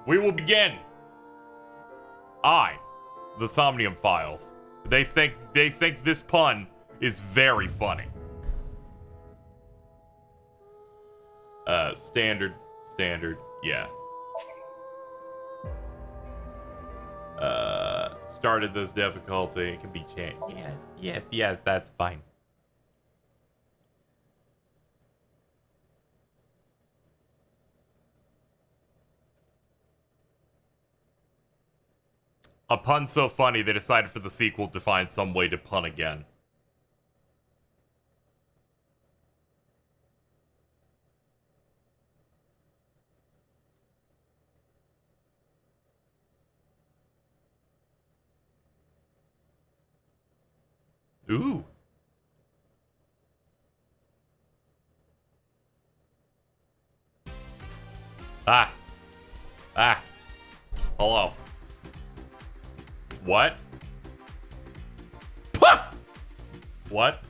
We will begin. The Somnium Files. They think this pun is very funny. Standard, yeah. Started this difficulty. It can be changed. Yes, that's fine. A pun so funny, they decided for the sequel to find some way to pun again. Ooh. Ah. Hello. What? Pah! What?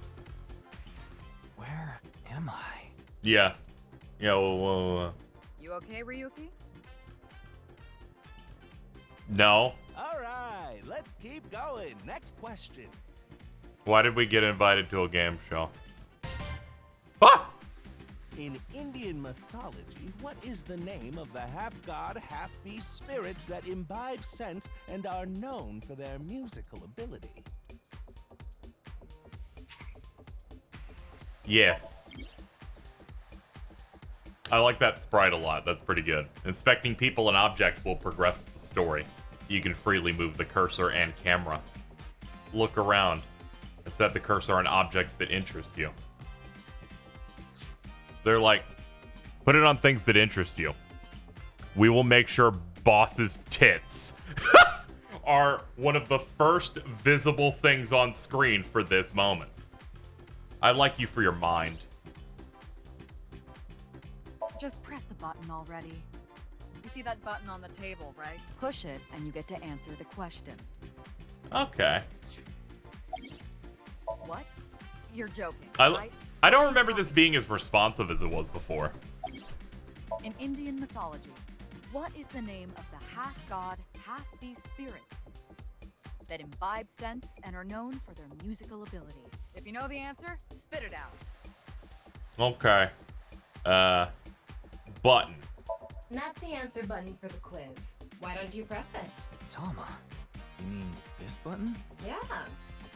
Where am I? Yeah. Whoa. You okay, Ryuki? No. All right, let's keep going. Next question. Why did we get invited to a game show? Ah! In Indian mythology, what is the name of the half-god, half-beast spirits that imbibe sense and are known for their musical ability? Yes. I like that sprite a lot. That's pretty good. Inspecting people and objects will progress the story. You can freely move the cursor and camera. Look around and set the cursor on objects that interest you. They're like, put it on things that interest you. We will make sure boss's tits are one of the first visible things on screen for this moment. I like you for your mind. Just press the button already. You see that button on the table, right? Push it and you get to answer the question. Okay. What? You're joking, I right? don't remember this being as responsive as it was before. In Indian mythology, what is the name of the half-god, half-beast spirits that imbibe sense and are known for their musical ability? If you know the answer, spit it out. Okay. Button. That's the answer button for the quiz. Why don't you press it? Tama, you mean this button? Yeah.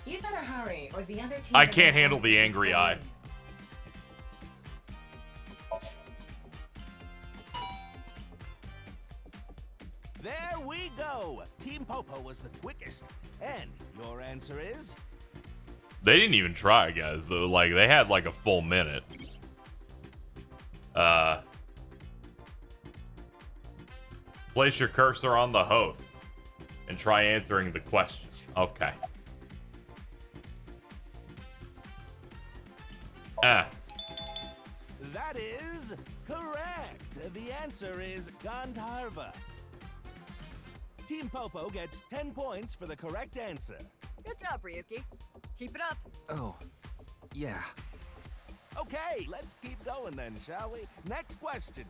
You'd better hurry, or the other team... I can't handle the angry eye. There we go. Team Popo was the quickest. And your answer is? They didn't even try, guys. Like, they had like a full minute. Place your cursor on the host and try answering the question. Okay. That is correct. The answer is Gandharva. Team Popo gets 10 points for the correct answer. Good job, Ryuki. Keep it up. Oh, yeah. Okay, let's keep going then, shall we? Next question.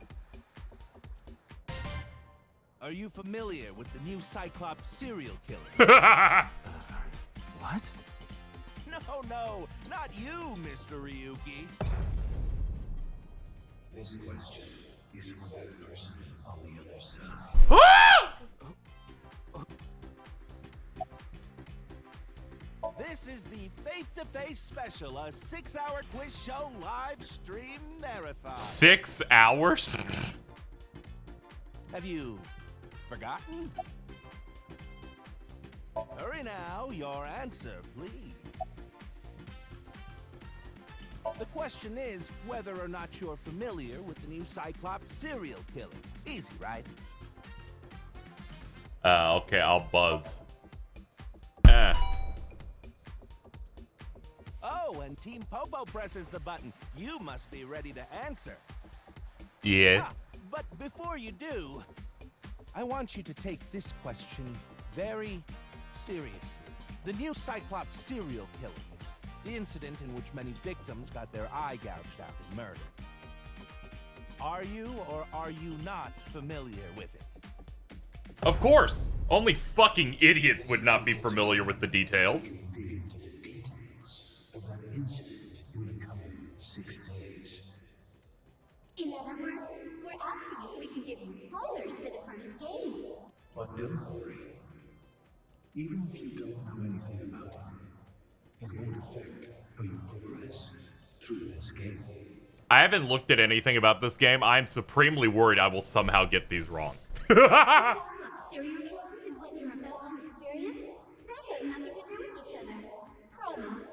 Are you familiar with the new Cyclops serial killer? What? No, not you, Mr. Ryuki. This question is for that person on the other side. This is the Face-to-Face Special, a 6-hour quiz show live stream marathon. 6 hours? Have you forgotten? Hurry now, your answer, please. The question is whether or not you're familiar with the new Cyclops serial killings. Easy, right? Okay, I'll buzz. Oh, and Team Popo presses the button. You must be ready to answer. Yeah. But before you do, I want you to take this question very seriously. The new Cyclops serial killings. The incident in which many victims got their eye gouged out and murdered. Are you or are you not familiar with it? Of course. Only fucking idiots would not be familiar with the details. Dig into the details of that incident in the coming 6 days. In other words, we're asking if we can give you spoilers for the first game. But don't worry. Even if you don't know anything about it, it won't affect how you progress through this game. I haven't looked at anything about this game. I'm supremely worried I will somehow get these wrong. Serial killers and what you're about to experience, they have nothing to do with each other. Promise.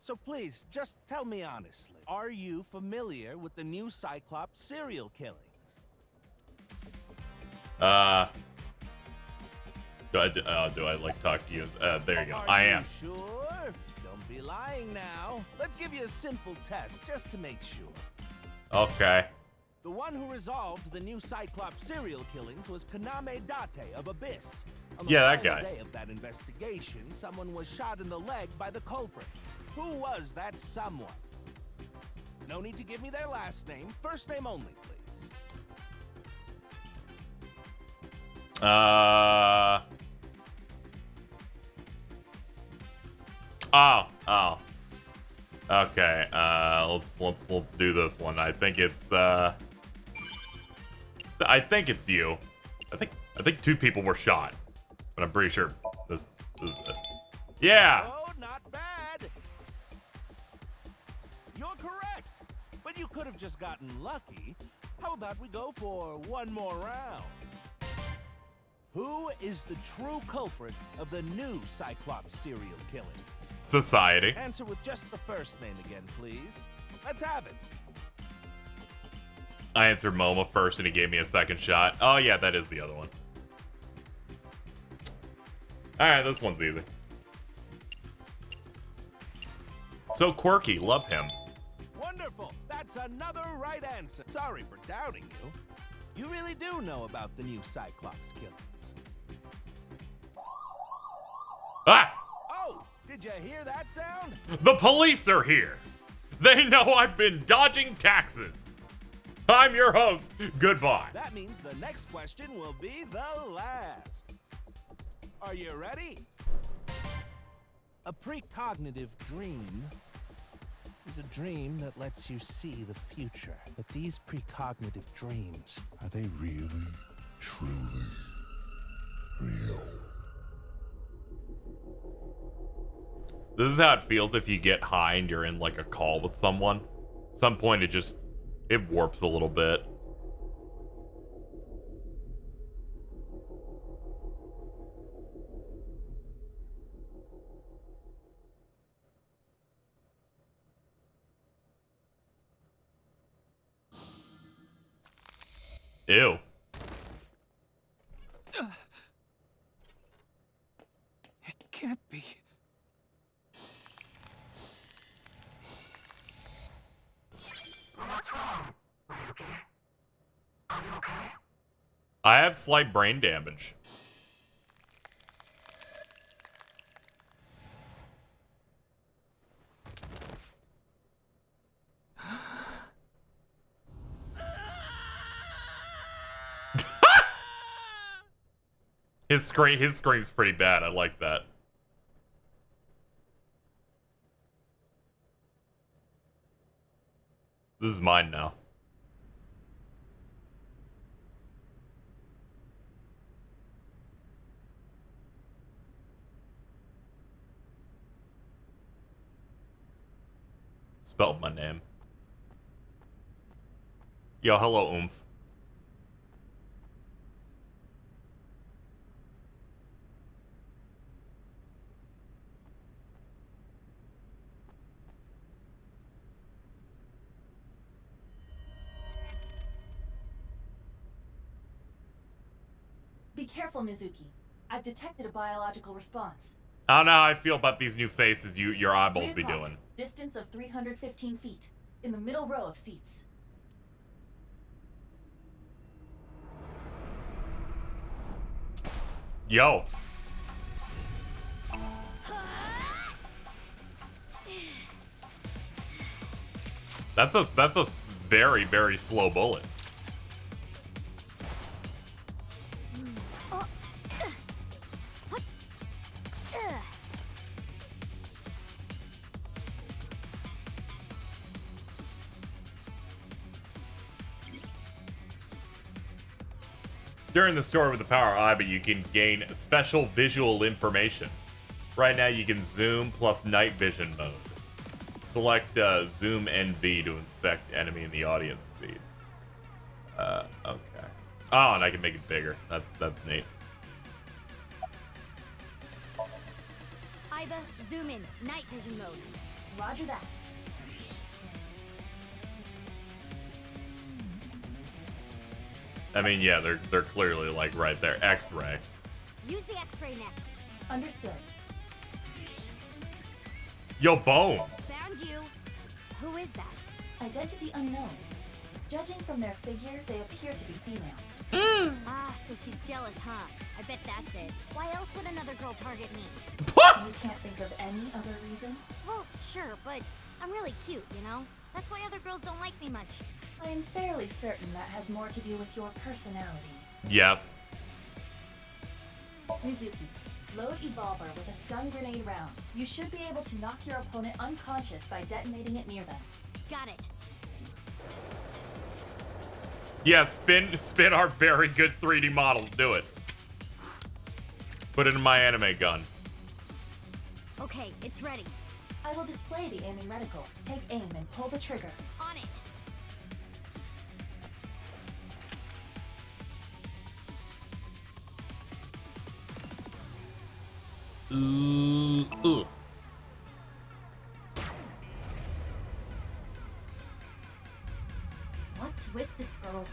So please, just tell me honestly, are you familiar with the new Cyclops serial killings? Do I like talk to you? There you go. Are I am. you sure? Don't be lying now. Let's give you a simple test just to make sure. Okay. The one who resolved the new Cyclops serial killings was Kaname Date of Abyss. On the Yeah, that final guy. day of that investigation, someone was shot in the leg by the culprit. Who was that someone? No need to give me their last name. First name only, please. Oh. Okay. Let's do this one. I think it's you. I think 2 people were shot, but I'm pretty sure this is it. Yeah. Oh, not bad. You're correct. But you could have just gotten lucky. How about we go for one more round? Who is the true culprit of the new Cyclops serial killings? Society. Answer with just the first name again, please. Let's have it. I answered Momo first and he gave me a second shot. Oh yeah, that is the other one. Alright, this one's easy. So quirky, love him. Wonderful. That's another right answer. Sorry for doubting you. You really do know about the new Cyclops killings. Ah! Oh, did you hear that sound? The police are here. They know I've been dodging taxes. I'm your host. Goodbye. That means the next question will be the last. Are you ready? A precognitive dream is a dream that lets you see the future. But these precognitive dreams, Are they really, truly real? This is how it feels if you get high and you're in like a call with someone. At some point it warps a little bit. Ew. It can't be. What's wrong? Are you okay? Are you okay? I have slight brain damage. His scream's pretty bad. I like that. This is mine now. Spelled my name. Yo, hello, Oomph. Be careful, Mizuki. I've detected a biological response. I don't know how I feel about these new faces your eyeballs 3 be o'clock, doing. Distance of 315 feet. In the middle row of seats. Yo. That's a very, very slow bullet. During the story with the power of Aiba, you can gain special visual information. Right now, you can zoom plus night vision mode. Select zoom NV to inspect enemy in the audience seat. Okay. Oh, and I can make it bigger. That's neat. Aiba, zoom in. Night vision mode. Roger that. I mean, yeah, they're clearly like right there. X-ray. Use the X-ray next. Understood. Yo, Bones. Found you. Who is that? Identity unknown. Judging from their figure, they appear to be female. Ah, so she's jealous, huh? I bet that's it. Why else would another girl target me? You can't think of any other reason? Well, sure, but I'm really cute, you know? That's why other girls don't like me much. I'm fairly certain that has more to do with your personality. Yes. Mizuki, load Evolver with a stun grenade round. You should be able to knock your opponent unconscious by detonating it near them. Got it. Yeah, spin our very good 3D models. Do it. Put it in my anime gun. Okay, it's ready. I will display the aiming reticle. Take aim and pull the trigger. On it. Ooh. What's with this girl?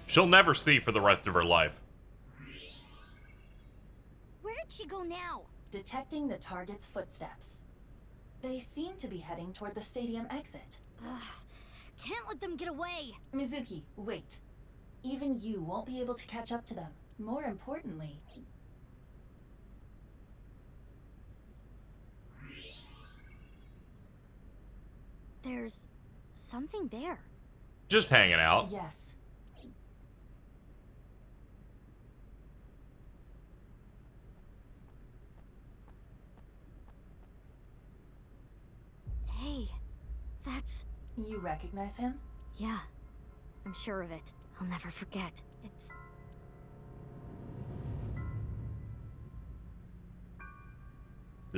She'll never see for the rest of her life. Where did she go now? Detecting the target's footsteps. They seem to be heading toward the stadium exit. Ugh, can't let them get away. Mizuki, wait. Even you won't be able to catch up to them. More importantly, There's something there. Just hanging out. yes. Hey, that's... You recognize him? Yeah, I'm sure of it. I'll never forget. It's...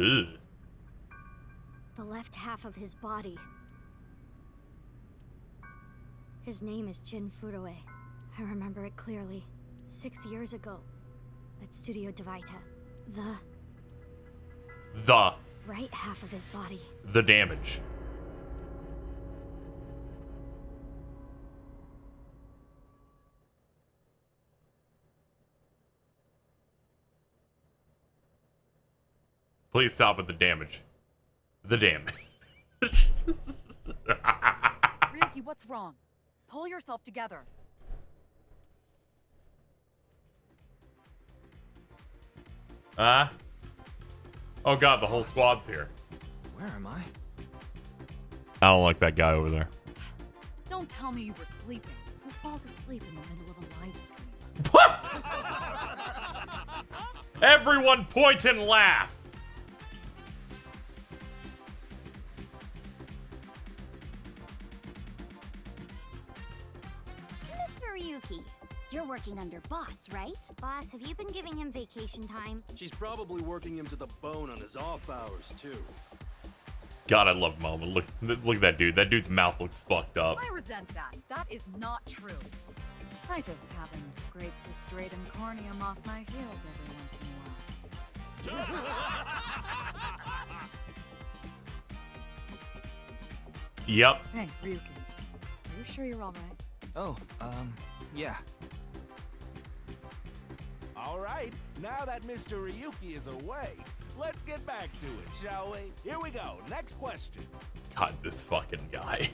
Ugh. the left half of his body. His name is Jin Furue. I remember it clearly. 6 years ago, at Studio Devaita. The right half of his body. The damage. Please stop with the damage. The damage. Ryuki, what's wrong? Pull yourself together. Oh god, the whole squad's here. Where am I? I don't like that guy over there. Don't tell me you were sleeping. Who falls asleep in the middle of a live stream? Everyone point and laugh. Mr. Ryuki, you're working under Boss, right? Boss, have you been giving him vacation time? She's probably working him to the bone on his off hours, too. God, I love Mama. Look at that dude. That dude's mouth looks fucked up. I resent that. That is not true. I just have him scrape the stratum corneum off my heels every once in a while. Yep. Hey, Ryuki. Are you sure you're alright? Oh, yeah. All right, now that Mr. Ryuki is away, let's get back to it, shall we? Here we go. Next question. God, this fucking guy.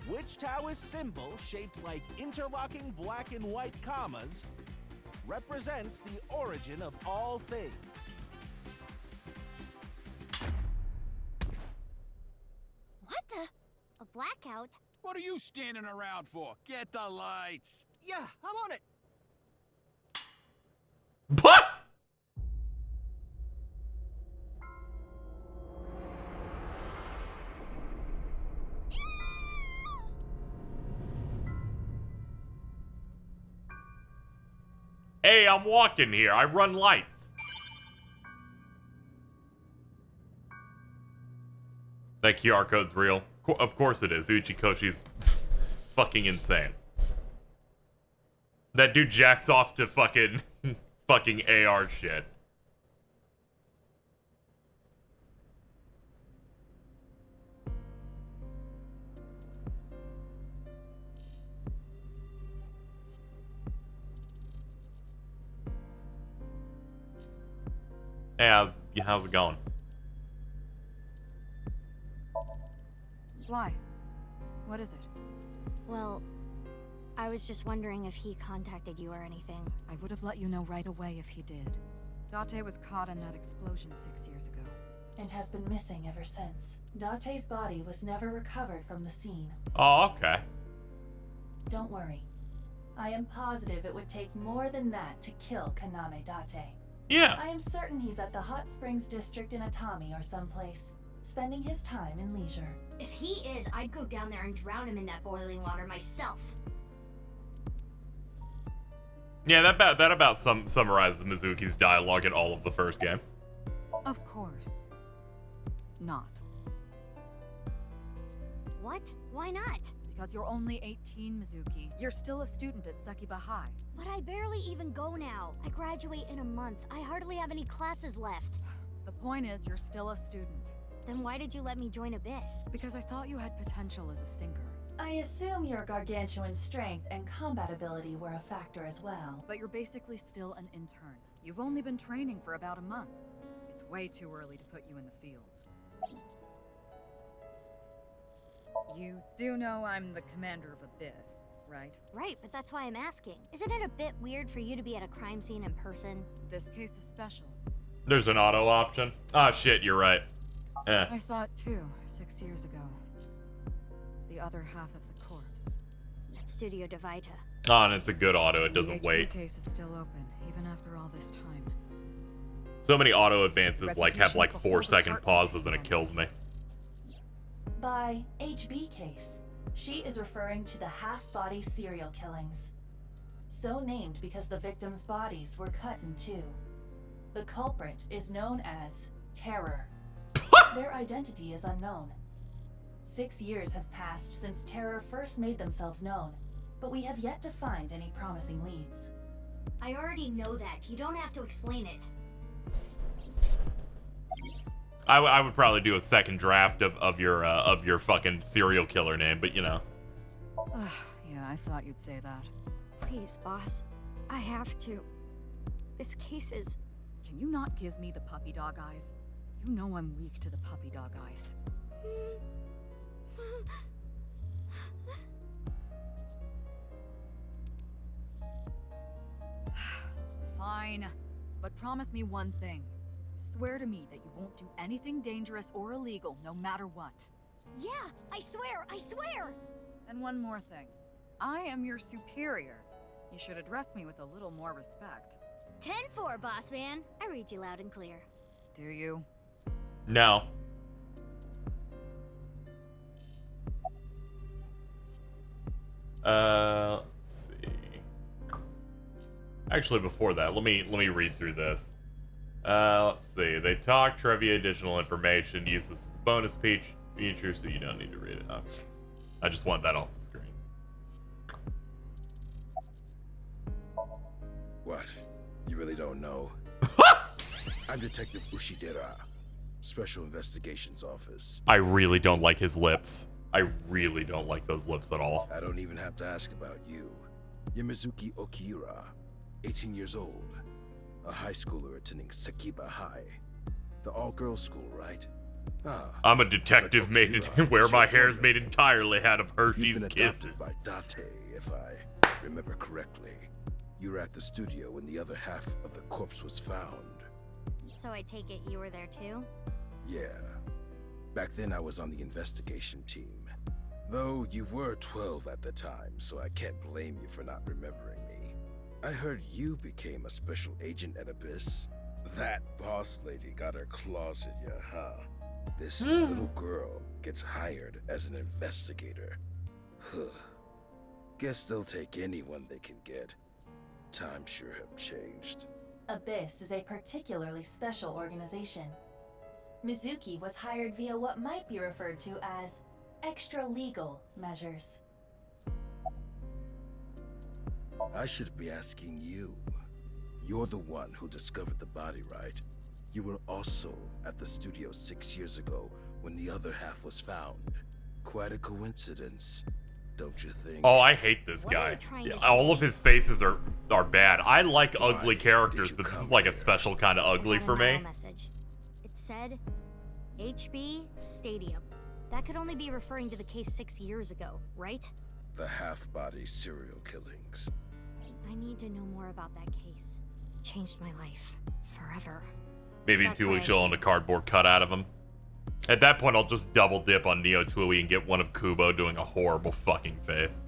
Which Taoist symbol, shaped like interlocking black and white commas, represents the origin of all things? What the? A blackout? What are you standing around for? Get the lights. Yeah, I'm on it. What? Hey, I'm walking here. I run lights. That QR code's real. Of course it is. Uchikoshi's fucking insane. That dude jacks off to fucking AR shit. Hey, how's it going? Why? What is it? Well, I was just wondering if he contacted you or anything. I would have let you know right away if he did. Date was caught in that explosion 6 years ago. And has been missing ever since. Date's body was never recovered from the scene. Oh, okay. Don't worry. I am positive it would take more than that to kill Kaname Date. Yeah. I am certain he's at the Hot Springs district in Atami or someplace, spending his time in leisure. If he is, I'd go down there and drown him in that boiling water myself. Yeah, that about summarizes Mizuki's dialogue in all of the first game. Of course. Not. What? Why not? Because you're only 18, Mizuki. You're still a student at Sekiba High. But I barely even go now. I graduate in a month. I hardly have any classes left. The point is, you're still a student. Then why did you let me join Abyss? Because I thought you had potential as a singer. I assume your gargantuan strength and combat ability were a factor as well. But you're basically still an intern. You've only been training for about a month. It's way too early to put you in the field. You do know I'm the commander of Abyss, right? Right, but that's why I'm asking. Isn't it a bit weird for you to be at a crime scene in person? This case is special. There's an auto option. Ah, shit, you're right. I saw it too, 6 years ago. The other half of the corpse. At Studio Divita. Oh, and it's a good auto. It doesn't the wait. The case is still open, even after all this time. So many auto advances have Reputation like before 4-second the pauses and it department kills me. case. By HB case, she is referring to the half-body serial killings. So named because the victims' bodies were cut in two. The culprit is known as Terror. Their identity is unknown. 6 years have passed since Terror first made themselves known, but we have yet to find any promising leads. I already know that. You don't have to explain it. I would probably do a second draft of your fucking serial killer name, but you know. Yeah, I thought you'd say that. Please, boss. I have to. This case is... Can you not give me the puppy dog eyes? You know I'm weak to the puppy dog eyes. Fine, but promise me one thing. Swear to me that you won't do anything dangerous or illegal, no matter what. Yeah, I swear, I swear! And one more thing. I am your superior. You should address me with a little more respect. 10-4, boss man. I read you loud and clear. Do you? No. Let's see. Actually, before that, let me read through this. Let's see. They talk trivia, additional information. Use this as a bonus feature, so you don't need to read it. Okay. I just want that off the screen. What? You really don't know? I'm Detective Ushidera, Special Investigations Office. I really don't like his lips. I really don't like those lips at all. I don't even have to ask about you. You're Mizuki Okira, 18 years old. A high schooler attending Sekiba High. The all-girls school, right? Ah, I'm a detective made where my hair's made entirely out of Hershey's You've been Kisses. adopted by Date, if I remember correctly. You were at the studio when the other half of the corpse was found. So I take it you were there too? Yeah. Back then I was on the investigation team. Though you were 12 at the time, so I can't blame you for not remembering me. I heard you became a special agent at Abyss. That boss lady got her claws in you, huh? This little girl gets hired as an investigator. Guess they'll take anyone they can get. Times sure have changed. Abyss is a particularly special organization. Mizuki was hired via what might be referred to as extra-legal measures. I should be asking you. You're the one who discovered the body, right? You were also at the studio 6 years ago when the other half was found. Quite a coincidence, don't you think? Oh, I hate this What are guy. you trying to All say? of his faces are bad. I like Why ugly did characters, you but this is come like a here? special kind of ugly I got for an me. email message. It said HB Stadium. That could only be referring to the case 6 years ago, right? The half-body serial killings. I need to know more about that case. It changed my life forever. Maybe in That's 2 why weeks I you'll own a came. cardboard cutout of him. At that point, I'll just double dip on Neo Tui and get one of Kubo doing a horrible fucking face.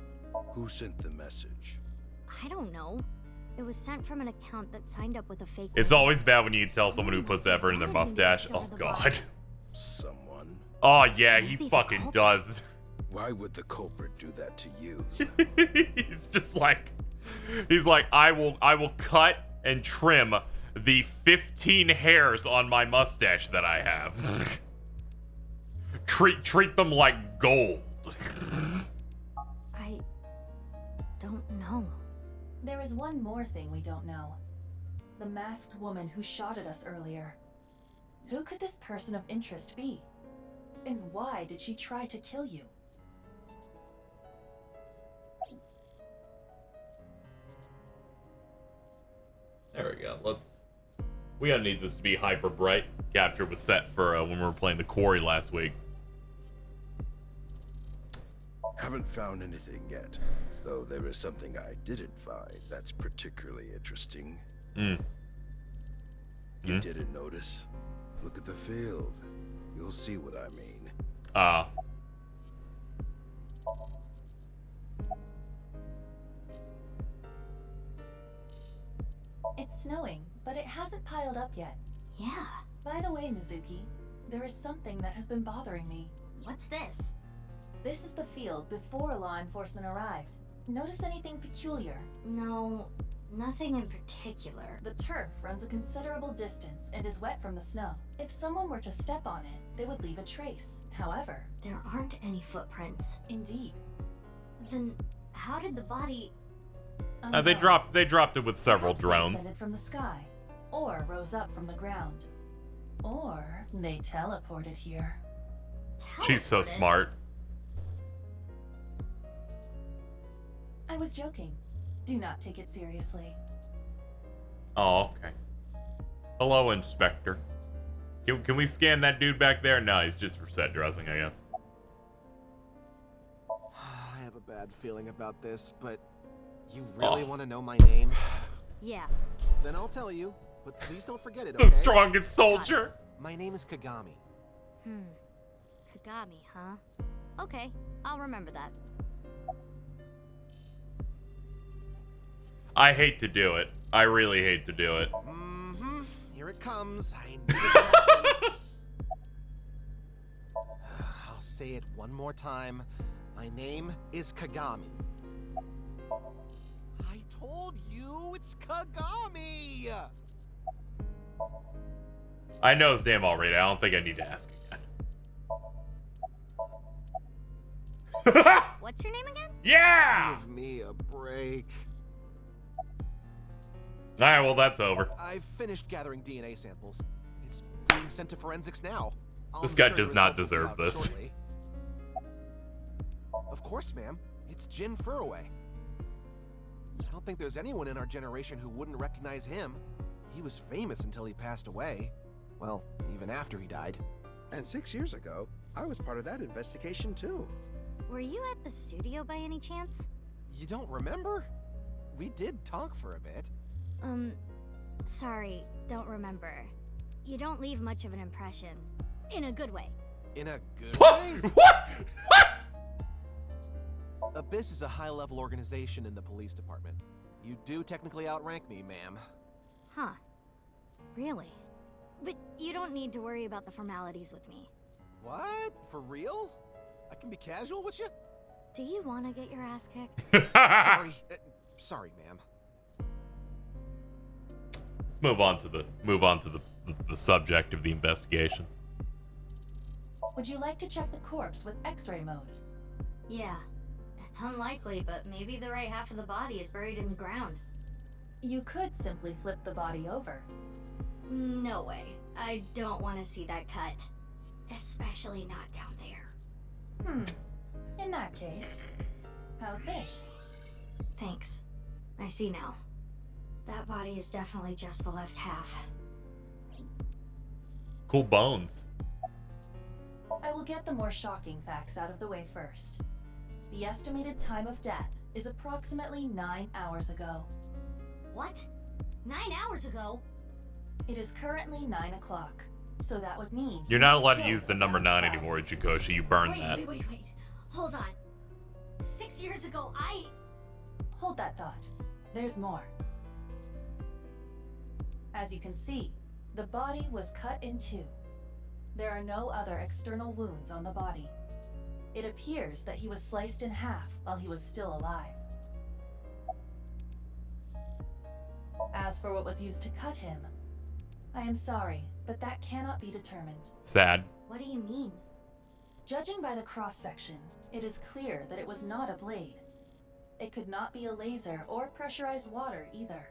Who sent the message? I don't know. It was sent from an account that signed up with a fake It's name. always bad when you tell someone who Someone puts must have effort in their wanted me to mustache. discover Oh, the God. body. Someone? Oh, yeah, he Maybe the fucking culprit. does. Why would the culprit do that to you? He's just like, I will cut and trim the 15 hairs on my mustache that I have. treat them like gold. I don't know. There is one more thing we don't know. The masked woman who shot at us earlier. Who could this person of interest be? And why did she try to kill you? There we go. We don't need this to be hyper bright. Capture was set for when we were playing the Quarry last week. Haven't found anything yet, though there is something I didn't find that's particularly interesting. You didn't notice? Look at the field. You'll see what I mean. It's snowing, but it hasn't piled up yet. Yeah. By the way, Mizuki, there is something that has been bothering me. What's this? This is the field before law enforcement arrived. Notice anything peculiar? No, nothing in particular. The turf runs a considerable distance and is wet from the snow. If someone were to step on it, they would leave a trace. However, There aren't any footprints. indeed, Then how did the body... They dropped it with several perhaps drones. They descended from the sky, or rose up from the ground, or they teleported here. She's so teleported? smart. I was joking. Do not take it seriously. Oh, okay. Hello, Inspector. Can we scan that dude back there? No, he's just for set dressing, I guess. I have a bad feeling about this, but you really want to know my name? Yeah. Then I'll tell you, but please don't forget it, The okay? strongest soldier. My name is Kagami. Kagami, huh? Okay, I'll remember that. I hate to do it. I really hate to do it. Mm-hmm. Here it comes. I knew it would happen. I'll say it one more time. My name is Kagami. I told you it's Kagami! I know his name already. I don't think I need to ask again. What's your name again? Yeah! Give me a break. Alright, well, that's over. I've finished gathering DNA samples. It's being sent to forensics now. This I'm guy sure does the not results will deserve be out this. shortly. Of course, ma'am. It's Jin Furroway. I don't think there's anyone in our generation who wouldn't recognize him. He was famous until he passed away. Well, even after he died. And 6 years ago, I was part of that investigation too. Were you at the studio by any chance? You don't remember? We did talk for a bit. Sorry, don't remember. You don't leave much of an impression. In a good way. In a good What? way? What? Abyss is a high-level organization in the police department. You do technically outrank me, ma'am. Huh. Really? But you don't need to worry about the formalities with me. What? For real? I can be casual with you? Do you want to get your ass kicked? Sorry. Sorry, ma'am. Let's move on to the subject of the investigation. Would you like to check the corpse with X-ray mode? Yeah. It's unlikely, but maybe the right half of the body is buried in the ground. You could simply flip the body over. No way. I don't want to see that cut. Especially not down there. In that case, how's this? Thanks. I see now. That body is definitely just the left half. Cool bones. I will get the more shocking facts out of the way first. The estimated time of death is approximately 9 hours ago. What? 9 hours ago? It is currently 9 o'clock, so that would mean You're not allowed to use the number 9 anymore, Jikoshi. You burned that. Wait. Hold on. 6 years ago, Hold that thought. There's more. As you can see, the body was cut in two. There are no other external wounds on the body. It appears that he was sliced in half while he was still alive. As for what was used to cut him, I am sorry, but that cannot be determined. Sad. What do you mean? Judging by the cross-section, it is clear that it was not a blade. It could not be a laser or pressurized water either.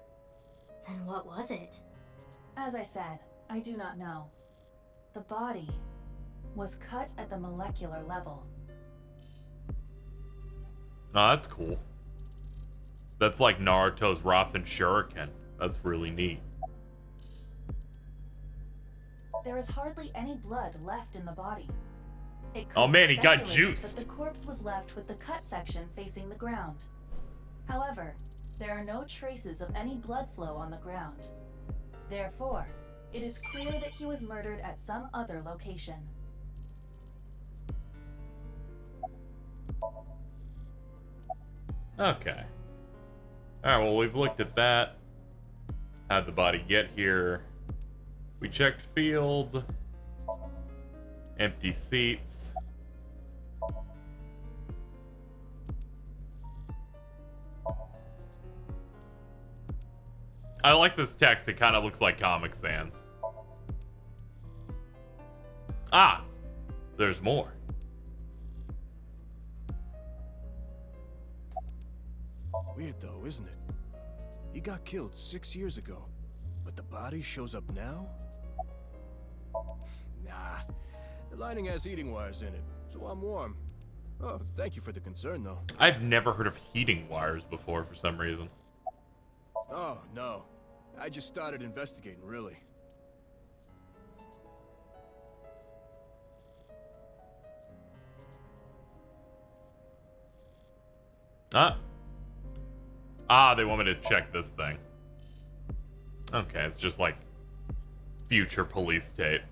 Then what was it? As I said, I do not know. The body was cut at the molecular level. Oh, that's cool. That's like Naruto's Rasen Shuriken. That's really neat. There is hardly any blood left in the body. Oh man, he got speculated juiced. that the corpse was left with the cut section facing the ground. However, there are no traces of any blood flow on the ground. Therefore, it is clear that he was murdered at some other location. Okay. Alright, well, we've looked at that. How'd the body get here? We checked field. Empty seats. I like this text. It kind of looks like Comic Sans. Ah! There's more. Weird though, isn't it? He got killed 6 years ago, but the body shows up now? Nah, the lining has heating wires in it, so I'm warm. Oh, thank you for the concern though. I've never heard of heating wires before for some reason. Oh, no. I just started investigating, really. Ah, they want me to check this thing. Okay, it's just like future police tape.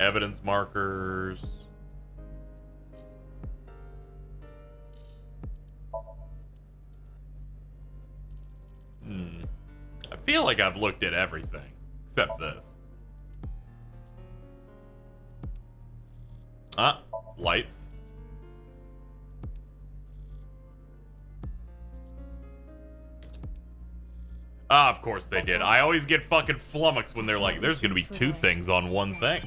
Evidence markers. I feel like I've looked at everything except this. Lights. Ah, of course they did. I always get fucking flummoxed when they're like, there's gonna be two things on one thing.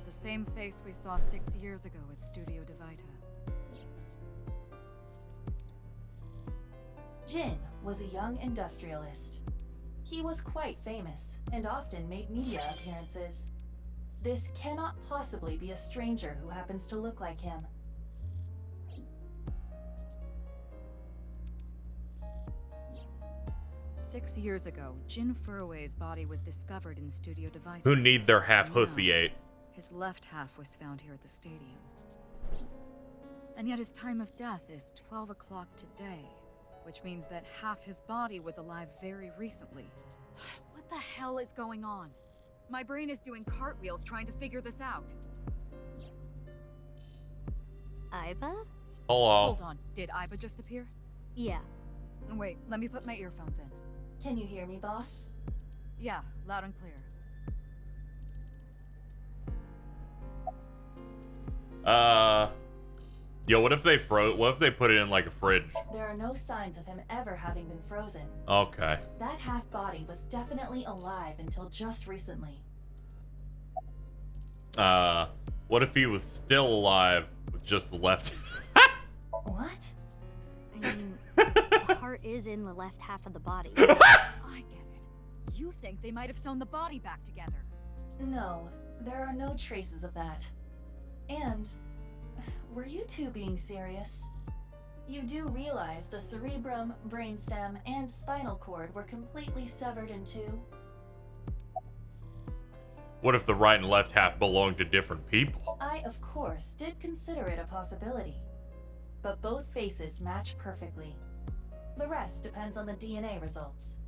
The same face we saw 6 years ago at Studio DeVita. Jin was a young industrialist. He was quite famous and often made media appearances. This cannot possibly be a stranger who happens to look like him. Six years ago, Jin Furue's body was discovered in Studio DeVita. Who need their half hussy ate. His left half was found here at the stadium. And yet his time of death is 12 o'clock today, which means that half his body was alive very recently. What the hell is going on? My brain is doing cartwheels trying to figure this out. Aiba? Hello. Hold on, did Aiba just appear? Yeah. Wait, let me put my earphones in. Can you hear me, boss? Yeah, loud and clear. Yo, what if they put it in like a fridge? There are no signs of him ever having been frozen. Okay. That half-body was definitely alive until just recently. What if he was still alive with just the left? What? I mean, the heart is in the left half of the body. I get it. You think they might have sewn the body back together. No, there are no traces of that. And, were you two being serious? You do realize the cerebrum, brainstem, and spinal cord were completely severed in two? What if the right and left half belonged to different people? I, of course, did consider it a possibility. But both faces match perfectly. The rest depends on the DNA results.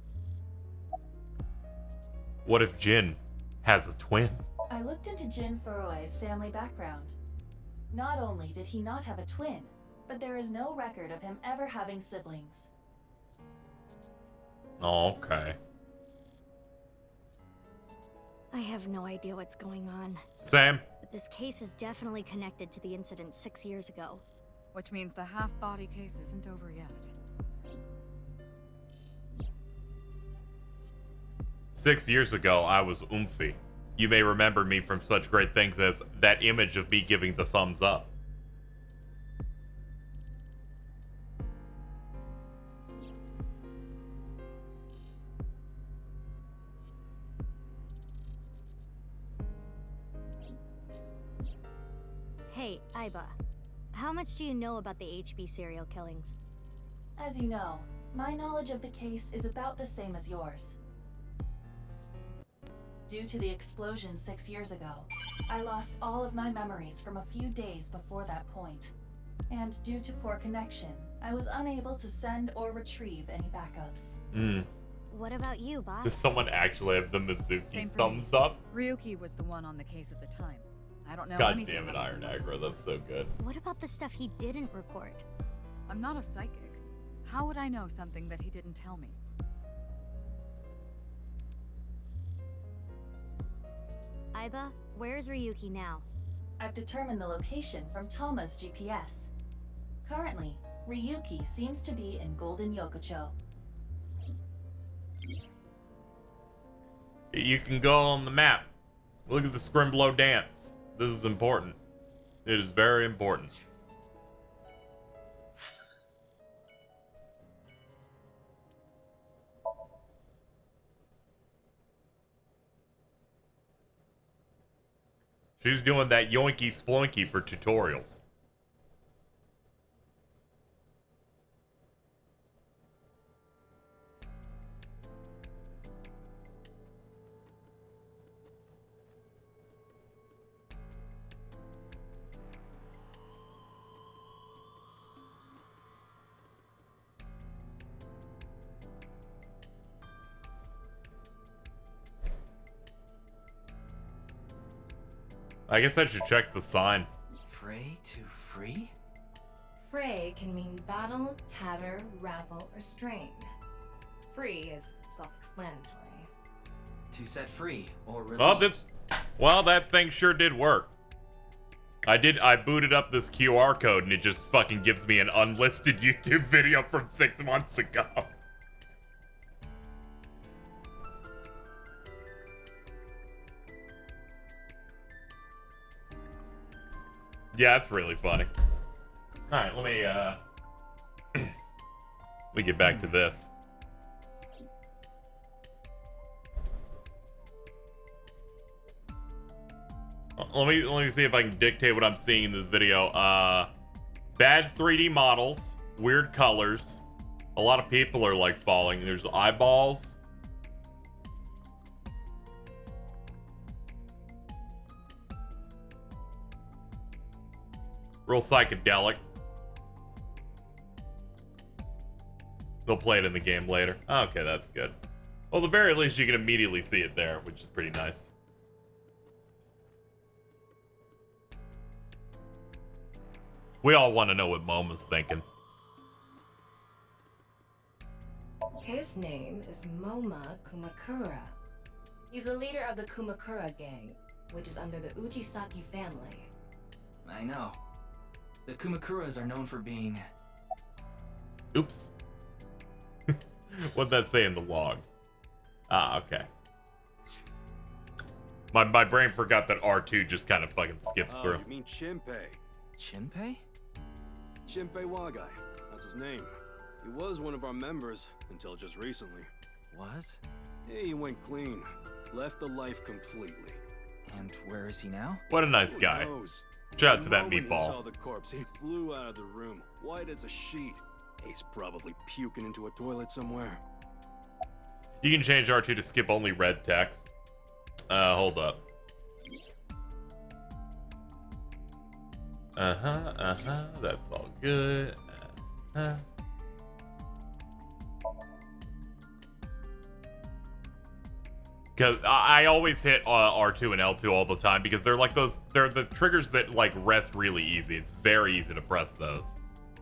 What if Jin has a twin? I looked into Jin Furue's family background. Not only did he not have a twin, but there is no record of him ever having siblings. Oh, okay. I have no idea what's going on. Same. But this case is definitely connected to the incident 6 years ago. Which means the half-body case isn't over yet. 6 years ago, I was oomphy. You may remember me from such great things as that image of me giving the thumbs up. Hey, Aiba. How much do you know about the HB serial killings? As you know, my knowledge of the case is about the same as yours. Due to the explosion 6 years ago, I lost all of my memories from a few days before that point. And due to poor connection, I was unable to send or retrieve any backups. What about you, boss? Does someone actually have the Mizuki Same for thumbs me. up? Ryuki was the one on the case at the time. I don't know God anything damn it, about Iron him. Aggro, that's so good. What about the stuff he didn't report? I'm not a psychic. How would I know something that he didn't tell me? Aiba, where's Ryuki now? I've determined the location from Tama's GPS. Currently, Ryuki seems to be in Golden Yokocho. You can go on the map. Look at the Scrimblow dance. This is important. It is very important. She's doing that yoinky sploinky for tutorials. I guess I should check the sign. Fray to free? Fray can mean battle, tatter, ravel, or strain. Free is self-explanatory. To set free or release. Well, that thing sure did work. I booted up this QR code and it just fucking gives me an unlisted YouTube video from 6 months ago. Yeah, that's really funny. Alright, let me get back to this. Let me see if I can dictate what I'm seeing in this video. Bad 3D models, weird colors. A lot of people are like falling. There's eyeballs. Real psychedelic. They'll play it in the game later. Okay, that's good. Well, at the very least, you can immediately see it there, which is pretty nice. We all want to know what Moma's thinking. His name is Moma Kumakura. He's a leader of the Kumakura gang, which is under the Ujisaki family. I know. The Kumakuras are known for being... Oops. What'd that say in the log? Ah, okay. My brain forgot that R2 just kind of fucking skips Oh, through. you mean Shinpei? Shinpei? Shinpei Wagai. That's his name. He was one of our members until just recently. Was? Yeah, he went clean. Left the life completely. And where is he now? What a nice Who guy. knows? Shout out to The that moment He meatball. saw the corpse. He flew out of the room, white as a sheet. He's probably puking into a toilet somewhere. You can change R2 to skip only red text. Hold up. That's all good. Because I always hit R2 and L2 all the time because they're like they're the triggers that like rest really easy. It's very easy to press those.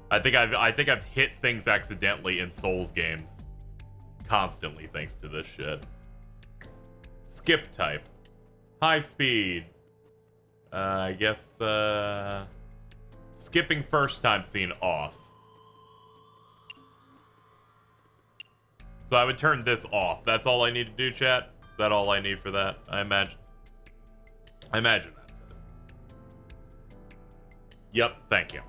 I think I've hit things accidentally in Souls games constantly thanks to this shit. Skip type. High speed. I guess skipping first time scene off. So I would turn this off. That's all I need to do, chat. Is that all I need for that? I imagine that's it. Yep, thank you.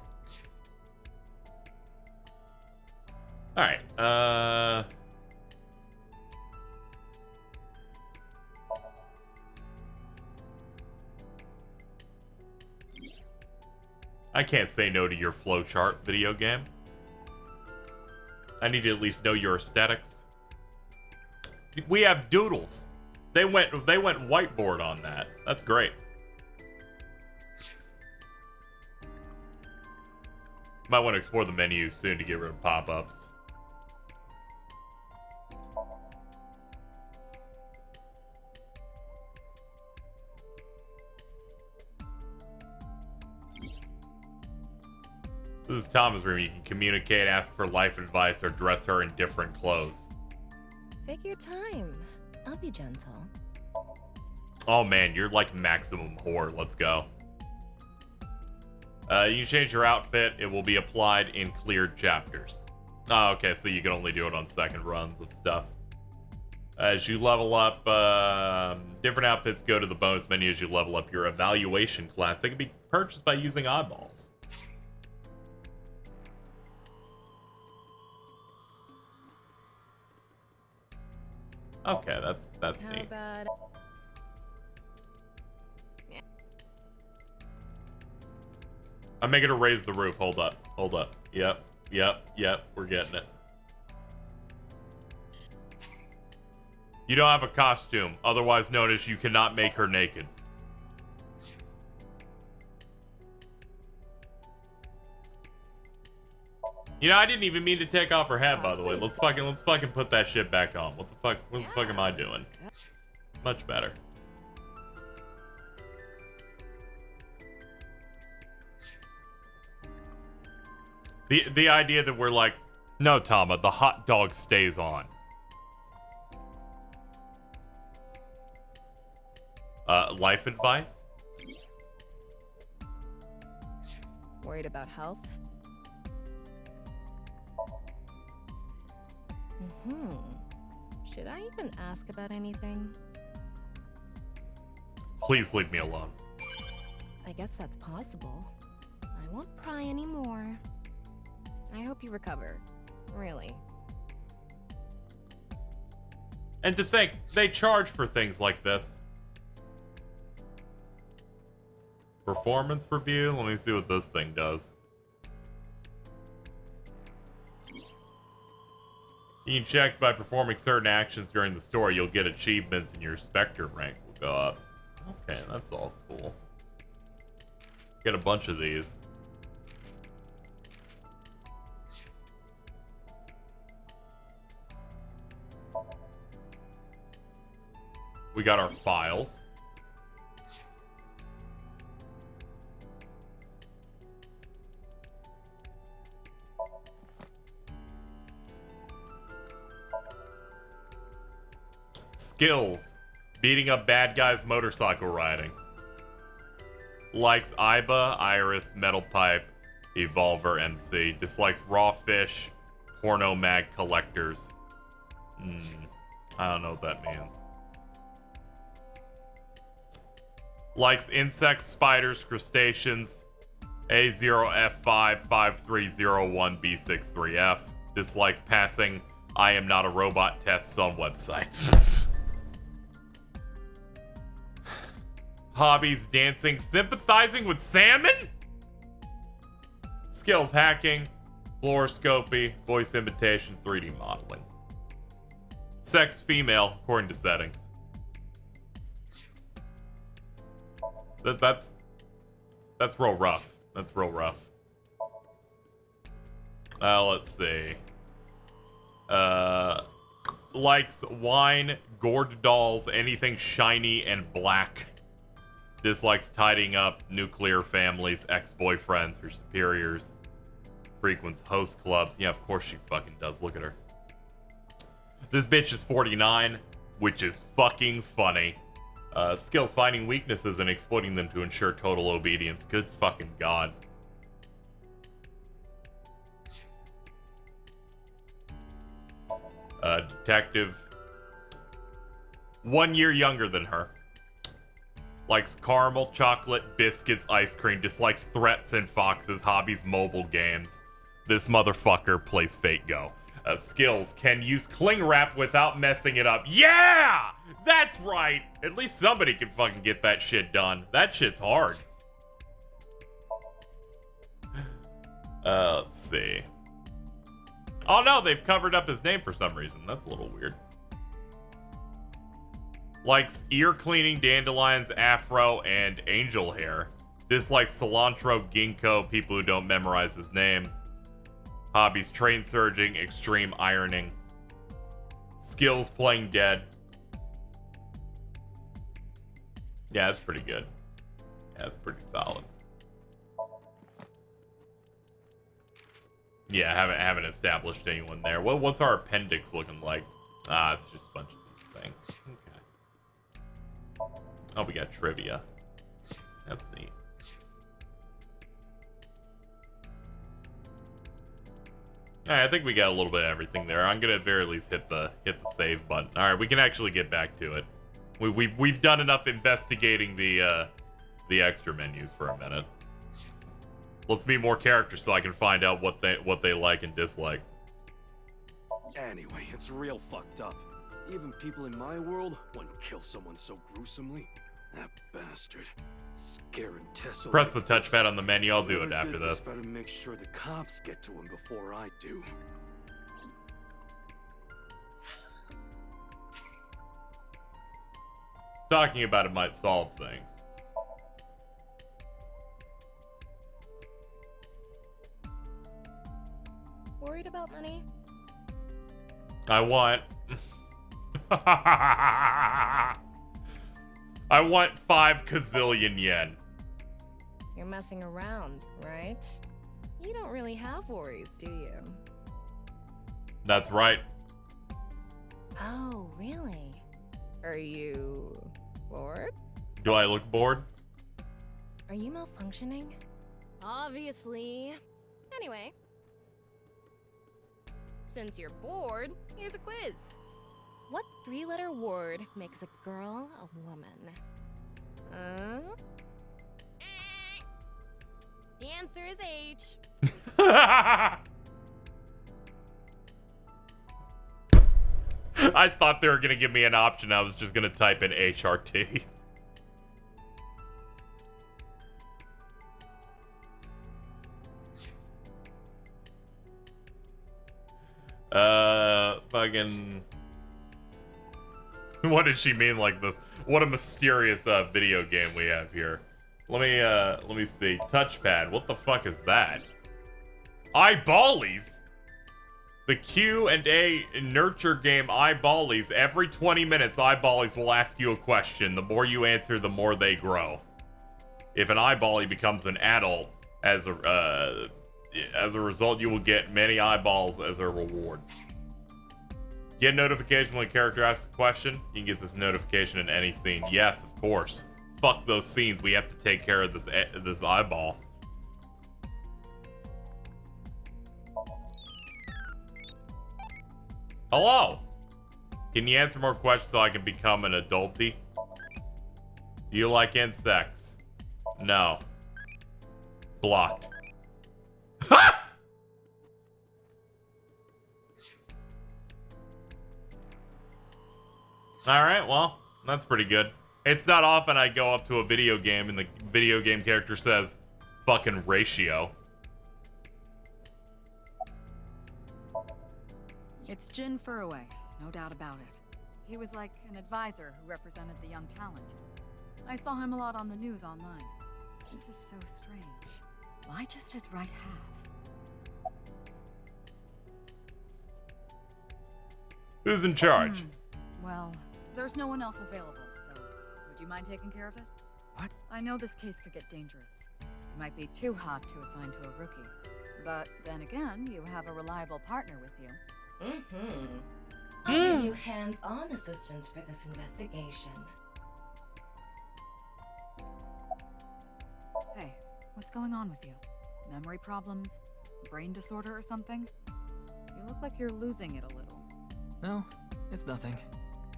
Alright, I can't say no to your flowchart, video game. I need to at least know your aesthetics. We have doodles. They went whiteboard on that. That's great. Might want to explore the menu soon to get rid of pop-ups. This is Thomas' room. You can communicate, ask for life advice, or dress her in different clothes. Take your time. I'll be gentle. Oh man, you're like maximum whore. Let's go. You can change your outfit. It will be applied in cleared chapters. Oh, okay, so you can only do it on second runs of stuff. As you level up, different outfits go to the bonus menu as you level up your evaluation class. They can be purchased by using eyeballs. Okay, that's How neat. about... I'm making her raise the roof. Hold up. Yep. We're getting it. You don't have a costume, otherwise known as you cannot make her naked. You know, I didn't even mean to take off her hat, by the way. Let's fucking put that shit back on. What the fuck am I doing? Much better. The idea that we're like, no, Tama, the hot dog stays on. Life advice? Worried about health? Should I even ask about anything? Please leave me alone. I guess that's possible. I won't pry anymore. I hope you recover. Really. And to think, they charge for things like this. Performance review? Let me see what this thing does. You can check by performing certain actions during the story. You'll get achievements and your Spectre rank will go up. Okay, that's all cool. Get a bunch of these. We got our files. Skills. Beating up bad guys motorcycle riding. Likes Aiba, Iris, Metal Pipe, Evolver, MC. Dislikes Raw Fish, Porno Mag Collectors. I don't know what that means. Likes insects, spiders, crustaceans. A0F55301B63F. Dislikes passing I am not a robot tests on websites. Hobbies, dancing, sympathizing with salmon? Skills, hacking, fluoroscopy, voice imitation, 3D modeling. Sex, female, according to settings. That's real rough. That's real rough. Let's see. Likes wine, gourd dolls, anything shiny and black. Dislikes tidying up, nuclear families, ex-boyfriends, her superiors. Frequents host clubs. Yeah, of course she fucking does. Look at her. This bitch is 49, which is fucking funny. Skills, finding weaknesses and exploiting them to ensure total obedience. Good fucking god. Detective. 1 year younger than her. Likes caramel, chocolate, biscuits, ice cream. Dislikes threats and foxes. Hobbies, mobile games. This motherfucker plays Fate Go. Skills, can use cling wrap without messing it up. Yeah! That's right! At least somebody can fucking get that shit done. That shit's hard. Let's see. Oh no, they've covered up his name for some reason. That's a little weird. Likes ear cleaning, dandelions, afro, and angel hair. Dislikes cilantro, ginkgo, people who don't memorize his name. Hobbies, train surging, extreme ironing. Skills, playing dead. Yeah, that's pretty good. Yeah, that's pretty solid. Yeah, haven't established anyone there. What's our appendix looking like? It's just a bunch of these things. Okay. Oh, we got trivia. That's neat. Alright, I think we got a little bit of everything there. I'm gonna at very least hit the save button. Alright, we can actually get back to it. We've done enough investigating the extra menus for a minute. Let's meet more characters so I can find out what they like and dislike. Anyway, it's real fucked up. Even people in my world wouldn't kill someone so gruesomely. That bastard. Scaring Tessa. Press the touchpad on the menu. I'll do it after Whoever did this. Better make sure the cops get to him before I do. Talking about it might solve things. Worried about money? I want... I want 5 gazillion yen. You're messing around, right? You don't really have worries, do you? That's right. Oh, really? Are you bored? Do I look bored? Are you malfunctioning? Obviously. Anyway. Since you're bored, here's a quiz. What 3-letter word makes a girl a woman? The answer is H. I thought they were going to give me an option. I was just going to type in HRT. Fucking... What did she mean like this? What a mysterious video game we have here. Let me see. Touchpad. What the fuck is that? Eyeballies? The Q&A nurture game Eyeballies. Every 20 minutes, Eyeballies will ask you a question. The more you answer, the more they grow. If an Eyeballie becomes an adult, as a result, you will get many eyeballs as a reward. Get notification when a character asks a question. You can get this notification in any scene. Yes, of course. fuck those scenes. We have to take care of this eyeball. Hello. Can you answer more questions so I can become an adulty? Do you like insects? No. Blocked. Alright, well, that's pretty good. It's not often I go up to a video game and the video game character says, fucking ratio. It's Jin Furue, no doubt about it. He was like an advisor who represented the young talent. I saw him a lot on the news online. This is so strange. Why just his right half? Who's in charge? Well, there's no one else available, so would you mind taking care of it? What? I know this case could get dangerous. It might be too hot to assign to a rookie. But then again, you have a reliable partner with you. I'll give you hands-on assistance for this investigation. Hey, what's going on with you? Memory problems? Brain disorder or something? You look like you're losing it a little. No, it's nothing.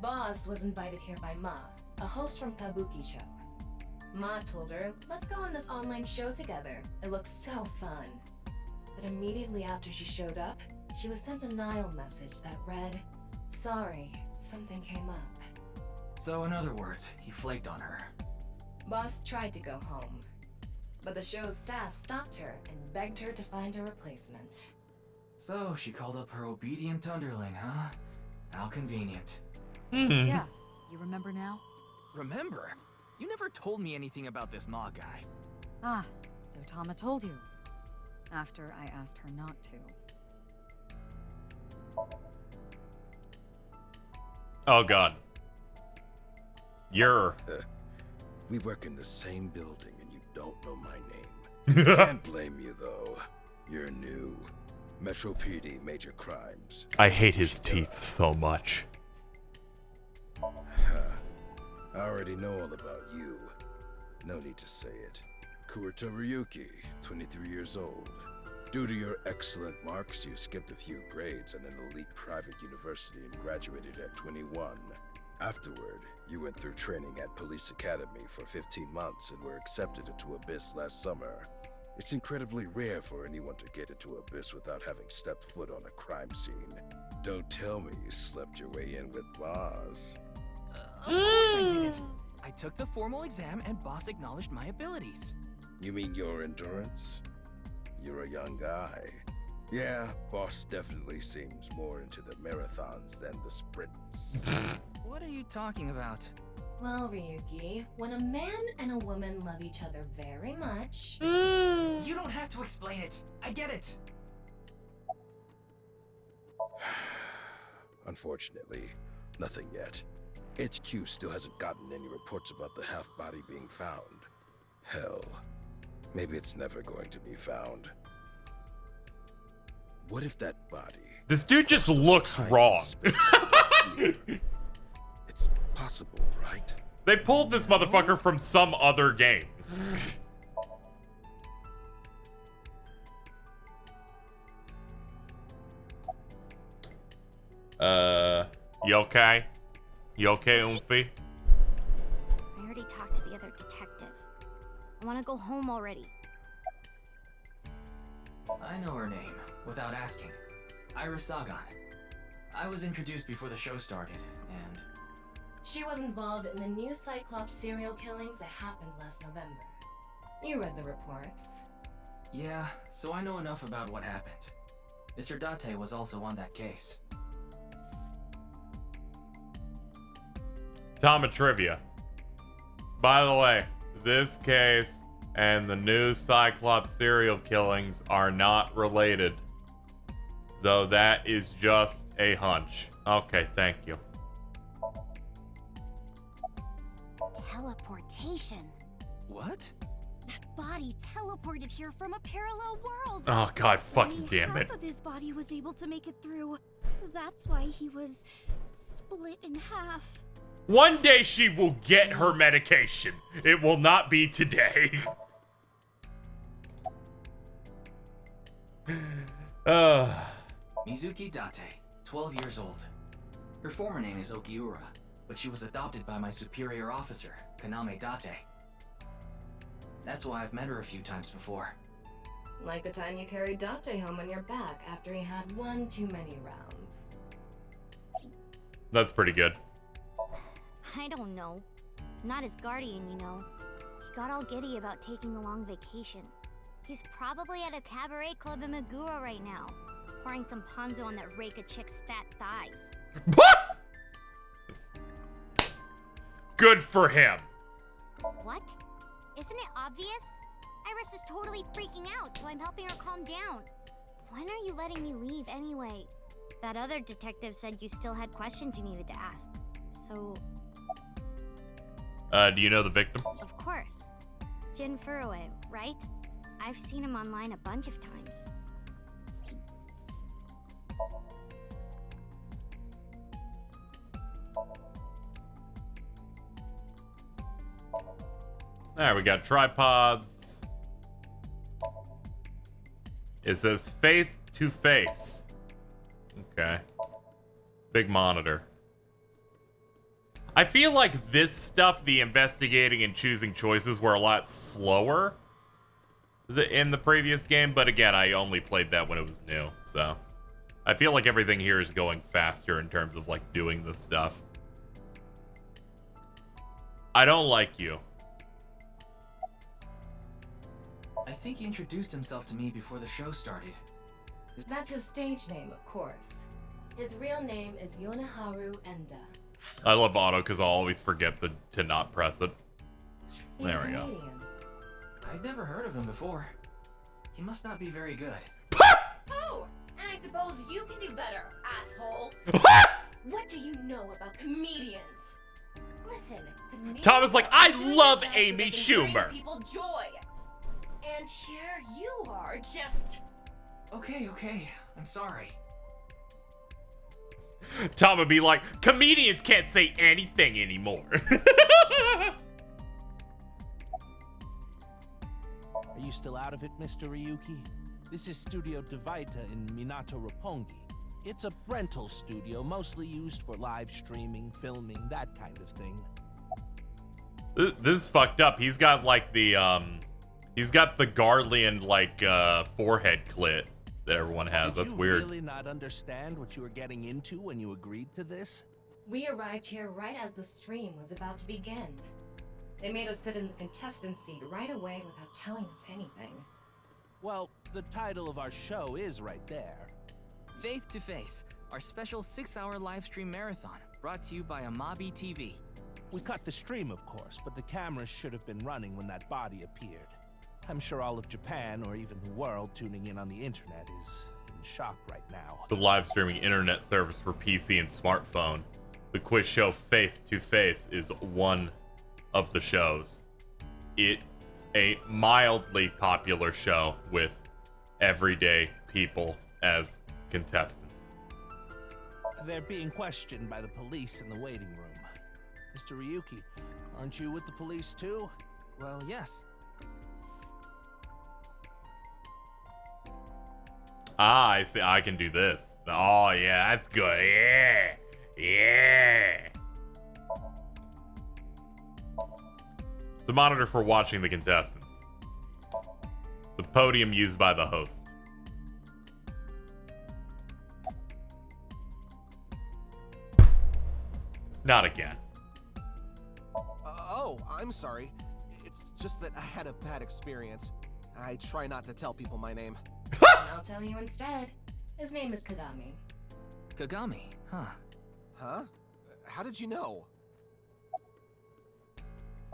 Boss was invited here by Ma, a host from Kabuki Show. Ma told her, let's go on this online show together. It looks so fun. But immediately after she showed up, she was sent a Nile message that read, sorry, something came up. So in other words, he flaked on her. Boss tried to go home, but the show's staff stopped her and begged her to find a replacement. So she called up her obedient underling, huh? How convenient. Yeah, you remember now? Remember? You never told me anything about this Ma guy. Ah, so Tama told you. After I asked her not to. Oh god. You're... We work in the same building and you don't know my name. Can't blame you though. You're new. Metro PD, major crimes. I hate his teeth so much. I already know all about you. No need to say it. Kurito Ryuki, 23 years old. Due to your excellent marks, you skipped a few grades at an elite private university and graduated at 21. Afterward, you went through training at Police Academy for 15 months and were accepted into Abyss last summer. It's incredibly rare for anyone to get into Abyss without having stepped foot on a crime scene. Don't tell me you slept your way in with Boss. Of course I didn't. I took the formal exam and Boss acknowledged my abilities. You mean your endurance? You're a young guy. Yeah, Boss definitely seems more into the marathons than the sprints. What are you talking about? Well, Ryuki, when a man and a woman love each other very much... You don't have to explain it. I get it. Unfortunately, nothing yet. HQ still hasn't gotten any reports about the half-body being found. Hell, maybe it's never going to be found. What if that body... This dude just looks wrong. It's possible, right? They pulled this motherfucker from some other game. You okay? You okay, Umfi? I already talked to the other detective. I want to go home already. I know her name, without asking. Iris Sagan. I was introduced before the show started, and... She was involved in the new Cyclops serial killings that happened last November. You read the reports. Yeah, so I know enough about what happened. Mr. Date was also on that case. Tama trivia. By the way, this case and the new Cyclops serial killings are not related. Though that is just a hunch. Okay, thank you. Teleportation. What? That body teleported here from a parallel world. Oh god, fucking Only damn it. half of his body was able to make it through. That's why he was split in half. One day she will get her medication. It will not be today. Mizuki Date, 12 years old. Her former name is Okiura, but she was adopted by my superior officer, Kaname Date. That's why I've met her a few times before. Like the time you carried Date home on your back after he had one too many rounds. That's pretty good. I don't know. Not his guardian, you know. He got all giddy about taking a long vacation. He's probably at a cabaret club in Magura right now, pouring some ponzo on that rake of chick's fat thighs. What? Good for him. What? Isn't it obvious? Iris is totally freaking out, so I'm helping her calm down. When are you letting me leave anyway? That other detective said you still had questions you needed to ask. So... do you know the victim? Of course. Jin Furue, right? I've seen him online a bunch of times. There, we got tripods. It says Faith to Face. Okay. Big monitor. I feel like this stuff, the investigating and choosing choices, were a lot slower in the previous game, but again, I only played that when it was new, so I feel like everything here is going faster in terms of like doing this stuff. I don't like you. I think he introduced himself to me before the show started. That's his stage name, of course. His real name is Yoneharu Enda. I love auto because I'll always forget to not press it. He's There we go. Canadian. I'd never heard of him before. He must not be very good. Oh, and I suppose you can do better, asshole. What do you know about comedians? Listen, comedians Tom is like, I are love doing Amy best so they can bring Schumer. people joy. And here you are, just... Okay, I'm sorry. Tom would be like, comedians can't say anything anymore. Are you still out of it, Mr. Ryuki? This is Studio Divaita in Minato Roppongi. It's a rental studio mostly used for live streaming, filming, that kind of thing. This is fucked up. He's got like the he's got the Garland like forehead clit that everyone has. That's weird. Did you really not understand what you were getting into when you agreed to this? We arrived here right as the stream was about to begin. They made us sit in the contestant seat right away without telling us anything. Well, the title of our show is right there. Faith to Face, our special 6-hour live stream marathon, brought to you by Amabi TV. We cut the stream, of course, but the cameras should have been running when that body appeared. I'm sure all of Japan, or even the world, tuning in on the internet is in shock right now. The live streaming internet service for PC and smartphone. The quiz show Faith to Face is one of the shows. It's a mildly popular show with everyday people as contestants. They're being questioned by the police in the waiting room. Mr. Ryuki, aren't you with the police too? Well, yes. Ah, I see. I can do this. Oh, yeah, that's good. Yeah. Yeah. It's a monitor for watching the contestants. It's a podium used by the host. Not again. Oh, I'm sorry. It's just that I had a bad experience. I try not to tell people my name. I'll tell you instead. His name is Kagami. Kagami, huh? Huh? How did you know?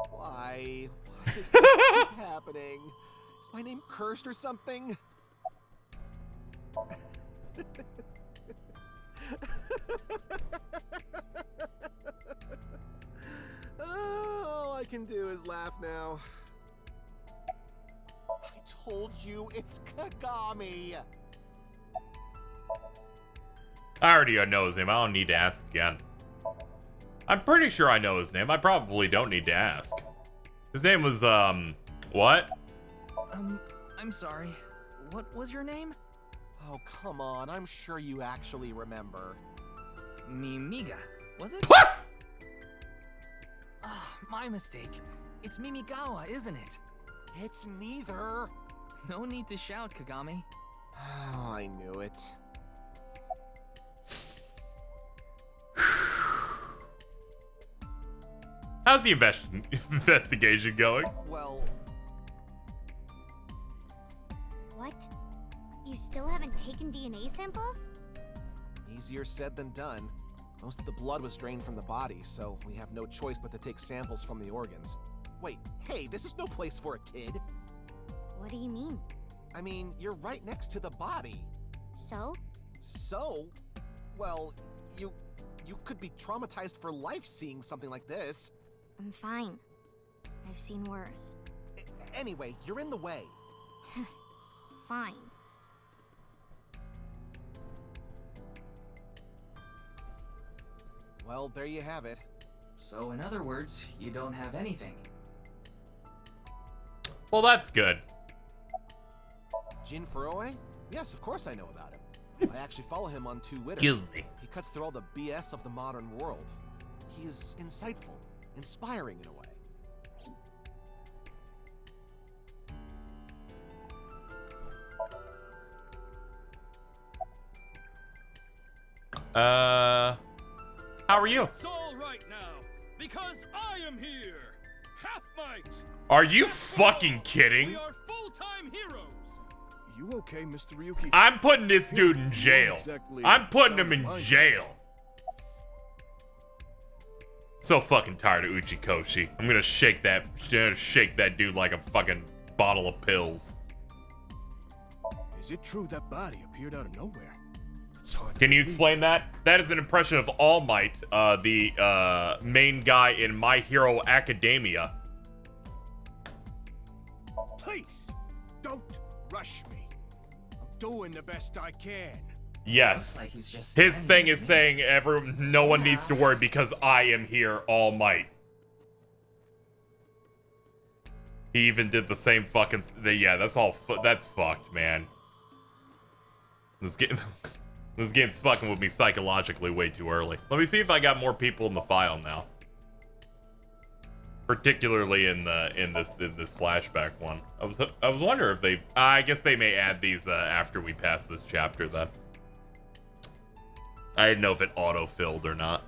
Why? Why does this keep happening? Is my name cursed or something? All I can do is laugh now. I told you it's Kagami. I already know his name. I don't need to ask again. I'm pretty sure I know his name. I probably don't need to ask. His name was, what? I'm sorry. What was your name? Oh, come on. I'm sure you actually remember. Mimiga, was it? What? Ah, my mistake. It's Mimigawa, isn't it? It's neither. No need to shout, Kagami. Oh, I knew it. How's the investigation going? Well... What? You still haven't taken DNA samples? Easier said than done. Most of the blood was drained from the body, so we have no choice but to take samples from the organs. Wait, hey, this is no place for a kid. What do you mean? I mean, you're right next to the body. So? So? Well, you could be traumatized for life seeing something like this. I'm fine. I've seen worse. Anyway, you're in the way. Fine. Well, there you have it. So in other words, you don't have anything. Well, that's good. Jin Furue? Yes, of course I know about him. I actually follow him on Twitter. Excuse me. He cuts through all the BS of the modern world. He's insightful, inspiring in a way. How are you? It's all right now, because I am here. Half might. Are you fucking kidding? We are full-time heroes. You okay, Mr. Ryuki? I'm putting this dude in jail. Exactly. I'm putting him in Sound jail. So fucking tired of Uchikoshi. I'm gonna shake that dude like a fucking bottle of pills. Is it true that body appeared out of nowhere? It's hard. Can you explain that? That is an impression of All Might, the main guy in My Hero Academia. Please, don't rush me. I'm doing the best I can. Yes. Like he's just His thing is saying no one needs to worry because I am here, All Might. He even did the same fucking... Yeah, that's fucked, man. This game's fucking with me psychologically way too early. Let me see if I got more people in the file now. Particularly in this flashback one. I was wondering if they... I guess they may add these after we pass this chapter then. I didn't know if it auto-filled or not.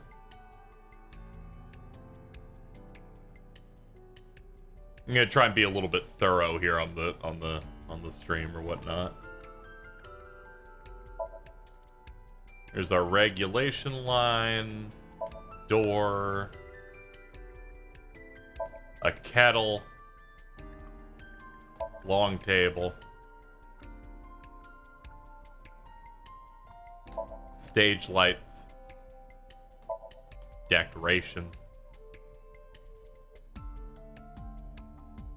I'm gonna try and be a little bit thorough here on the stream or whatnot. There's our regulation line, door, a kettle, long table, stage lights, decorations.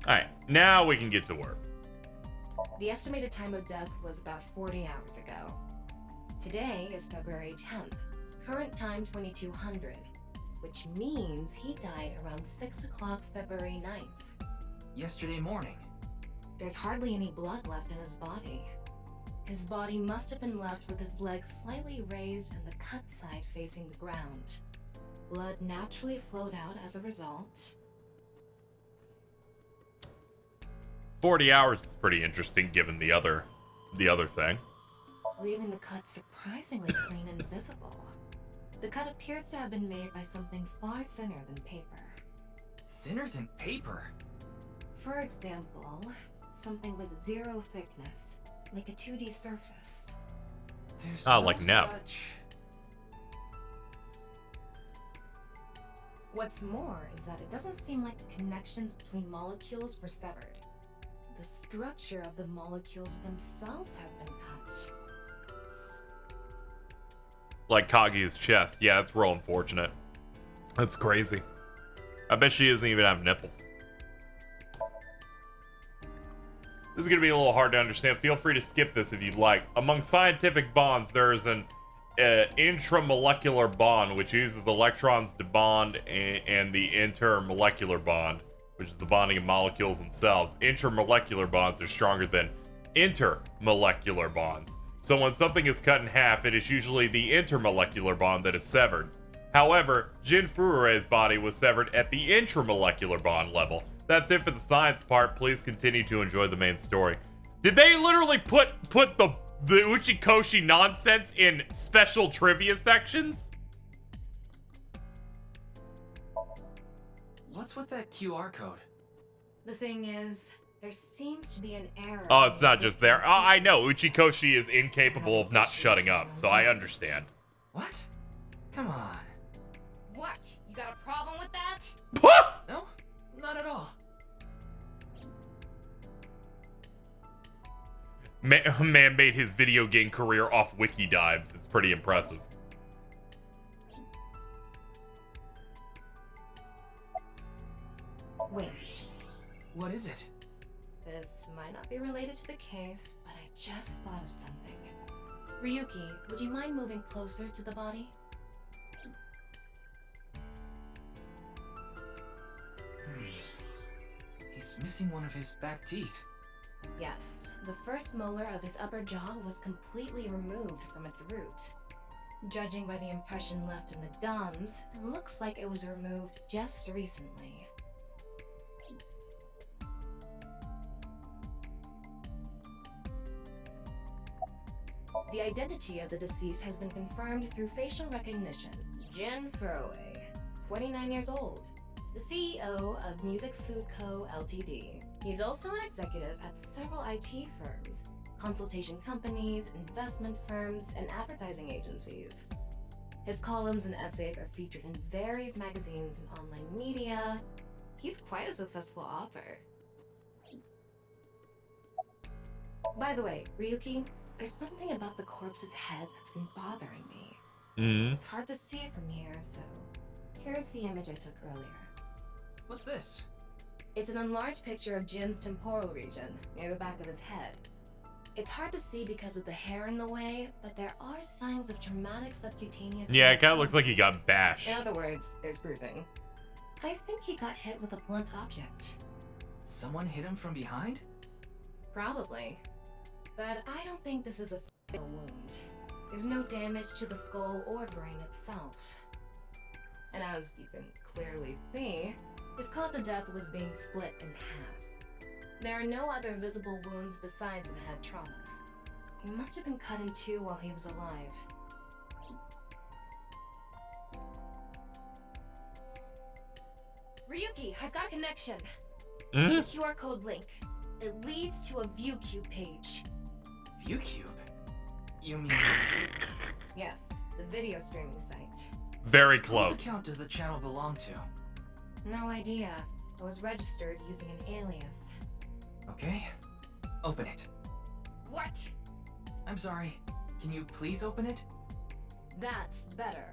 Alright, now we can get to work. The estimated time of death was about 40 hours ago. Today is February 10th, current time 2200, which means he died around 6 o'clock February 9th. Yesterday morning. There's hardly any blood left in his body. His body must have been left with his legs slightly raised and the cut side facing the ground. Blood naturally flowed out as a result. 40 hours is pretty interesting given the other thing. Leaving the cut surprisingly clean and visible. The cut appears to have been made by something far thinner than paper. Thinner than paper? For example, something with 0 thickness, like a 2D surface. There's like no Nep. such... What's more is that it doesn't seem like the connections between molecules were severed. The structure of the molecules themselves have been cut. Like Kaguya's chest. Yeah, that's real unfortunate. That's crazy. I bet she doesn't even have nipples. This is going to be a little hard to understand. Feel free to skip this if you'd like. Among scientific bonds, there is an intramolecular bond, which uses electrons to bond, and the intermolecular bond, which is the bonding of molecules themselves. Intramolecular bonds are stronger than intermolecular bonds. So when something is cut in half, it is usually the intermolecular bond that is severed. However, Jin Furue's body was severed at the intramolecular bond level. That's it for the science part. Please continue to enjoy the main story. Did they literally put the Uchikoshi nonsense in special trivia sections? What's with that QR code? The thing is, there seems to be an error. Oh, it's not just there. Oh, I know. Uchikoshi is incapable of not shutting up, so I understand. What? Come on. What? You got a problem with that? No, not at all. Man made his video game career off wiki dives. It's pretty impressive. Wait. What is it? This might not be related to the case, but I just thought of something. Ryuki, would you mind moving closer to the body? He's missing one of his back teeth. Yes, the first molar of his upper jaw was completely removed from its root. Judging by the impression left in the gums, it looks like it was removed just recently. The identity of the deceased has been confirmed through facial recognition. Jin Furue, 29 years old, the CEO of Music Food Co. Ltd. He's also an executive at several IT firms, consultation companies, investment firms, and advertising agencies. His columns and essays are featured in various magazines and online media. He's quite a successful author. By the way, Ryuki, there's something about the corpse's head that's been bothering me. It's hard to see from here, so here's the image I took earlier. What's this? It's an enlarged picture of Jin's temporal region, near the back of his head. It's hard to see because of the hair in the way, but there are signs of traumatic subcutaneous... Yeah, it kind of looks like he got bashed. In other words, there's bruising. I think he got hit with a blunt object. Someone hit him from behind? Probably. But I don't think this is a fatal wound. There's no damage to the skull or brain itself. And as you can clearly see, his cause of death was being split in half. There are no other visible wounds besides the head trauma. He must have been cut in two while he was alive. Ryuki, I've got a connection. The QR code link. It leads to a ViewCube page. ViewCube? You mean... Yes, the video streaming site. Very close. Whose account does the channel belong to? No idea. It was registered using an alias. Okay. Open it. What? I'm sorry. Can you please open it? That's better.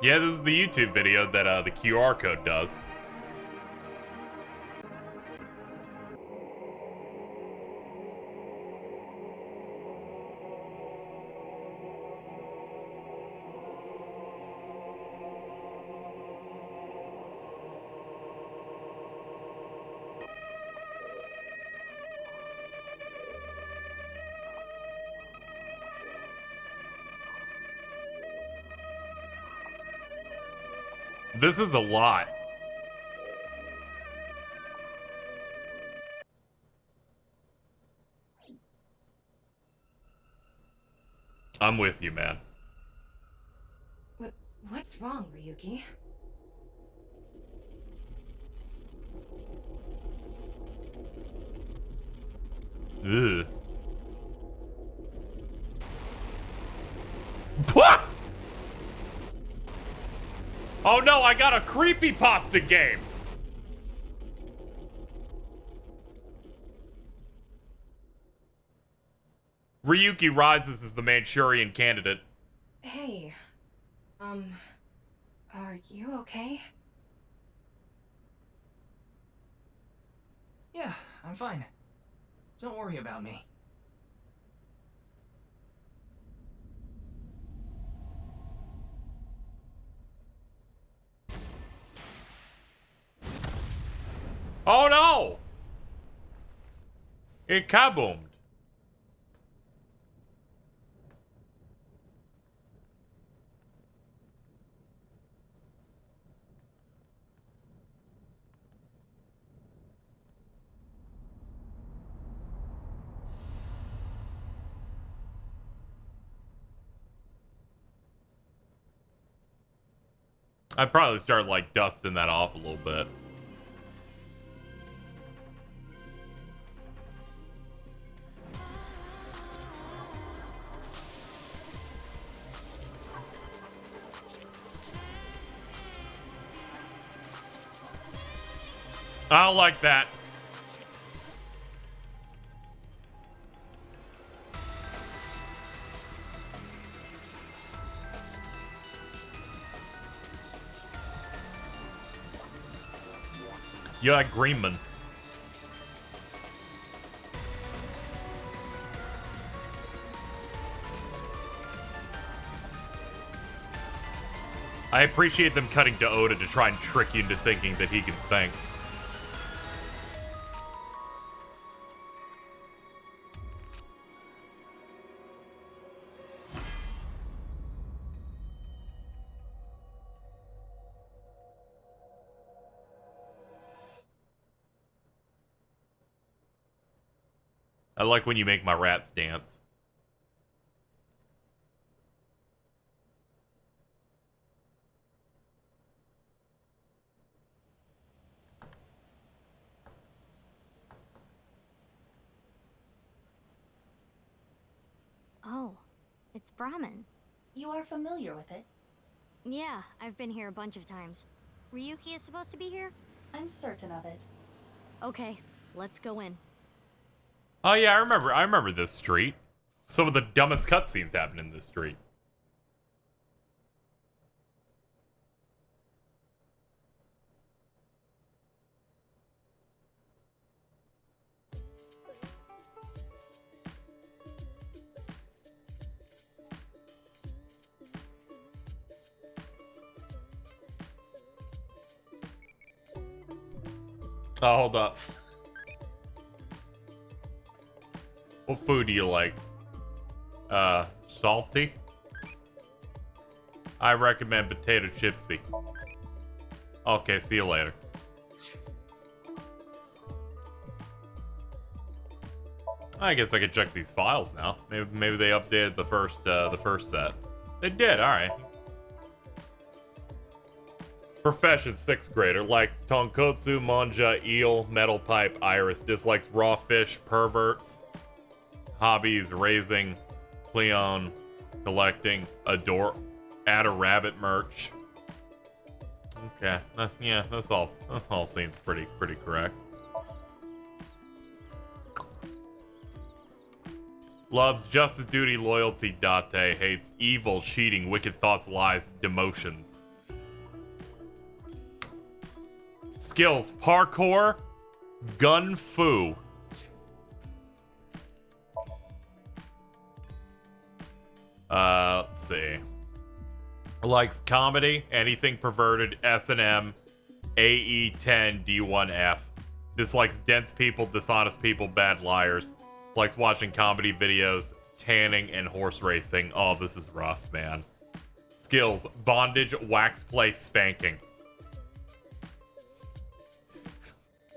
Yeah, this is the YouTube video that the QR code does. This is a lot. I'm with you, man. What's wrong, Ryuki? Ugh. Pwah! Oh no, I got a creepypasta game! Ryuki rises as the Manchurian candidate. Hey, are you okay? Yeah, I'm fine. Don't worry about me. Oh no! It kaboomed. I'd probably start like dusting that off a little bit. I don't like that. You like Greenman. I appreciate them cutting to Oda to try and trick you into thinking that he can think. I like when you make my rats dance. Oh, it's Brahmin. You are familiar with it? Yeah, I've been here a bunch of times. Ryuki is supposed to be here? I'm certain of it. Okay, let's go in. Oh yeah, I remember this street. Some of the dumbest cutscenes happen in this street. Oh, hold up. What food do you like? Salty? I recommend potato chipsy. Okay, see you later. I guess I could check these files now. Maybe they updated the first set. They did, alright. Profession, 6th grader. Likes tonkotsu, manja, eel, metal pipe, iris. Dislikes raw fish, perverts. Hobbies, raising, Cleon, collecting, adore, add a rabbit merch. Okay, yeah, that's all seems pretty correct. Loves justice, duty, loyalty, date. Hates evil, cheating, wicked thoughts, lies, demotions. Skills, parkour, gun fu. Let's see. Likes comedy, anything perverted, S&M, AE10, D1F. Dislikes dense people, dishonest people, bad liars. Likes watching comedy videos, tanning, and horse racing. Oh, this is rough, man. Skills, bondage, wax play, spanking.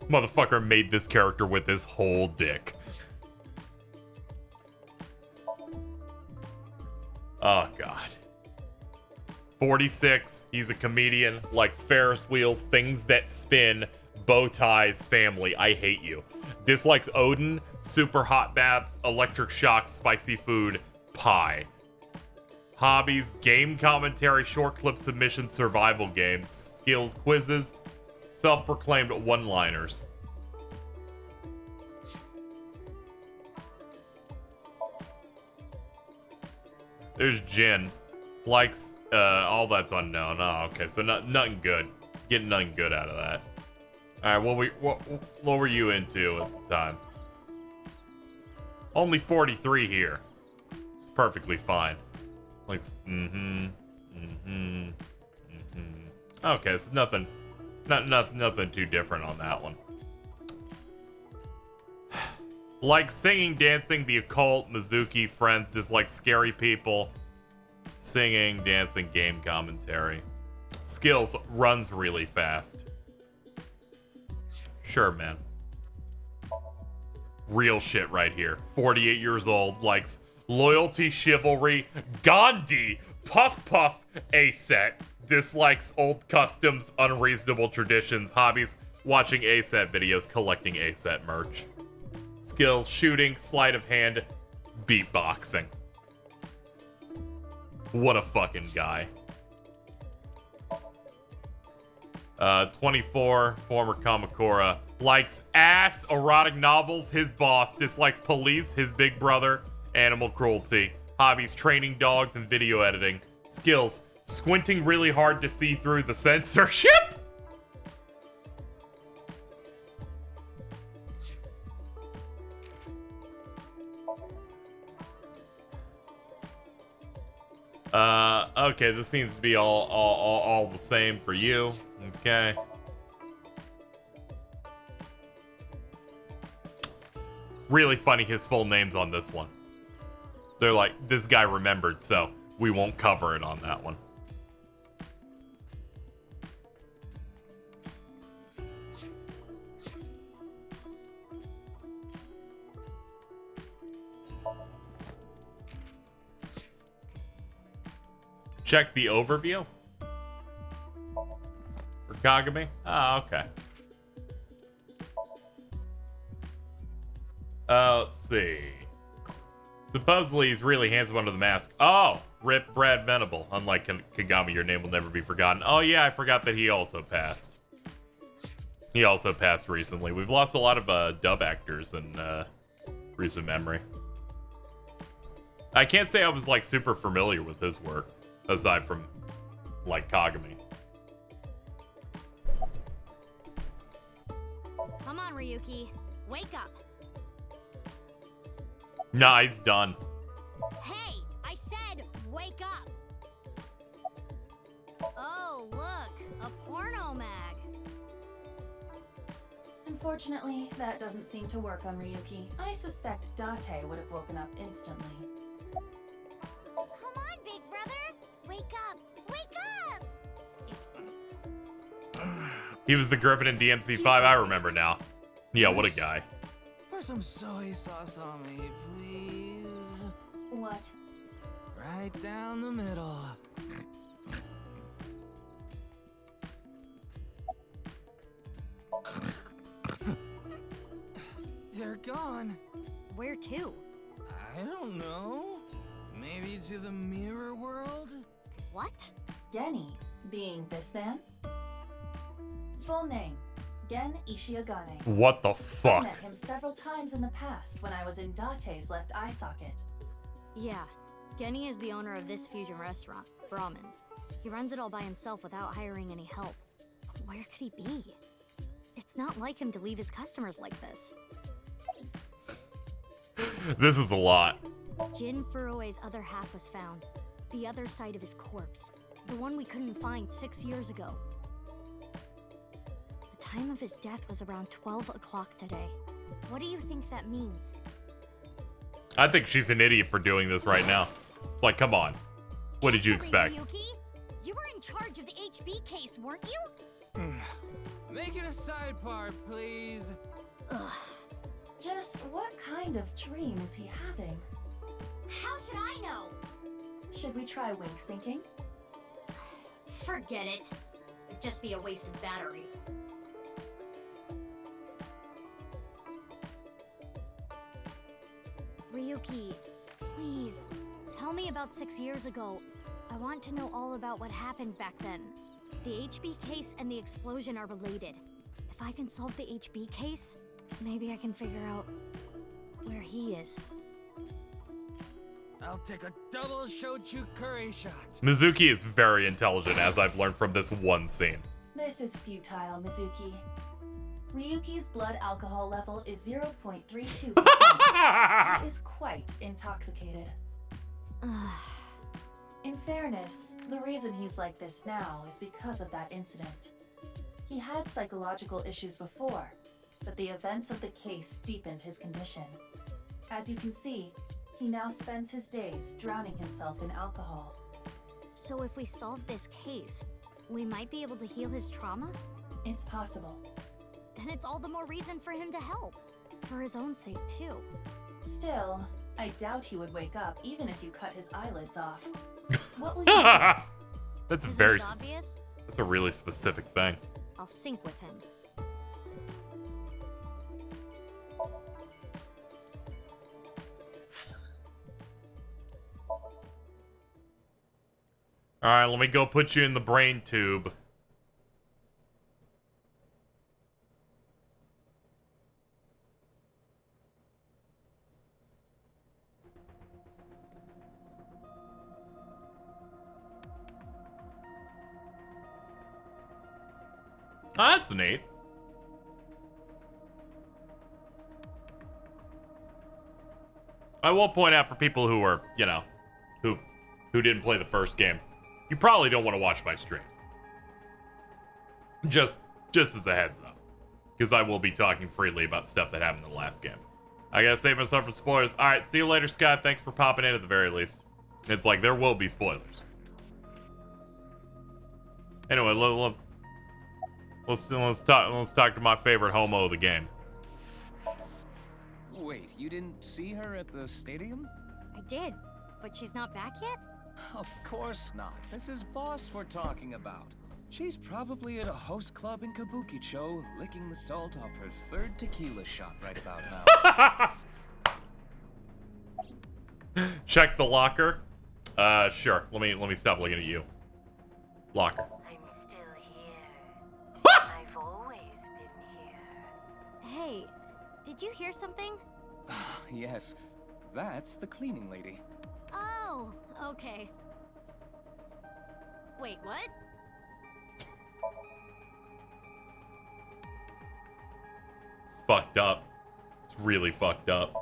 Motherfucker made this character with his whole dick. Oh, God. 46. He's a comedian. Likes Ferris wheels, things that spin, bow ties, family. I hate you. Dislikes Odin, super hot baths, electric shocks, spicy food, pie. Hobbies, game commentary, short clip submissions, survival games. Skills, quizzes, self-proclaimed one-liners. There's Jin. Likes, all that's unknown. Oh, okay, so nothing good. Getting nothing good out of that. All right, what were you into at the time? Only 43 here. It's perfectly fine. Like, Okay, so nothing too different on that one. Like singing, dancing, the occult, Mizuki, friends, dislike scary people. Singing, dancing, game commentary. Skills, runs really fast. Sure, man. Real shit right here. 48 years old, likes loyalty, chivalry, Gandhi, Puff Puff, A-set. Dislikes old customs, unreasonable traditions, hobbies, watching A-set videos, collecting A-set merch. Skills, shooting, sleight of hand, beatboxing. What a fucking guy. 24, former Kamakura. Likes ass, erotic novels, his boss. Dislikes police, his big brother, animal cruelty. Hobbies, training dogs and video editing. Skills, squinting really hard to see through the censorship. Okay, this seems to be all the same for you. Okay. Really funny his full name's on this one. They're like, this guy remembered, so we won't cover it on that one. Check the overview for Kagami. Ah, okay. Let's see. Supposedly he's really handsome under the mask. Oh, rip Brad Venable. Unlike Kagami, your name will never be forgotten. Oh yeah, I forgot that he also passed. He also passed recently. We've lost a lot of dub actors in recent memory. I can't say I was like super familiar with his work, aside from like Kagami. Come on, Ryuki. Wake up. Nah, he's done. Hey, I said wake up. Oh, look, a porno mag. Unfortunately, that doesn't seem to work on Ryuki. I suspect Date would have woken up instantly. Come on, big brother. Wake up. Wake up. He was the Griffin in DMC5, I remember now. Yeah, what a guy. Pour some soy sauce on me, please. What? Right down the middle. They're gone. Where to? I don't know. Maybe to the mirror world? What? Genny, being this man? Full name, Gen Ishiagane. What the I fuck? met him several times in the past when I was in Date's left eye socket. Yeah, Genny is the owner of this fusion restaurant, Brahmin. He runs it all by himself without hiring any help. But where could he be? It's not like him to leave his customers like this. This is a lot. Jin Furue's other half was found. The other side of his corpse. The one we couldn't find 6 years ago. The time of his death was around 12 o'clock today. What do you think that means? I think she's an idiot for doing this right now. It's like, come on. What did you expect? Ryuki? You were in charge of the HB case, weren't you? Make it a side part, please. Ugh. Just what kind of dream is he having? How should I know? Should we try wink syncing? Forget it. It'd just be a wasted battery. Ryuki, please, tell me about 6 years ago. I want to know all about what happened back then. The HB case and the explosion are related. If I can solve the HB case, maybe I can figure out where he is. I'll take a double shochu curry shot. Mizuki is very intelligent, as I've learned from this one scene. This is futile, Mizuki. Ryuki's blood alcohol level is 0.32%. He is quite intoxicated. In fairness, the reason he's like this now is because of that incident. He had psychological issues before, but the events of the case deepened his condition. As you can see, he now spends his days drowning himself in alcohol. So if we solve this case, we might be able to heal his trauma? It's possible. Then it's all the more reason for him to help. For his own sake, too. Still, I doubt he would wake up even if you cut his eyelids off. What will you do? That's Isn't very it obvious? That's a really specific thing. I'll sync with him. All right, let me go put you in the brain tube. Oh, that's neat. I will point out for people who are, you know, who didn't play the first game, you probably don't want to watch my streams. Just as a heads up, because I will be talking freely about stuff that happened in the last game. I gotta save myself for spoilers. All right, see you later, Scott. Thanks for popping in at the very least. It's like there will be spoilers. Anyway, let's talk to my favorite homo of the game. Wait, you didn't see her at the stadium? I did, but she's not back yet? Of course not. This is Boss we're talking about. She's probably at a host club in Kabukicho, licking the salt off her third tequila shot right about now. Check the locker. Sure. Let me stop looking at you. Locker. I'm still here. I've always been here. Hey, did you hear something? Yes, that's the cleaning lady. Oh, okay. Wait, what? It's fucked up. It's really fucked up.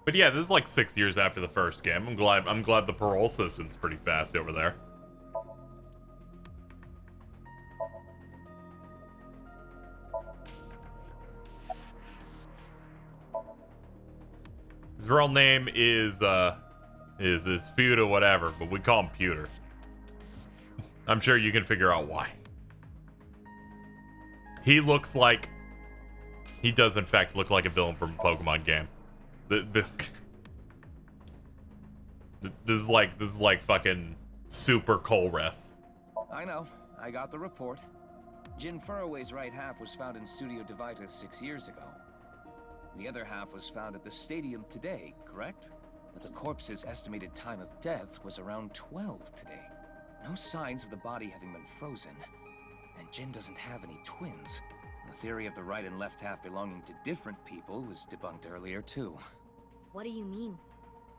But yeah, this is like 6 years after the first game. I'm glad the parole system's pretty fast over there. His real name is Feud or whatever, but we call him Pewter. I'm sure you can figure out why. He looks like... He does, in fact, look like a villain from a Pokemon game. This is like fucking super Colress. I know. I got the report. Jin Furroway's right half was found in Studio Devitas 6 years ago. The other half was found at the stadium today, correct? But the corpse's estimated time of death was around 12 today. No signs of the body having been frozen. And Jin doesn't have any twins. The theory of the right and left half belonging to different people was debunked earlier, too. What do you mean?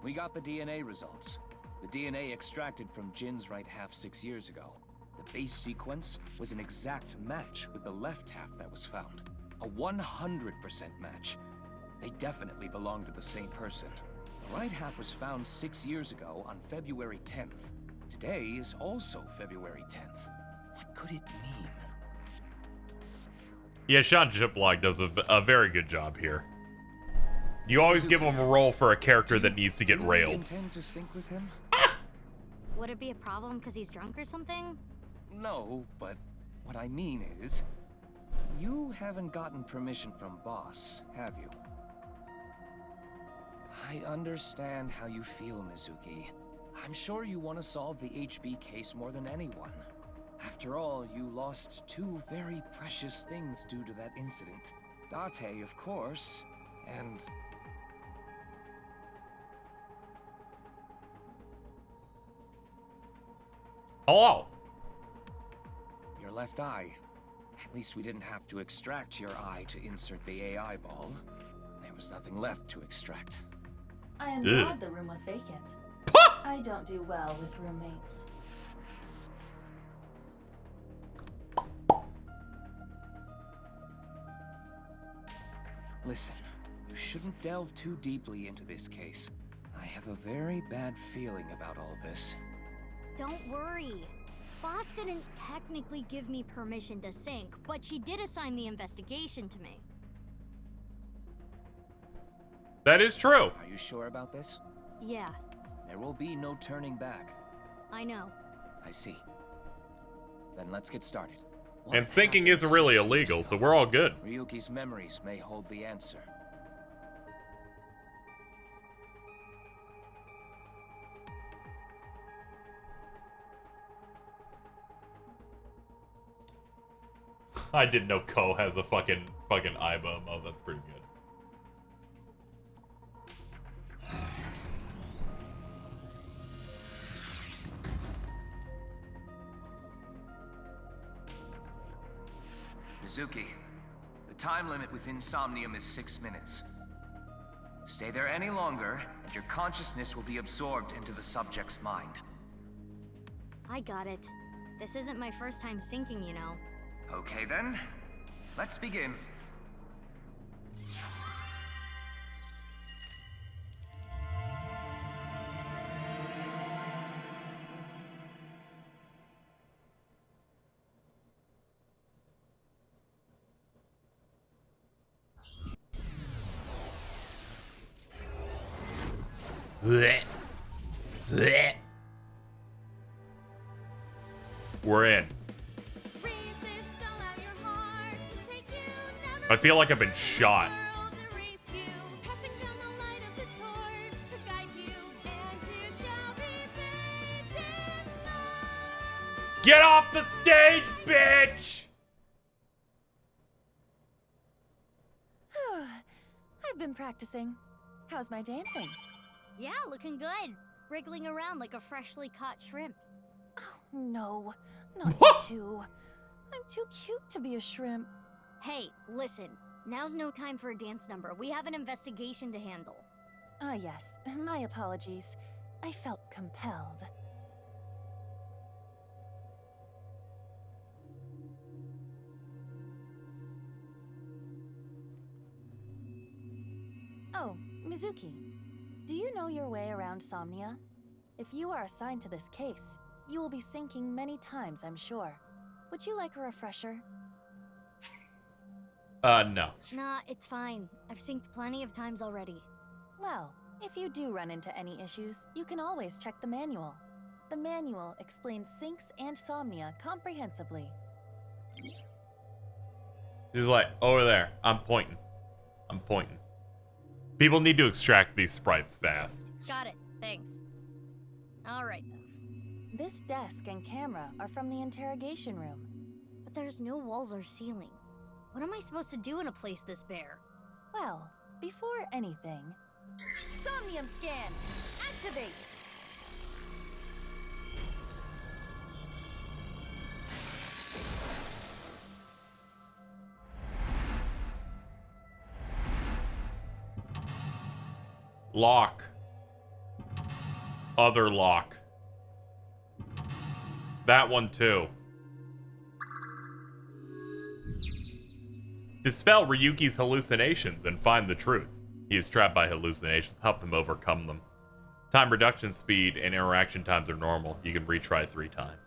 We got the DNA results. The DNA extracted from Jin's right half 6 years ago. The base sequence was an exact match with the left half that was found. A 100% match. They definitely belong to the same person. The right half was found 6 years ago on February 10th. Today is also February 10th. What could it mean? Yeah, Sean Jiplog does a very good job here. You always give him a role for a character that needs to get railed. Intend to sync with him? Would it be a problem because he's drunk or something? No, but what I mean is, you haven't gotten permission from Boss, have you? I understand how you feel, Mizuki. I'm sure you want to solve the HB case more than anyone. After all, you lost two very precious things due to that incident. Date, of course, and... Hello. Your left eye. At least we didn't have to extract your eye to insert the AI ball. There was nothing left to extract. I am Ugh. glad the room was vacant. I don't do well with roommates. Listen, you shouldn't delve too deeply into this case. I have a very bad feeling about all this. Don't worry. Boss didn't technically give me permission to sync, but she did assign the investigation to me. That is true. Are you sure about this? Yeah, There will be no turning back. I know. I see. Then let's get started. And syncing isn't really illegal, so we're all good. Ryuki's memories may hold the answer. I didn't know Ko has a fucking Aiba mode. That's pretty good. Mizuki, the time limit within Somnium is 6 minutes. Stay there any longer, and your consciousness will be absorbed into the subject's mind. I got it. This isn't my first time syncing, you know. Okay then, let's begin. Blech. Blech. We're in. I feel like I've been shot. Get off the stage, bitch! I've been practicing. How's my dancing? Yeah, looking good. Wriggling around like a freshly caught shrimp. No, not you two. I'm too cute to be a shrimp. Hey, listen. Now's no time for a dance number. We have an investigation to handle. Ah, yes. My apologies. I felt compelled. Oh, Mizuki. Do you know your way around Somnia? If you are assigned to this case, you will be syncing many times, I'm sure. Would you like a refresher? No. Nah, it's fine. I've synced plenty of times already. Well, if you do run into any issues, you can always check the manual. The manual explains syncs and Somnia comprehensively. He's like, over there. I'm pointing. I'm pointing. People need to extract these sprites fast. Got it. Thanks. Alright then. This desk and camera are from the interrogation room. But there's no walls or ceiling. What am I supposed to do in a place this bare? Well, before anything... Somnium scan! Activate! Lock. Other lock. That one too. Dispel Ryuki's hallucinations and find the truth. He is trapped by hallucinations. Help him overcome them. Time reduction speed and interaction times are normal. You can retry 3 times.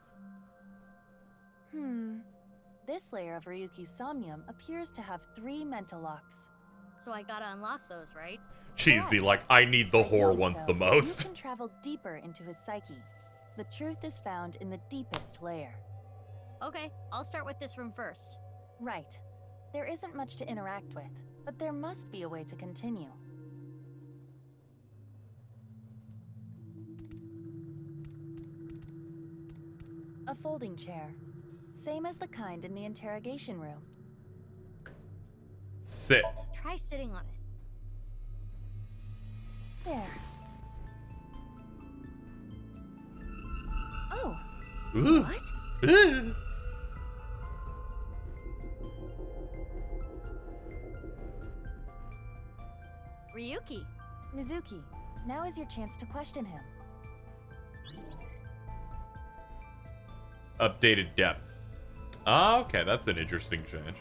This layer of Ryuki's Somnium appears to have 3 mental locks. So I gotta unlock those, right? Cheese be like, I need the By whore doing ones so, the most. You can travel deeper into his psyche. The truth is found in the deepest layer. Okay, I'll start with this room first. Right. There isn't much to interact with, but there must be a way to continue. A folding chair. Same as the kind in the interrogation room. Sit. Try sitting on it. There. Oh! Ooh. What? Ooh. Ryuki! Mizuki, now is your chance to question him. Updated depth. Ah, okay, that's an interesting change.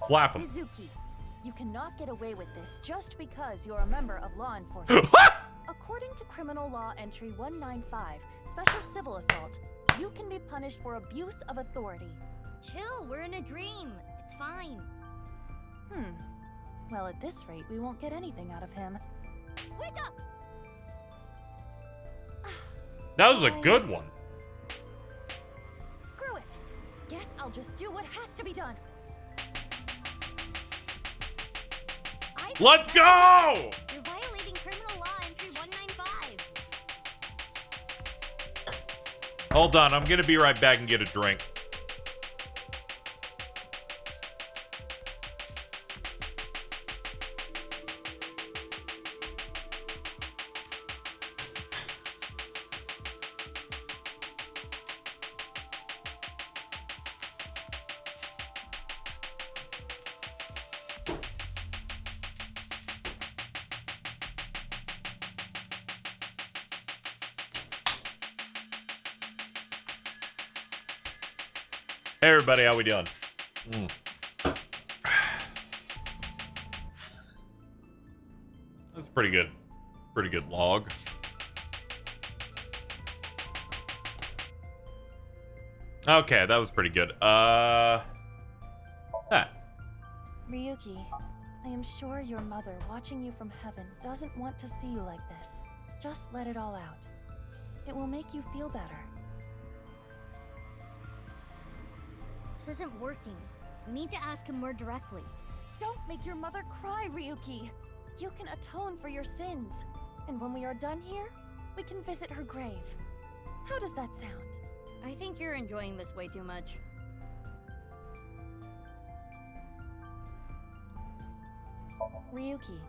Slap him. Mizuki, you cannot get away with this just because you're a member of law enforcement. According to Criminal Law Entry 195, Special Civil Assault, you can be punished for abuse of authority. Chill, we're in a dream. It's fine. Well, at this rate, we won't get anything out of him. Wake up! That was a good one. Screw it! Guess I'll just do what has to be done. Let's go! You're violating Criminal Law Entry 195. Hold on, I'm gonna be right back and get a drink. Hey everybody, how we doing? That's pretty good. Pretty good log. Okay, that was pretty good. Ryuki, I am sure your mother, watching you from heaven, doesn't want to see you like this. Just let it all out. It will make you feel better. This isn't working. We need to ask him more directly. Don't make your mother cry, Ryuki. You can atone for your sins. And when we are done here, we can visit her grave. How does that sound? I think you're enjoying this way too much. Ryuki,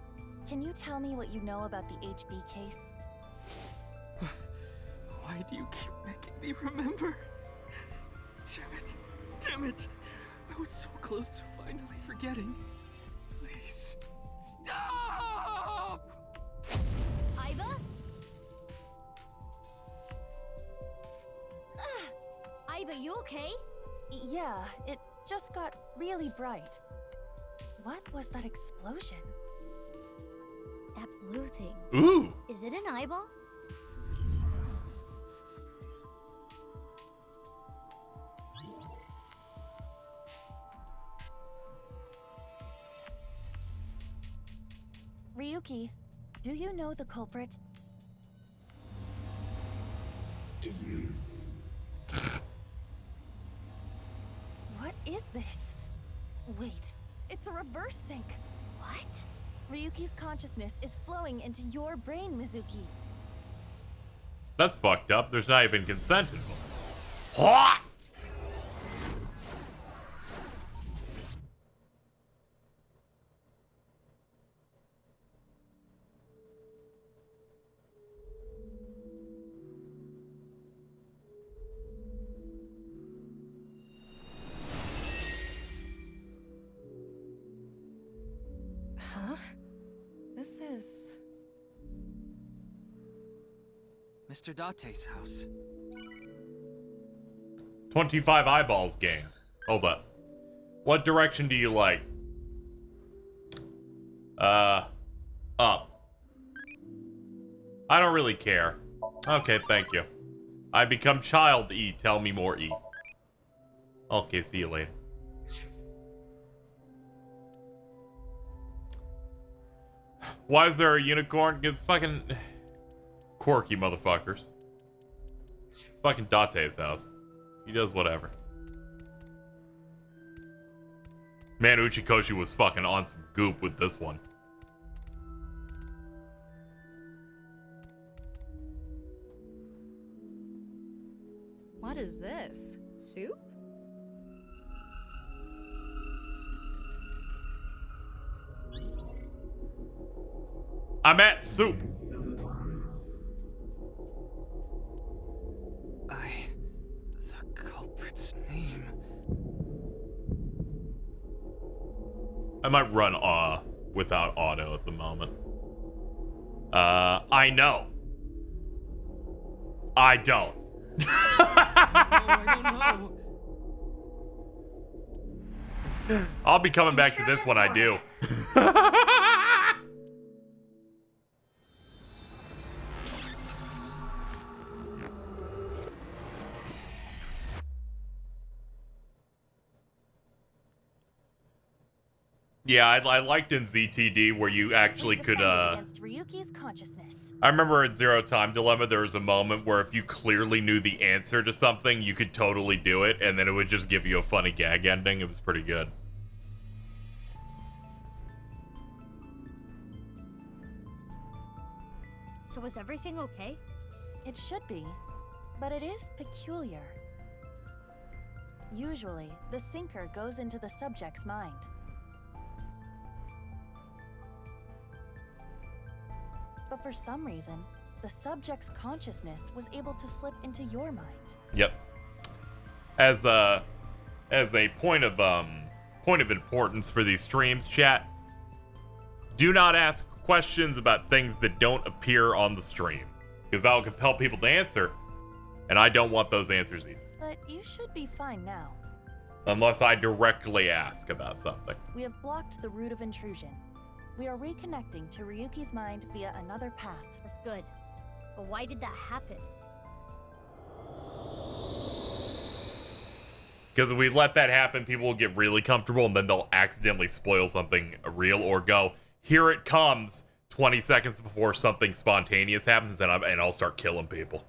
can you tell me what you know about the HB case? Why do you keep making me remember? Damn it. Damn it! I was so close to finally forgetting. Please, stop! Aiba? Aiba, you okay? Yeah, it just got really bright. What was that explosion? That blue thing. Ooh! Is it an eyeball? Ryuki, do you know the culprit? Do you? What is this? Wait, it's a reverse sync. What? Ryuki's consciousness is flowing into your brain, Mizuki. That's fucked up. There's not even consent involved. What? Huh? This is... Mr. Date's house. 25 eyeballs game. Hold up. What direction do you like? Up. I don't really care. Okay, thank you. I become child E. Tell me more E. Okay, see you later. Why is there a unicorn? It's fucking quirky motherfuckers. It's fucking Date's house. He does whatever. Man, Uchikoshi was fucking on some goop with this one. What is this? Soup? I'm at soup. The culprit's name. I might run without auto at the moment. I know. I don't. I don't know. I'll be coming back to this when I do. Yeah, I liked in ZTD where you actually could, Against Ryuki's consciousness. I remember in Zero Time Dilemma there was a moment where if you clearly knew the answer to something, you could totally do it, and then it would just give you a funny gag ending. It was pretty good. So is everything okay? It should be, but it is peculiar. Usually, the sinker goes into the subject's mind. But for some reason, the subject's consciousness was able to slip into your mind. Yep. As a point of importance for these streams, chat, do not ask questions about things that don't appear on the stream, because that will compel people to answer, and I don't want those answers either. But you should be fine now. Unless I directly ask about something. We have blocked the route of intrusion. We are reconnecting to Ryuki's mind via another path. That's good. But why did that happen? Because if we let that happen, people will get really comfortable, and then they'll accidentally spoil something real, or go, here it comes, 20 seconds before something spontaneous happens, and I'll start killing people.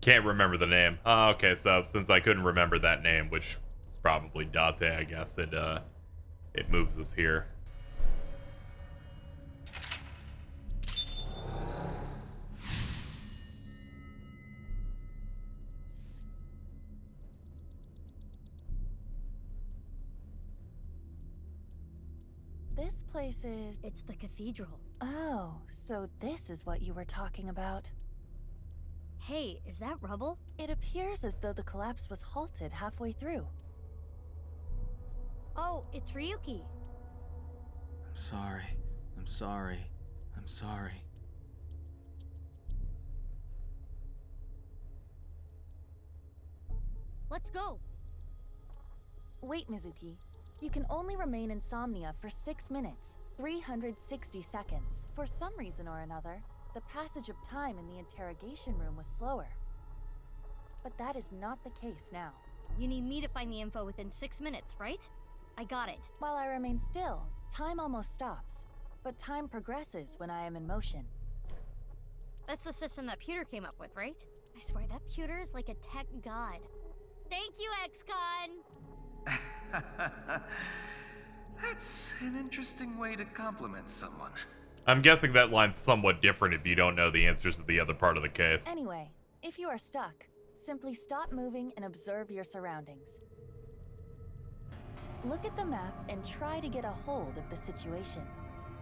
Can't remember the name. Oh, okay, so since I couldn't remember that name, which is probably Date, I guess, it moves us here. This place is... It's the cathedral. Oh, so this is what you were talking about. Hey, is that rubble? It appears as though the collapse was halted halfway through. Oh, it's Ryuki. I'm sorry. I'm sorry. I'm sorry. Let's go. Wait, Mizuki. You can only remain insomnia for 6 minutes, 360 seconds. For some reason or another, the passage of time in the interrogation room was slower. But that is not the case now. You need me to find the info within 6 minutes, right? I got it. While I remain still, time almost stops. But time progresses when I am in motion. That's the system that Pewter came up with, right? I swear that Pewter is like a tech god. Thank you, XCon! That's an interesting way to compliment someone. I'm guessing that line's somewhat different if you don't know the answers to the other part of the case. Anyway, if you are stuck, simply stop moving and observe your surroundings. Look at the map and try to get a hold of the situation.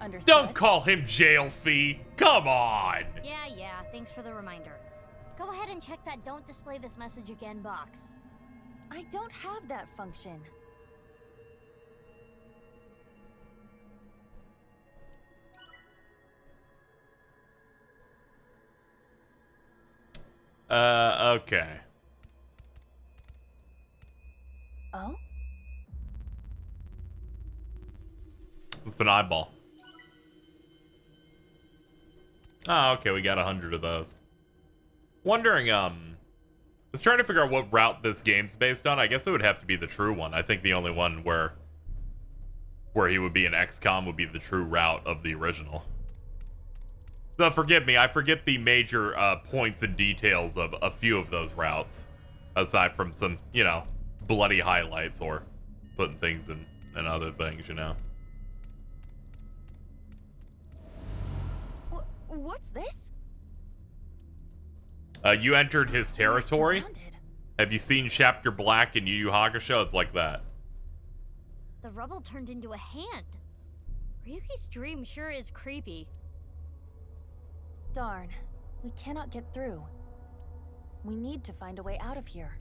Understood? Don't call him jail fee. Come on. Yeah, thanks for the reminder. Go ahead and check that don't display this message again box. I don't have that function. Okay. Oh? It's an eyeball. Oh, okay, we got 100 of those. Wondering, I was trying to figure out what route this game's based on. I guess it would have to be the true one. I think the only one where he would be an XCOM would be the true route of the original. Though, forgive me, I forget the major points and details of a few of those routes. Aside from some, you know, bloody highlights or putting things in other things, you know. What's this? You entered his territory. Have you seen Chapter Black in Yu Yu Hakusho? It's like that. The rubble turned into a hand. Ryuki's dream sure is creepy. Darn, we cannot get through. We need to find a way out of here.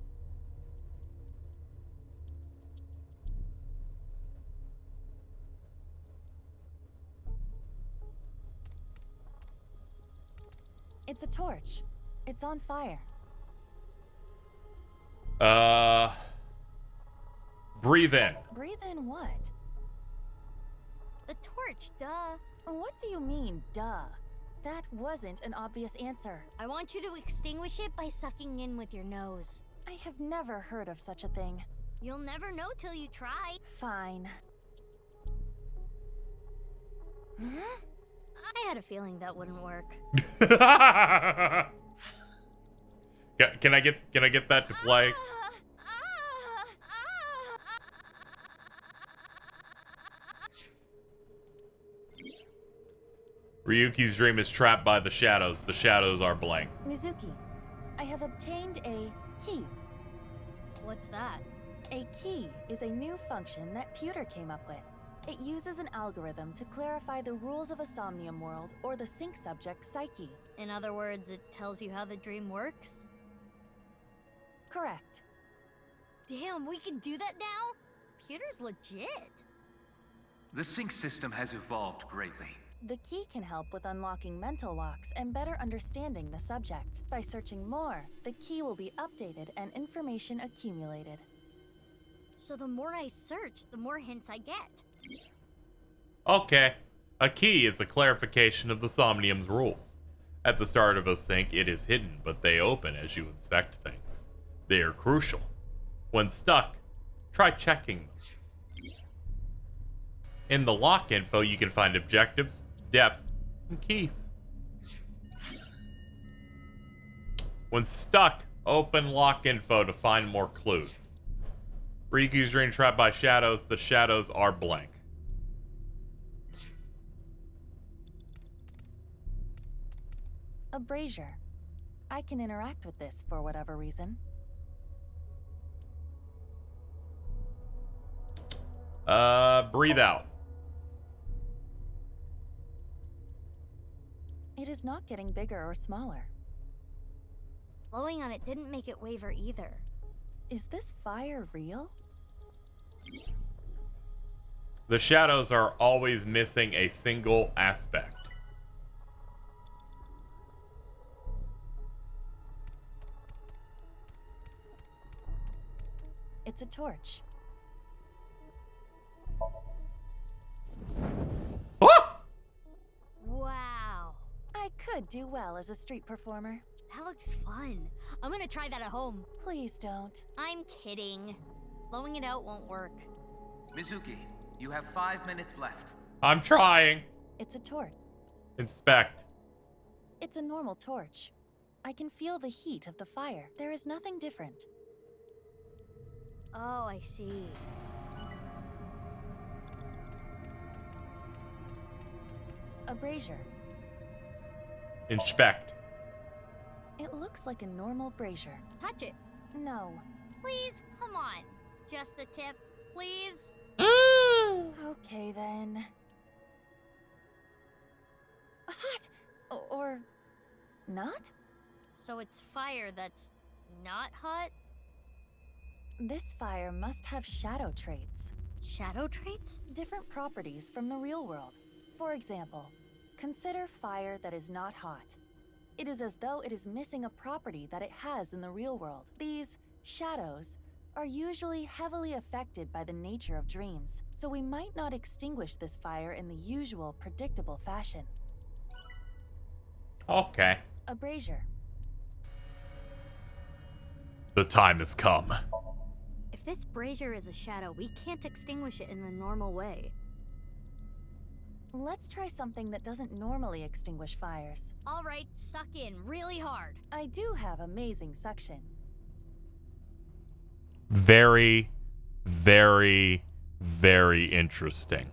It's a torch. It's on fire. Breathe in. Breathe in what? The torch, duh. What do you mean, duh? That wasn't an obvious answer. I want you to extinguish it by sucking in with your nose. I have never heard of such a thing. You'll never know till you try. Fine. I had a feeling that wouldn't work. Can I get that to play? Ryuki's dream is trapped by the shadows. The shadows are blank. Mizuki, I have obtained a key. What's that? A key is a new function that Pewter came up with. It uses an algorithm to clarify the rules of a somnium world or the sync subject's psyche. In other words, it tells you how the dream works? Correct. Damn, we can do that now? Pewter's legit. The sync system has evolved greatly. The key can help with unlocking mental locks and better understanding the subject. By searching more, the key will be updated and information accumulated. So the more I search, the more hints I get. Okay. A key is a clarification of the Somnium's rules. At the start of a sync, it is hidden, but they open as you inspect things. They are crucial. When stuck, try checking them. In the lock info, you can find objectives, depth, and keys. When stuck, open lock info to find more clues. Ryuki's dream trapped by shadows. The shadows are blank. A brazier. I can interact with this for whatever reason. Breathe out. It is not getting bigger or smaller. Blowing on it didn't make it waver either. Is this fire real? The shadows are always missing a single aspect. It's a torch. Wow. I could do well as a street performer. That looks fun. I'm gonna try that at home. Please don't. I'm kidding. Blowing it out won't work. Mizuki, you have 5 minutes left. I'm trying. It's a torch. Inspect. It's a normal torch. I can feel the heat of the fire. There is nothing different. Oh, I see. A brazier. Inspect. It looks like a normal brazier. Touch it. No. Please, come on. Just the tip, please. Okay then. Hot! Or not? So it's fire that's not hot? This fire must have shadow traits. Shadow traits? Different properties from the real world. For example, consider fire that is not hot. It is as though it is missing a property that it has in the real world. These shadows are usually heavily affected by the nature of dreams, so we might not extinguish this fire in the usual predictable fashion. Okay. A brazier. The time has come. If this brazier is a shadow, we can't extinguish it in the normal way. Let's try something that doesn't normally extinguish fires. All right, suck in really hard. I do have amazing suction. Very, very, very interesting.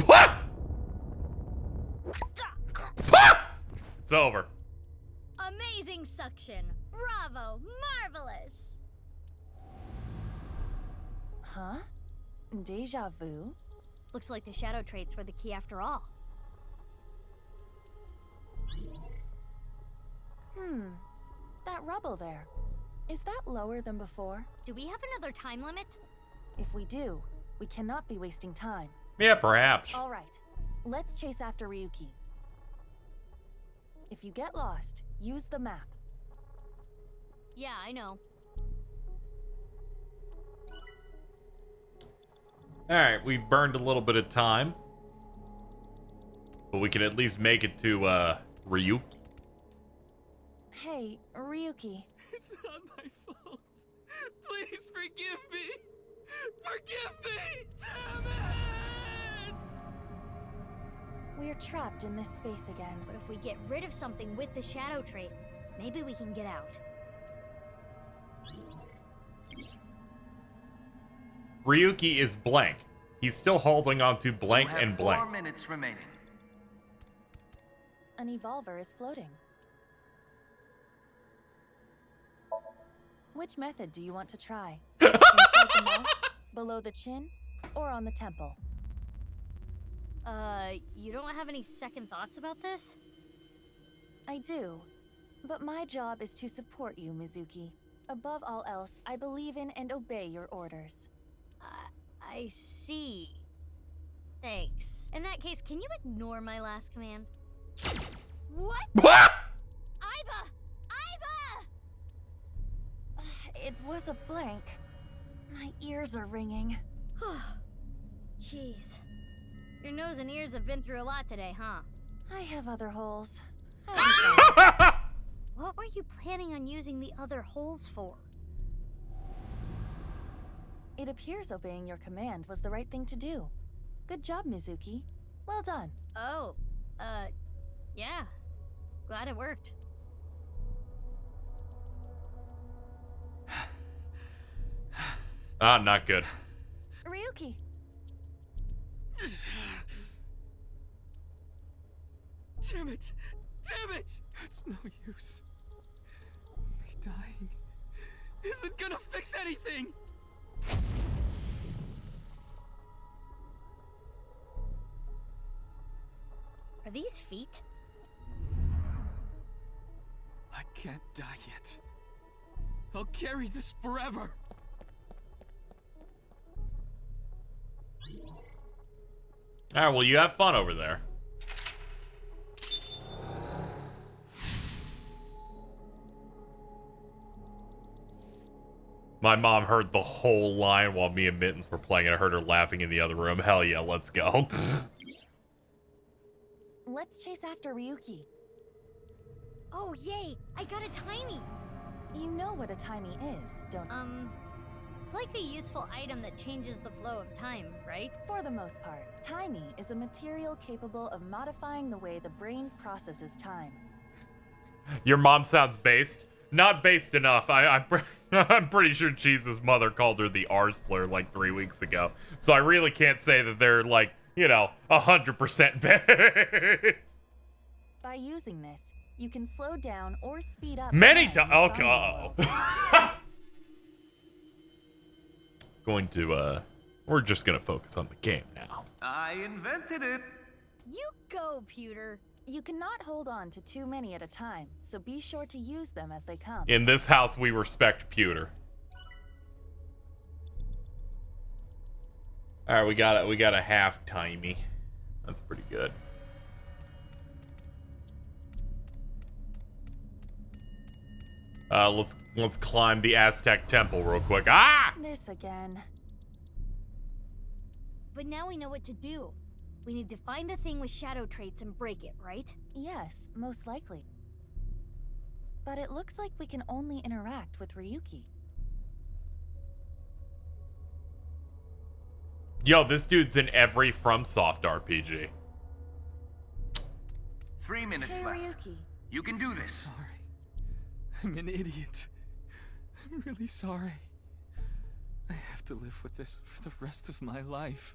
What? It's over. Amazing suction. Bravo. Marvelous. Huh? Deja vu? Looks like the shadow traits were the key after all. That rubble there. Is that lower than before? Do we have another time limit? If we do, we cannot be wasting time. Yeah, perhaps. All right, let's chase after Ryuki. If you get lost, use the map. Yeah, I know. Alright, we burned a little bit of time. But we can at least make it to, Ryuki. Hey, Ryuki. It's not my fault. Please forgive me. Forgive me! Damn it! We're trapped in this space again. But if we get rid of something with the shadow trait, maybe we can get out. Ryuki is blank. He's still holding on to blank You have and blank. 4 minutes remaining. An evolver is floating. Which method do you want to try? Inside the mouth, below the chin, or on the temple? You don't have any second thoughts about this? I do. But my job is to support you, Mizuki. Above all else, I believe in and obey your orders. I see. Thanks. In that case, can you ignore my last command? What? What? Aiba! Aiba! It was a blank. My ears are ringing. Jeez. Your nose and ears have been through a lot today, huh? I have other holes. What were you planning on using the other holes for? It appears obeying your command was the right thing to do. Good job, Mizuki. Well done. Oh, yeah. Glad it worked. Ah, not good. Ryuki! Damn it! Damn it! It's no use. Me dying isn't gonna fix anything! Are these feet? I can't die yet. I'll carry this forever. Alright, well, you have fun over there. My mom heard the whole line while me and Mittens were playing, and I heard her laughing in the other room. Hell yeah, let's go. Let's chase after Ryuki. Oh, yay! I got a timey! You know what a timey is, don't you? It's like a useful item that changes the flow of time, right? For the most part, timey is a material capable of modifying the way the brain processes time. Your mom sounds based. Not based enough. I'm pretty sure Cheese's mother called her the R slur like 3 weeks ago. So I really can't say that they're like, you know, 100% based. By using this, you can slow down or speed up. Many times. Okay. Uh-oh. We're just gonna focus on the game now. I invented it. You go, Pewter. You cannot hold on to too many at a time, so be sure to use them as they come. In this house, we respect Pewter. All right, we got a half timey. That's pretty good. Let's climb the Aztec temple real quick. Ah! This again. But now we know what to do. We need to find the thing with shadow traits and break it, right? Yes, most likely. But it looks like we can only interact with Ryuki. Yo, this dude's in every FromSoft RPG. 3 minutes Hey, left. Ryuki. You can do this. Sorry. I'm an idiot. I'm really sorry. I have to live with this for the rest of my life.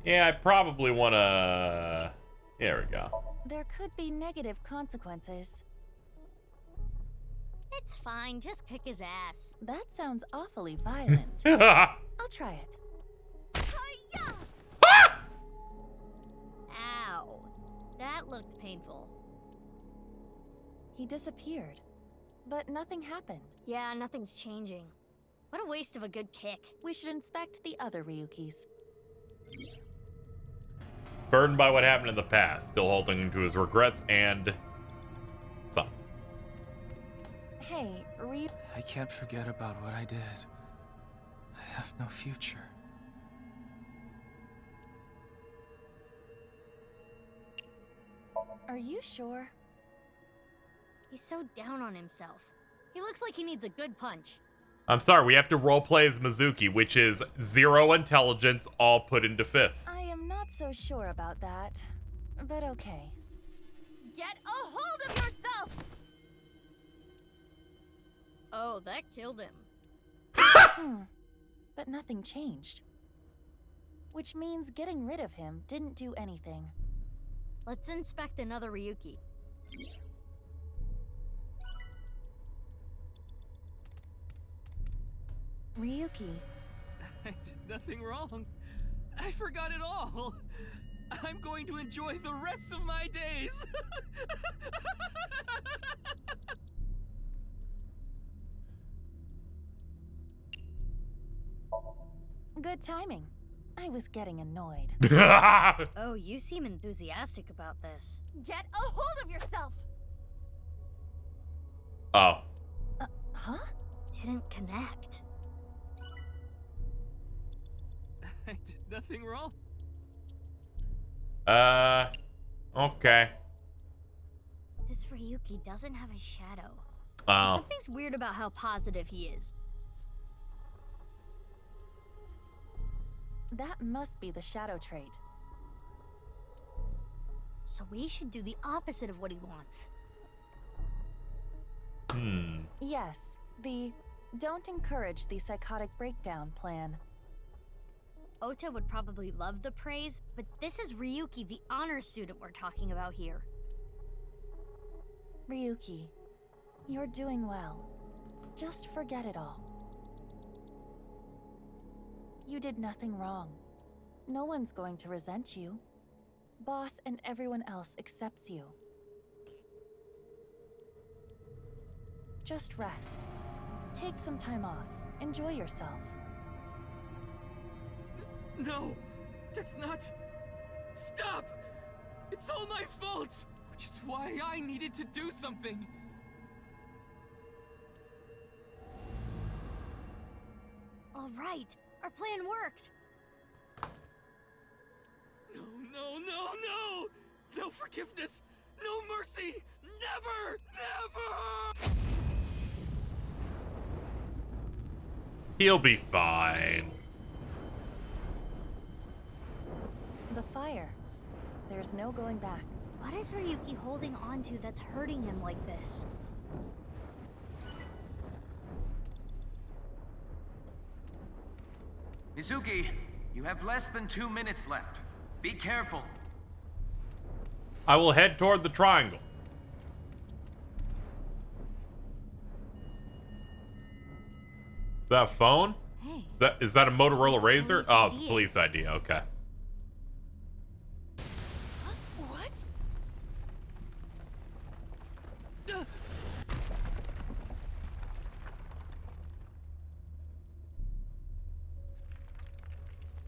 Yeah, I probably want to... There we go. There could be negative consequences. It's fine, just kick his ass. That sounds awfully violent. I'll try it. Ow. looked painful. He disappeared, but nothing happened. Yeah, nothing's changing. What a waste of a good kick. We should inspect the other Ryukis. Burdened by what happened in the past, still holding to his regrets and some. Hey, Ryu. I can't forget about what I did. I have no future. Are you sure? He's so down on himself. He looks like he needs a good punch. I'm sorry, we have to roleplay as Mizuki, which is 0 intelligence, all put into fists. I am not so sure about that, but okay. Get a hold of yourself! Oh, that killed him. But nothing changed. Which means getting rid of him didn't do anything. Let's inspect another Ryuki. Ryuki. I did nothing wrong. I forgot it all. I'm going to enjoy the rest of my days. Good timing. I was getting annoyed. Oh, you seem enthusiastic about this. Get a hold of yourself! Oh. Huh? Didn't connect. I did nothing wrong. Okay. This Ryuki doesn't have a shadow. Wow. Something's weird about how positive he is. That must be the shadow trait. So we should do the opposite of what he wants. Yes, the don't encourage the psychotic breakdown plan. Ota would probably love the praise, but this is Ryuki, the honor student we're talking about here. Ryuki, you're doing well. Just forget it all. You did nothing wrong. No one's going to resent you. Boss and everyone else accepts you. Just rest. Take some time off. Enjoy yourself. No, that's not... Stop! It's all my fault! Which is why I needed to do something. All right, our plan worked. No, no, no, no! No forgiveness! No mercy! Never! Never! He'll be fine. The fire. There's no going back. What is Ryuki holding on to that's hurting him like this? Mizuki, you have less than 2 minutes left. Be careful. I will head toward the triangle. Is that a phone? Hey. Is that a Motorola Razr? police Oh, it's IDs. a police ID. Okay. What?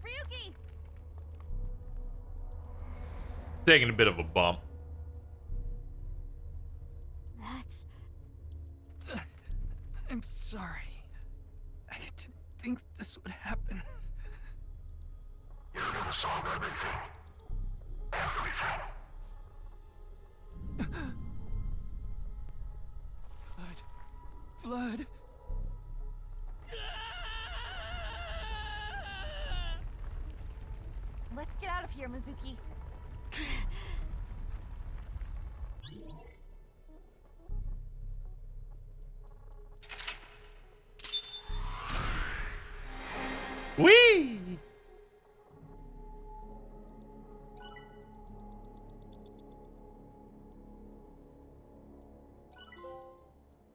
Ryuki! It's taking a bit of a bump. That's... I'm sorry. I didn't think this would happen. You're gonna solve everything. Everything. Blood. Let's get out of here, Mizuki. Whee!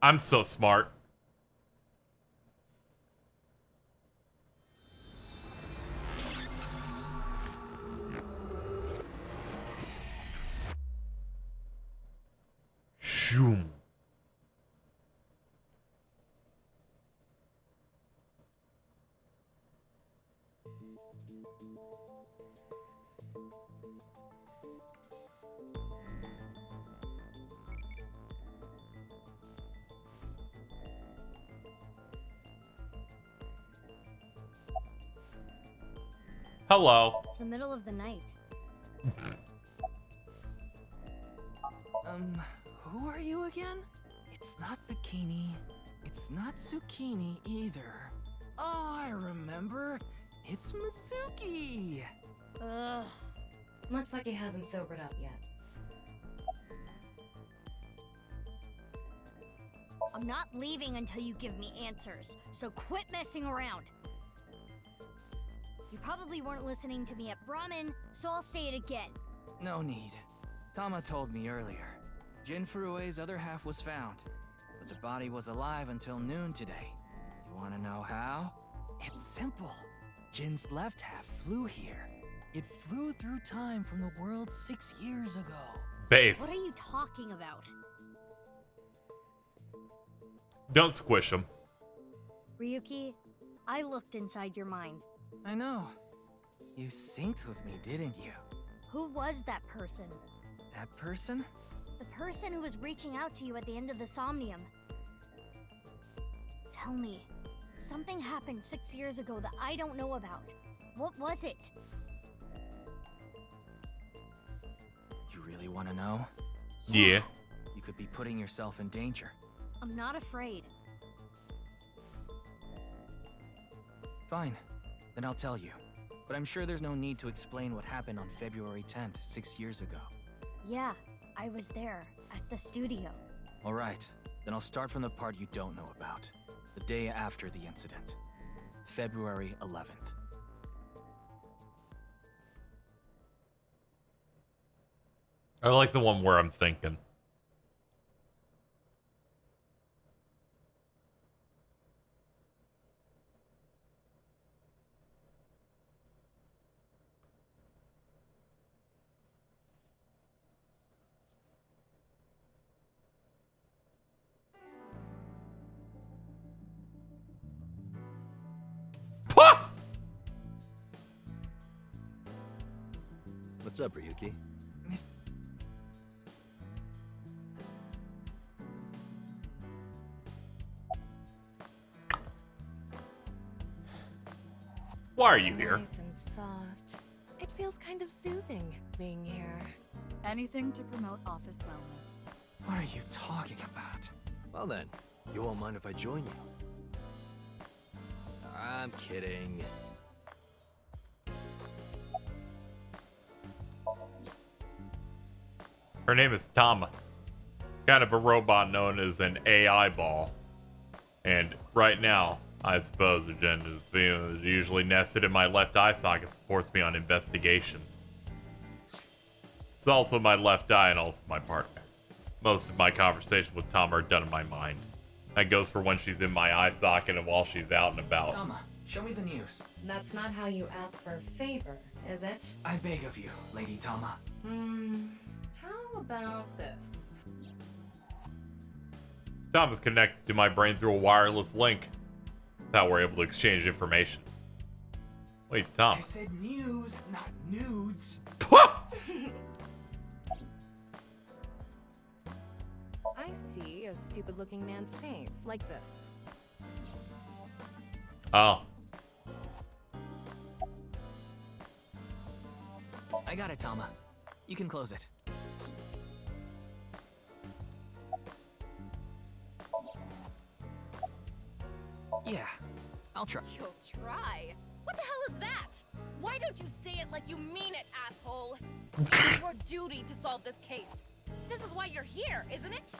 I'm so smart. Shoom. Hello. It's the middle of the night. Who are you again? It's not bikini. It's not zucchini either. Oh, I remember. It's Mizuki. Ugh. Looks like he hasn't sobered up yet. I'm not leaving until you give me answers, so quit messing around. You probably weren't listening to me at Brahmin, so I'll say it again. No need. Tama told me earlier. Jin Furue's other half was found, but the body was alive until noon today. You wanna know how? It's simple. Jin's left half flew here. It flew through time from the world 6 years ago. Base. What are you talking about? Don't squish him. Ryuki, I looked inside your mind. I know. You synced with me, didn't you? Who was that person? That person? The person who was reaching out to you at the end of the Somnium. Tell me, something happened 6 years ago that I don't know about. What was it? You really want to know? Yeah. You could be putting yourself in danger. I'm not afraid. Fine. Then I'll tell you. But I'm sure there's no need to explain what happened on February 10th, 6 years ago. Yeah, I was there, at the studio. Alright, then I'll start from the part you don't know about. The day after the incident. February 11th. I like the one where I'm thinking. What's up, Ryuki? Why are you here? Nice and soft. It feels kind of soothing being here. Anything to promote office wellness. What are you talking about? Well then, you won't mind if I join you. I'm kidding. Her name is Tama. Kind of a robot known as an AI ball. And right now, I suppose Agenda's theme is usually nested in my left eye socket, supports me on investigations. It's also my left eye and also my partner. Most of my conversations with Tama are done in my mind. That goes for when she's in my eye socket and while she's out and about. Tama, show me the news. That's not how you ask for a favor, is it? I beg of you, Lady Tama. How about this? Tama's connected to my brain through a wireless link. That's how we're able to exchange information. Wait, Tom. I said news, not nudes. I see a stupid-looking man's face, like this. Oh. I got it, Tama. You can close it. Yeah, I'll try. You'll try? What the hell is that? Why don't you say it like you mean it, asshole? It's your duty to solve this case. This is why you're here, isn't it?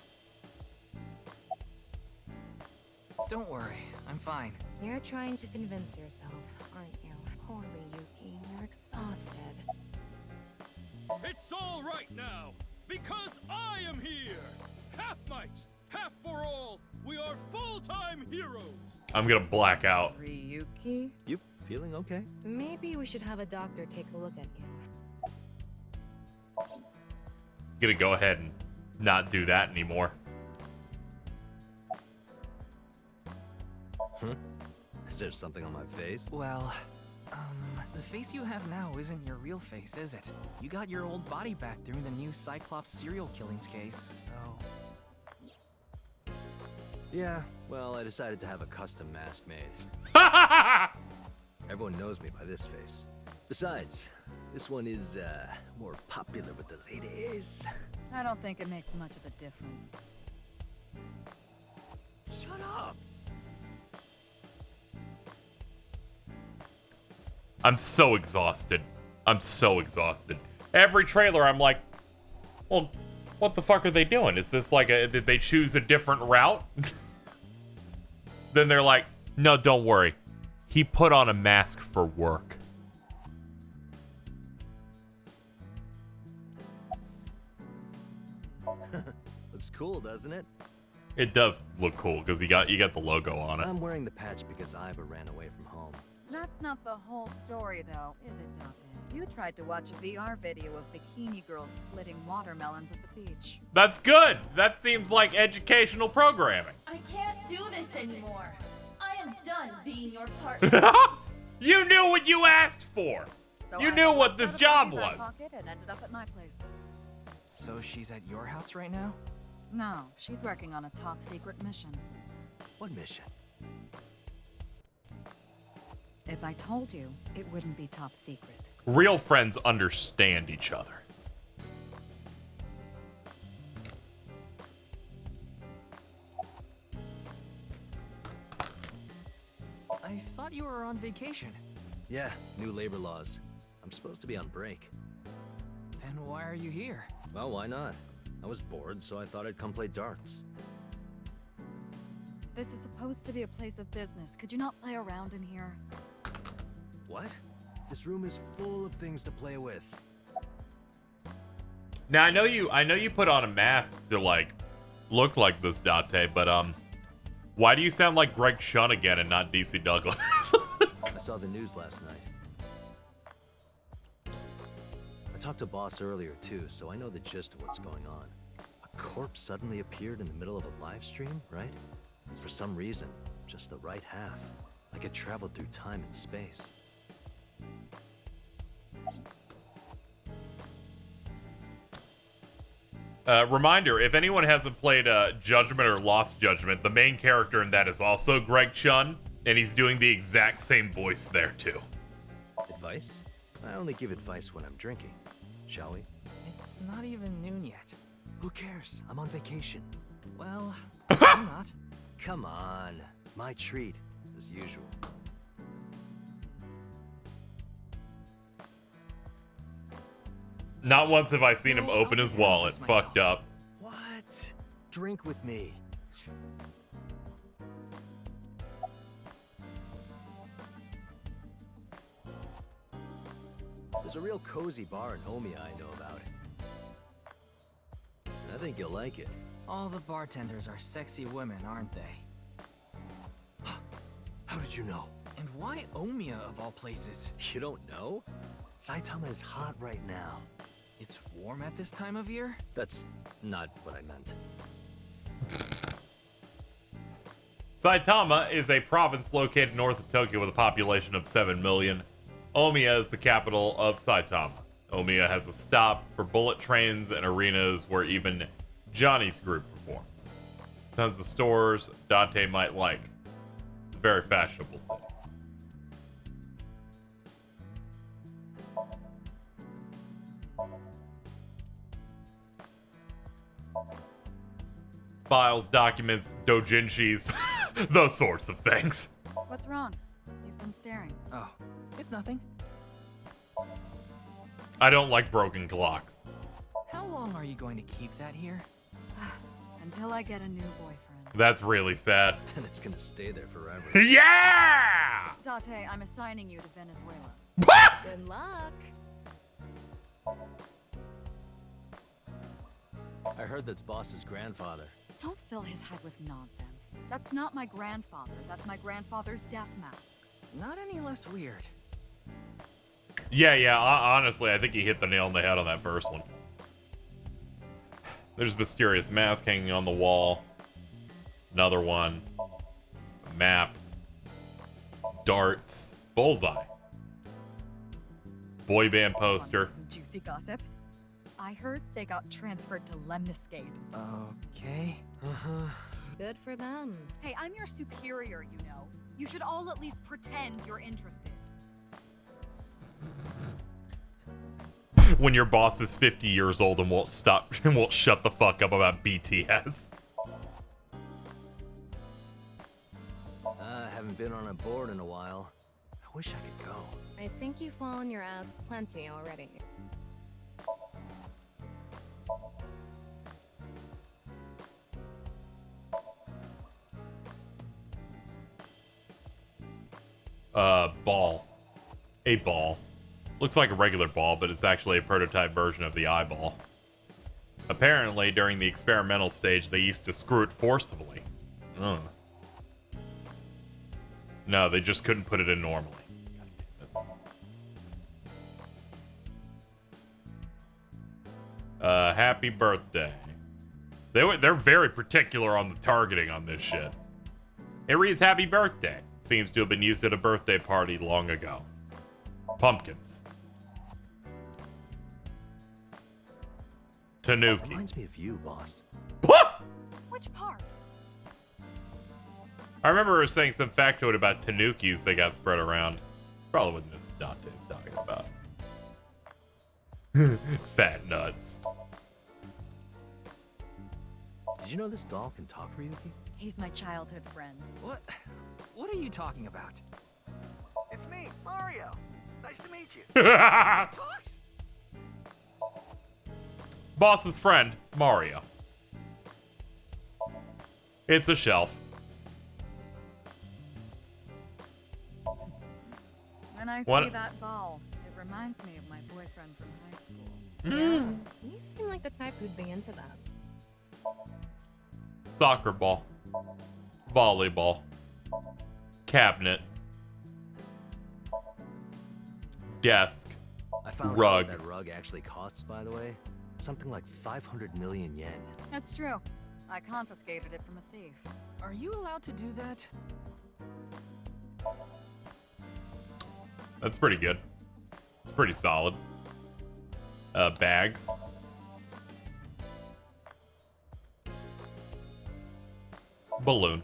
Don't worry, I'm fine. You're trying to convince yourself, aren't you? Poor Ryuki, you're exhausted. It's all right now, because I am here! Half might, half for all, we are full-time heroes! I'm gonna black out. Ryuki? You feeling okay? Maybe we should have a doctor take a look at you. Gonna go ahead and not do that anymore. Is there something on my face? Well, the face you have now isn't your real face, is it? You got your old body back during the new Cyclops serial killings case, so... Yeah, well, I decided to have a custom mask made. Everyone knows me by this face. Besides, this one is, more popular with the ladies. I don't think it makes much of a difference. Shut up! I'm so exhausted. I'm so exhausted. Every trailer, I'm like, well, what the fuck are they doing? Is this like a, did they choose a different route? Then they're like, no, don't worry. He put on a mask for work. Looks cool, doesn't it? It does look cool because you got the logo on it. I'm wearing the patch because Aiba ran away from home. That's not the whole story, though, is it, Dante? You tried to watch a VR video of bikini girls splitting watermelons at the beach. That's good. That seems like educational programming. I can't do this anymore. I am done being your partner. You knew what you asked for. So You I knew what pulled this out a job bunny's eye was. socket and ended up at my place. So she's at your house right now? No, she's working on a top secret mission. What mission? If I told you, it wouldn't be top secret. Real friends understand each other. I thought you were on vacation. Yeah, new labor laws. I'm supposed to be on break. Then why are you here? Well, why not? I was bored, so I thought I'd come play darts. This is supposed to be a place of business. Could you not play around in here? What? This room is full of things to play with. Now I know you put on a mask to like look like this, Dante, but why do you sound like Greg Shun again and not DC Douglas? I saw the news last night. I talked to Boss earlier too, so I know the gist of what's going on. A corpse suddenly appeared in the middle of a live stream, right? For some reason, just the right half. Like it traveled through time and space. Reminder, if anyone hasn't played Judgment or Lost Judgment, the main character in that is also Greg Chun, and he's doing the exact same voice there too. Advice? I only give advice when I'm drinking. Shall we? It's not even noon yet. Who cares? I'm on vacation. Well, I'm not. Come on. My treat, as usual. Not once have I seen him open his wallet. Fucked up. What? Drink with me. There's a real cozy bar in Omiya I know about. I think you'll like it. All the bartenders are sexy women, aren't they? How did you know? And why Omiya of all places? You don't know? Saitama is hot right now. It's warm at this time of year? That's not what I meant. Saitama is a province located north of Tokyo with a population of 7 million. Omiya is the capital of Saitama. Omiya has a stop for bullet trains and arenas where even Johnny's group performs. Tons of stores Dante might like. It's a very fashionable city. Files, documents, doujinshis, those sorts of things. What's wrong? You've been staring. Oh, it's nothing. I don't like broken clocks. How long are you going to keep that here? Until I get a new boyfriend. That's really sad. And it's gonna stay there forever. Yeah! Date, I'm assigning you to Venezuela. Good luck. I heard that's Boss's grandfather. Don't fill his head with nonsense. That's not my grandfather. That's my grandfather's death mask. Not any less weird. Yeah, honestly, I think he hit the nail on the head on that first one. There's a mysterious mask hanging on the wall. Another one. A map. Darts. Bullseye. Boy band poster. Some juicy gossip. I heard they got transferred to Lemniscate. Okay. Good for them. Hey, I'm your superior, you know. You should all at least pretend you're interested. When your boss is 50 years old and won't shut the fuck up about BTS. I haven't been on a board in a while. I wish I could go. I think you've fallen your ass plenty already. Ball. A ball. Looks like a regular ball, but it's actually a prototype version of the eyeball. Apparently, during the experimental stage, they used to screw it forcibly. No, they just couldn't put it in normally. Happy birthday. They're very particular on the targeting on this shit. It reads happy birthday. Seems to have been used at a birthday party long ago. Pumpkins. Tanuki. Reminds me of you, boss. What? Which part? I remember her saying some factoid about Tanukis that got spread around. Probably what this Dante is talking about. Fat nuts. Did you know this doll can talk, Ryuki? He's my childhood friend. What are you talking about? It's me, Mario. Nice to meet you. Talks? Boss's friend, Mario. It's a shelf. When I What? see that ball, it reminds me of my boyfriend from high school. Yeah, you seem like the type who'd be into that. Soccer ball. Volleyball. Cabinet. Desk. I found Rug. out that rug actually costs, by the way, something like 500 million yen. That's true. I confiscated it from a thief. Are you allowed to do that? That's pretty good. It's pretty solid. Bags. Balloon.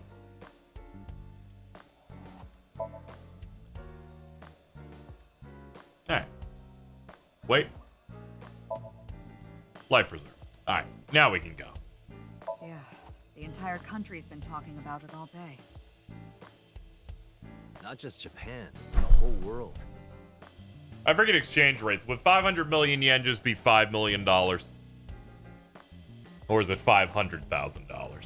Alright. Wait. Life preserve. Alright, now we can go. Yeah, the entire country's been talking about it all day. Not just Japan, the whole world. I forget exchange rates. Would 500 million yen just be $5 million? Or is it $500,000?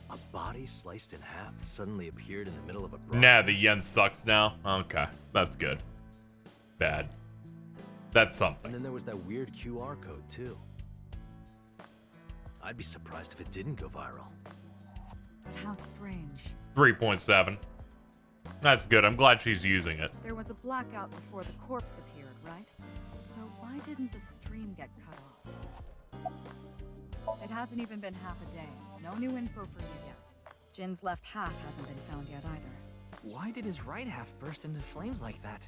A body sliced in half suddenly appeared in the middle of a Nah, the yen sucks now. Okay, that's good. Bad. That's something. And then there was that weird QR code, too. I'd be surprised if it didn't go viral. But how strange. 3.7. That's good. I'm glad she's using it. There was a blackout before the corpse appeared, right? So why didn't the stream get cut off? It hasn't even been half a day. No new info for you yet. Jin's left half hasn't been found yet either. Why did his right half burst into flames like that?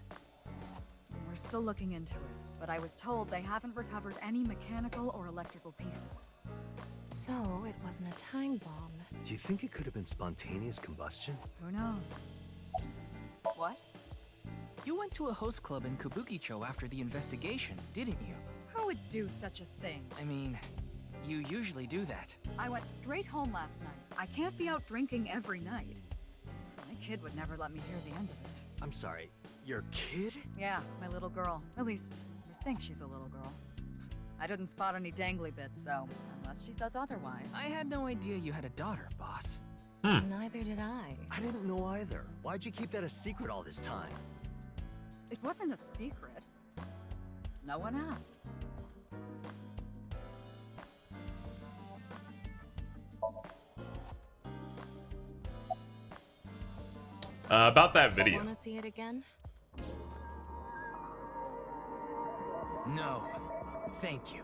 We're still looking into it, but I was told they haven't recovered any mechanical or electrical pieces. So it wasn't a time bomb. Do you think it could have been spontaneous combustion? Who knows? What? You went to a host club in Kabukicho after the investigation, didn't you? Who would do such a thing? I mean, you usually do that. I went straight home last night. I can't be out drinking every night. My kid would never let me hear the end of it. I'm sorry, your kid? Yeah, my little girl. At least, I think she's a little girl. I didn't spot any dangly bits, so unless she says otherwise. I had no idea you had a daughter, boss. Neither did I. I didn't know either. Why'd you keep that a secret all this time? It wasn't a secret. No one asked. About that video. Want to see it again? No. Thank you.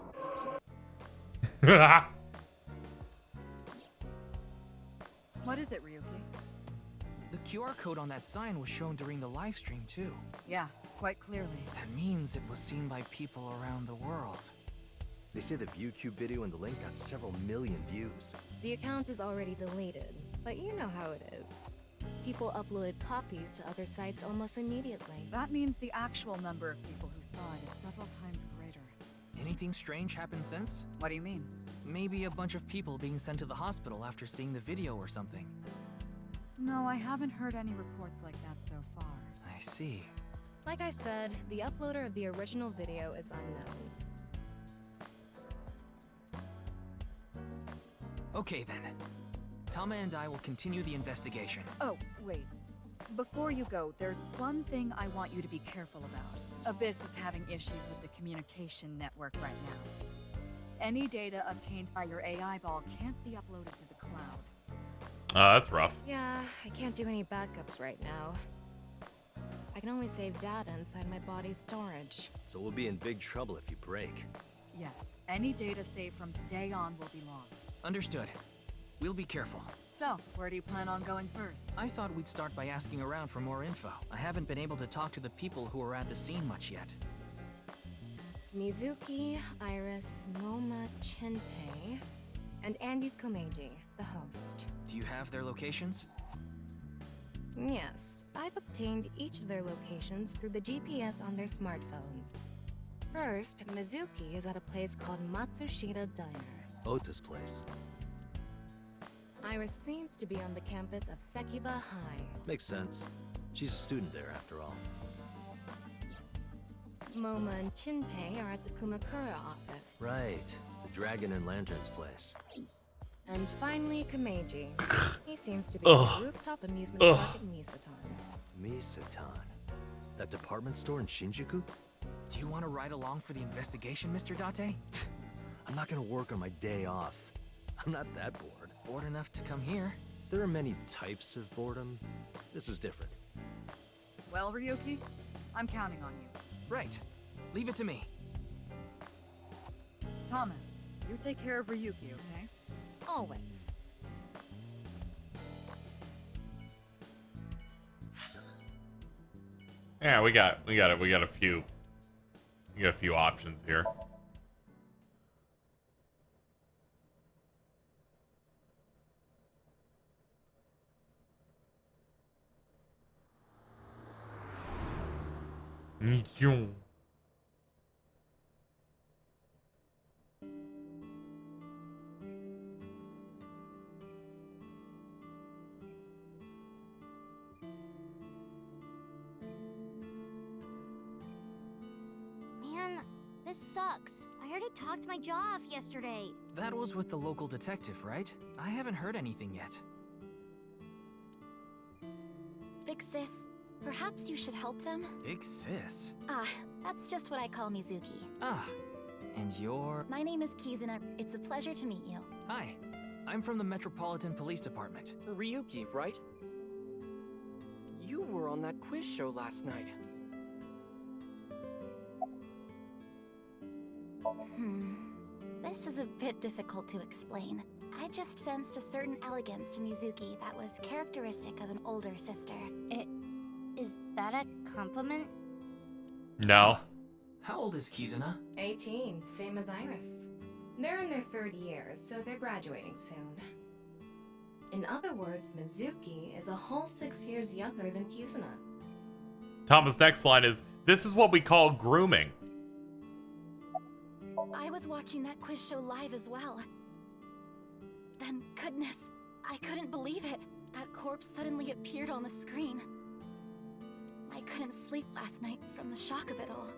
What is it, Ryuki? The QR code on that sign was shown during the live stream too. Yeah, quite clearly. That means it was seen by people around the world. They say the ViewCube video and the link got several million views. The account is already deleted, but you know how it is. People uploaded copies to other sites almost immediately. That means the actual number of people who saw it is several times greater. Anything strange happened since? What do you mean? Maybe a bunch of people being sent to the hospital after seeing the video or something. No, I haven't heard any reports like that so far. I see. Like I said, the uploader of the original video is unknown. Okay then. Tama and I will continue the investigation. Oh, wait. Before you go, there's one thing I want you to be careful about. Abyss is having issues with the communication network right now. Any data obtained by your AI ball can't be uploaded to the cloud. That's rough. Yeah, I can't do any backups right now. I can only save data inside my body's storage. So we'll be in big trouble if you break. Yes, any data saved from today on will be lost. Understood. We'll be careful. So, where do you plan on going first? I thought we'd start by asking around for more info. I haven't been able to talk to the people who were at the scene much yet. Mizuki, Iris, Moma, Chenpei, and Andy's Komeiji, the host. Do you have their locations? Yes, I've obtained each of their locations through the GPS on their smartphones. First, Mizuki is at a place called Matsushita Diner. Ota's place. Iris seems to be on the campus of Sekiba High. Makes sense. She's a student there after all. Moma and Chinpei are at the Kumakura office. Right. The Dragon and Lanterns place. And finally, Komeiji. He seems to be at the rooftop amusement park at Misatan. Misatan? That department store in Shinjuku? Do you want to ride along for the investigation, Mr. Date? I'm not gonna work on my day off. I'm not that bored. Bored enough to come here? There are many types of boredom. This is different. Well, Ryuki, I'm counting on you. Right. Leave it to me. Tama, you take care of Ryuki, okay? Always. Yeah, we got a few options here. Man, this sucks. I heard it talked my jaw off yesterday. That was with the local detective, right? I haven't heard anything yet. Big sis, perhaps you should help them? Big sis? Ah, that's just what I call Mizuki. Ah, and you're... My name is Kizuna. It's a pleasure to meet you. Hi, I'm from the Metropolitan Police Department. Ryuki, right? You were on that quiz show last night. This is a bit difficult to explain. I just sensed a certain elegance to Mizuki that was characteristic of an older sister. Is that a compliment? No. How old is Kizuna? 18, same as Iris. They're in their third year, so they're graduating soon. In other words, Mizuki is a whole 6 years younger than Kizuna. Tama's next line is, "This is what we call grooming." I was watching that quiz show live as well. Then, goodness, I couldn't believe it. That corpse suddenly appeared on the screen. I couldn't sleep last night from the shock of it all.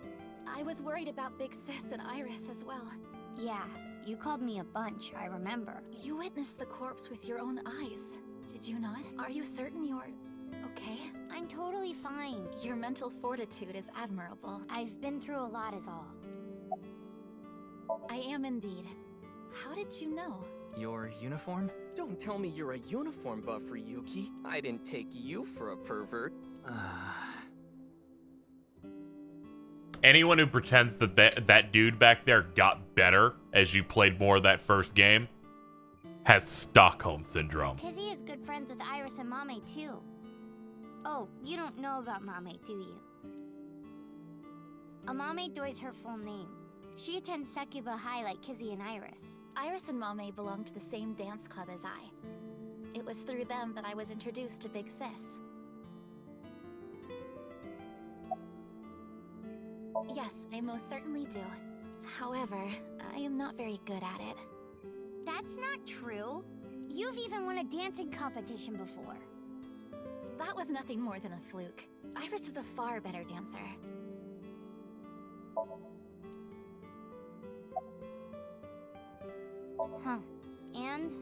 I was worried about Big Sis and Iris as well. Yeah, you called me a bunch, I remember. You witnessed the corpse with your own eyes, did you not? Are you certain you're okay? I'm totally fine. Your mental fortitude is admirable. I've been through a lot is all. I am indeed. How did you know? Your uniform? Don't tell me you're a uniform buff, Ryuki. I didn't take you for a pervert. Anyone who pretends that that dude back there got better as you played more of that first game has Stockholm Syndrome. Kizzy is good friends with Iris and Mame, too. Oh, you don't know about Mame, do you? Amame Doi's her full name. She attends Sekuba High like Kizzy and Iris. Iris and Mame belong to the same dance club as I. It was through them that I was introduced to Big Sis. Yes, I most certainly do. However, I am not very good at it. That's not true. You've even won a dancing competition before. That was nothing more than a fluke. Iris is a far better dancer. Huh. And?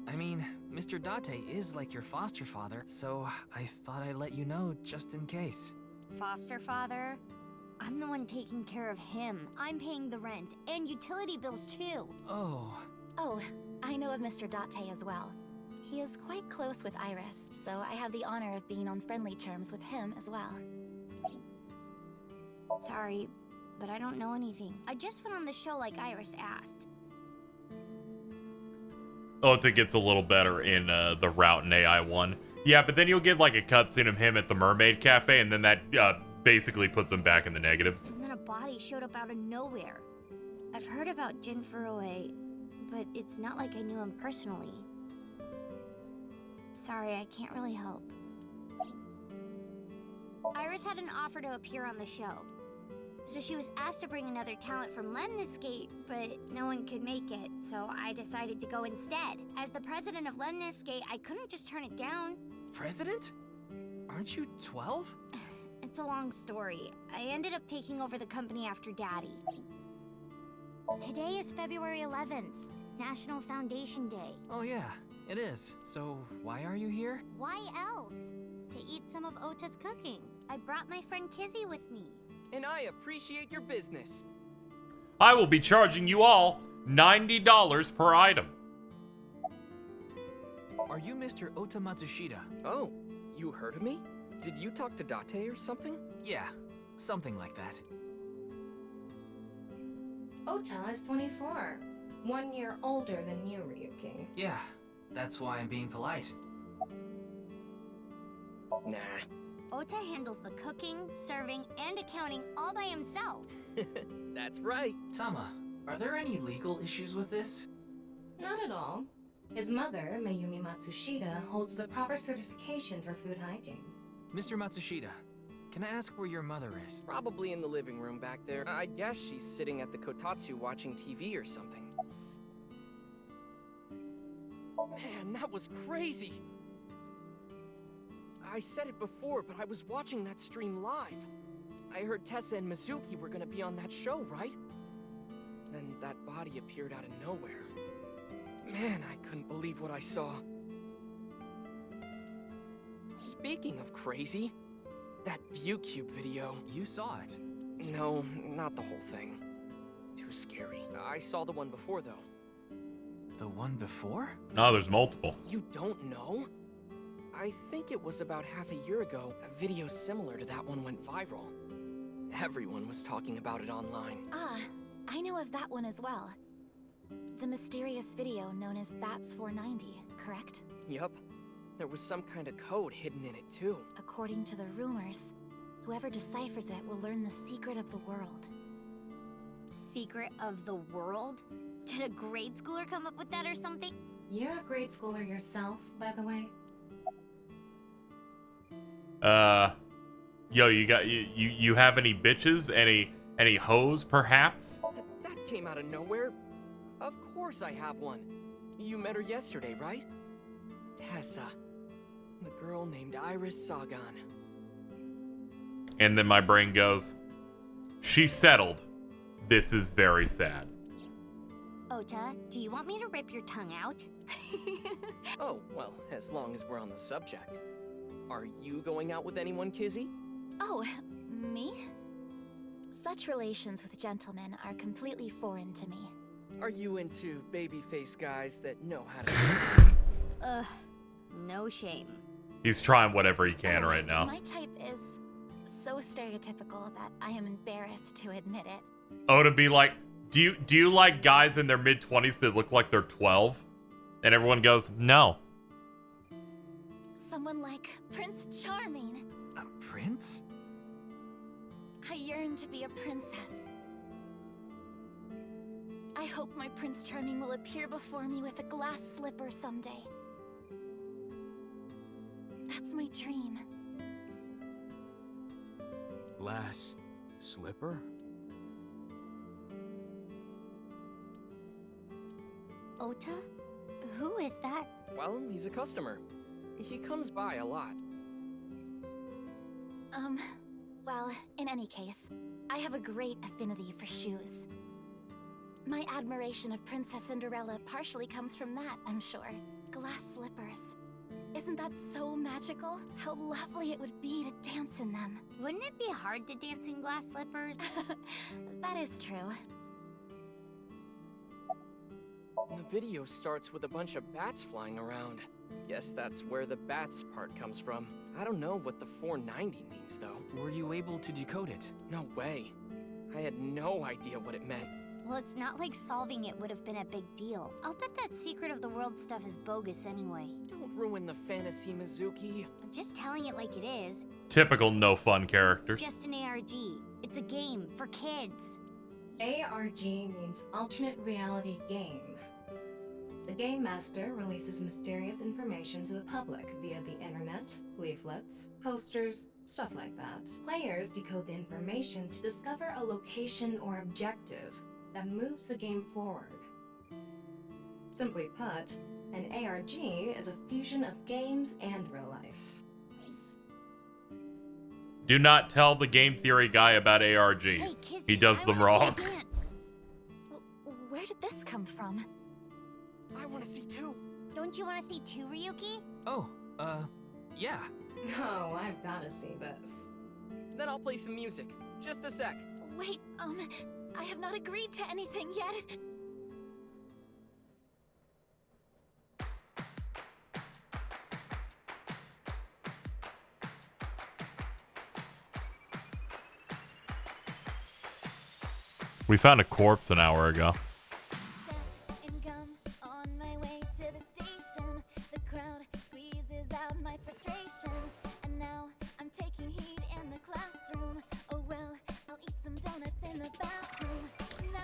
I mean, Mr. Date is like your foster father, so I thought I'd let you know just in case. Foster father? I'm the one taking care of him. I'm paying the rent and utility bills too. Oh. Oh, I know of Mr. Date as well. He is quite close with Iris, so I have the honor of being on friendly terms with him as well. Sorry, but I don't know anything. I just went on the show like Iris asked. Ota gets a little better in the Route and AI one. Yeah, but then you'll get like a cutscene of him at the Mermaid Cafe, and then that basically puts him back in the negatives. And then a body showed up out of nowhere. I've heard about Jin Furue, but it's not like I knew him personally. Sorry, I can't really help. Iris had an offer to appear on the show. So she was asked to bring another talent from Lemniscate, but no one could make it, so I decided to go instead. As the president of Lemniscate, I couldn't just turn it down. President? Aren't you 12? It's a long story. I ended up taking over the company after Daddy. Today is February 11th, National Foundation Day. Oh yeah, it is. So why are you here? Why else? To eat some of Ota's cooking. I brought my friend Kizzy with me. And I appreciate your business. I will be charging you all $90 per item. Are you Mr. Ota Matsushita? Oh, you heard of me? Did you talk to Date or something? Yeah, something like that. Ota is 24. 1 year older than you, Ryuki. Yeah, that's why I'm being polite. Nah. Ota handles the cooking, serving, and accounting all by himself. That's right. Tama, are there any legal issues with this? Not at all. His mother, Mayumi Matsushita, holds the proper certification for food hygiene. Mr. Matsushita, can I ask where your mother is? Probably in the living room back there. I guess she's sitting at the kotatsu watching TV or something. Man, that was crazy! I said it before, but I was watching that stream live. I heard Tessa and Mizuki were gonna be on that show, right? Then that body appeared out of nowhere. Man, I couldn't believe what I saw. Speaking of crazy, that ViewCube video. You saw it? No, not the whole thing. Too scary. I saw the one before, though. The one before? No, there's multiple. You don't know? I think it was about half a year ago, a video similar to that one went viral. Everyone was talking about it online. Ah, I know of that one as well. The mysterious video known as Bats 490, correct? Yup. There was some kind of code hidden in it too. According to the rumors, whoever deciphers it will learn the secret of the world. Secret of the world? Did a grade schooler come up with that or something? You're a grade schooler yourself, by the way. Yo, you have any bitches? Any hoes, perhaps? That came out of nowhere. Of course I have one. You met her yesterday, right? Tessa. The girl named Iris Sagan. And then my brain goes, she settled. This is very sad. Ota, do you want me to rip your tongue out? Oh, well, as long as we're on the subject. Are you going out with anyone, Kizzy? Oh, me? Such relations with gentlemen are completely foreign to me. Are you into baby-faced guys that know how to... Ugh, no shame. He's trying whatever he can right now. My type is so stereotypical that I am embarrassed to admit it. Oh, to be like, do you like guys in their mid-20s that look like they're 12? And everyone goes, no. someone like Prince Charming. A prince? I yearn to be a princess. I hope my Prince Charming will appear before me with a glass slipper someday. That's my dream. Glass slipper? Ota? Who is that? Well, he's a customer. He comes by a lot. Well, in any case, I have a great affinity for shoes. My admiration of Princess Cinderella partially comes from that, I'm sure. Glass slippers. Isn't that so magical? How lovely it would be to dance in them. Wouldn't it be hard to dance in glass slippers? That is true. The video starts with a bunch of bats flying around. Guess that's where the bats part comes from. I don't know what the 490 means, though. Were you able to decode it? No way. I had no idea what it meant. Well, it's not like solving it would have been a big deal. I'll bet that secret of the world stuff is bogus anyway. Don't ruin the fantasy, Mizuki. I'm just telling it like it is. Typical no fun characters. It's just an ARG. It's a game for kids. ARG means alternate reality game. The Game Master releases mysterious information to the public via the internet, leaflets, posters, stuff like that. Players decode the information to discover a location or objective that moves the game forward. Simply put, an ARG is a fusion of games and real life. Do not tell the game theory guy about ARGs. Hey, Kizzy, He does them wrong. Where did this come from? I want to see too. Don't you want to see too, Ryuki? Oh, yeah. Oh, I've got to see this. Then I'll play some music. Just a sec. Wait, I have not agreed to anything yet. We found a corpse an hour ago.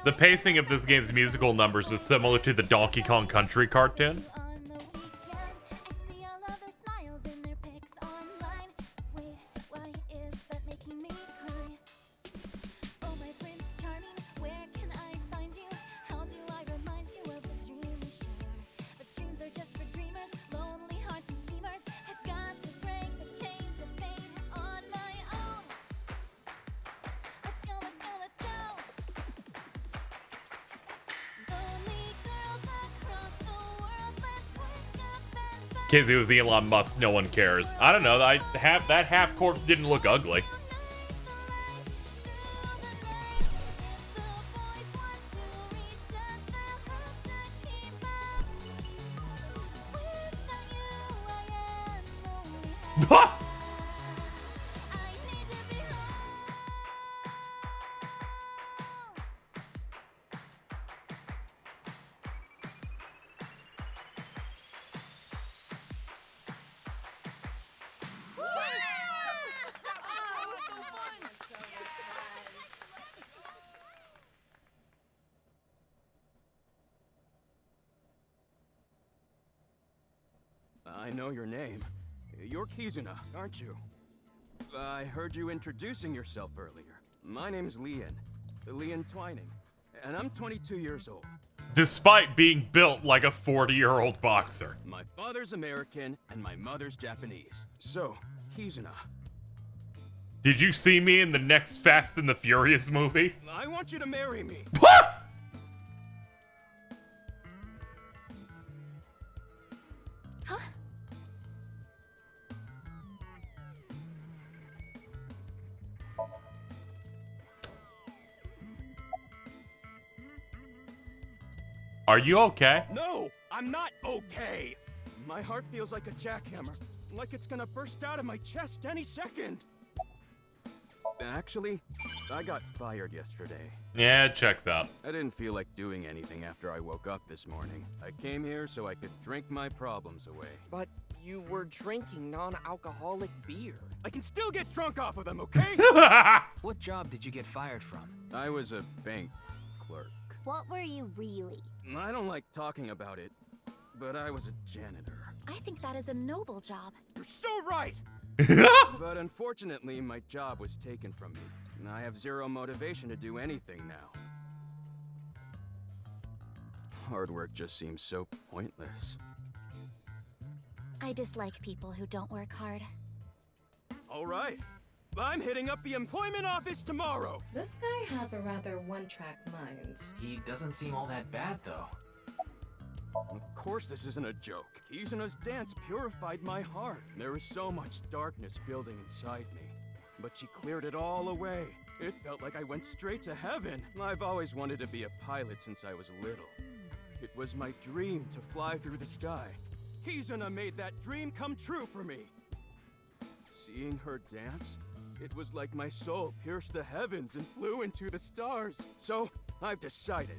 The pacing of this game's musical numbers is similar to the Donkey Kong Country cartoon. Kids, it was Elon Musk, no one cares. I don't know, that half corpse didn't look ugly. I know your name. You're Kizuna, aren't you? I heard you introducing yourself earlier. My name's Lian Twining, and I'm 22 years old. Despite being built like a 40-year-old boxer. My father's American, and my mother's Japanese. So, Kizuna. Did you see me in the next Fast and the Furious movie? I want you to marry me. Huh? Are you okay? No, I'm not okay. My heart feels like a jackhammer, like it's gonna burst out of my chest any second. Actually, I got fired yesterday. Yeah, it checks out. I didn't feel like doing anything after I woke up this morning. I came here so I could drink my problems away. But you were drinking non-alcoholic beer. I can still get drunk off of them, okay? What job did you get fired from? I was a bank clerk. What were you really? I don't like talking about it, but I was a janitor. I think that is a noble job. You're so right! But unfortunately, my job was taken from me, and I have zero motivation to do anything now. Hard work just seems so pointless. I dislike people who don't work hard. All right. I'm hitting up the employment office tomorrow. This guy has a rather one-track mind. He doesn't seem all that bad, though. Of course this isn't a joke. Kizuna's dance purified my heart. There was so much darkness building inside me, but she cleared it all away. It felt like I went straight to heaven. I've always wanted to be a pilot since I was little. It was my dream to fly through the sky. Kizuna made that dream come true for me. Seeing her dance, it was like my soul pierced the heavens and flew into the stars. So, I've decided.